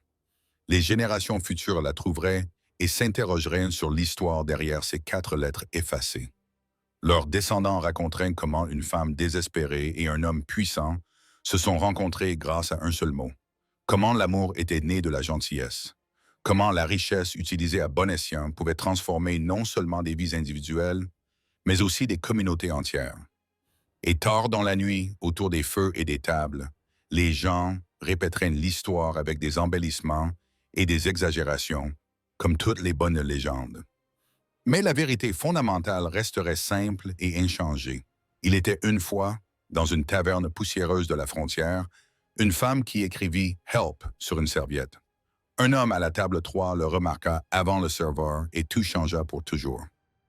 Les générations futures la trouveraient et s'interrogeraient sur l'histoire derrière ces 4 lettres effacées. Leurs descendants raconteraient comment une femme désespérée et un homme puissant se sont rencontrés grâce à un seul mot. Comment l'amour était né de la gentillesse. Comment la richesse utilisée à bon escient pouvait transformer non seulement des vies individuelles, mais aussi des communautés entières. Et tard dans la nuit, autour des feux et des tables, les gens répéteraient l'histoire avec des embellissements et des exagérations, comme toutes les bonnes légendes. Mais la vérité fondamentale resterait simple et inchangée. Il était une fois, dans une taverne poussiéreuse de la frontière, une femme qui écrivit « Help » sur une serviette. Un homme à la table 3 le remarqua avant le serveur et tout changea pour toujours.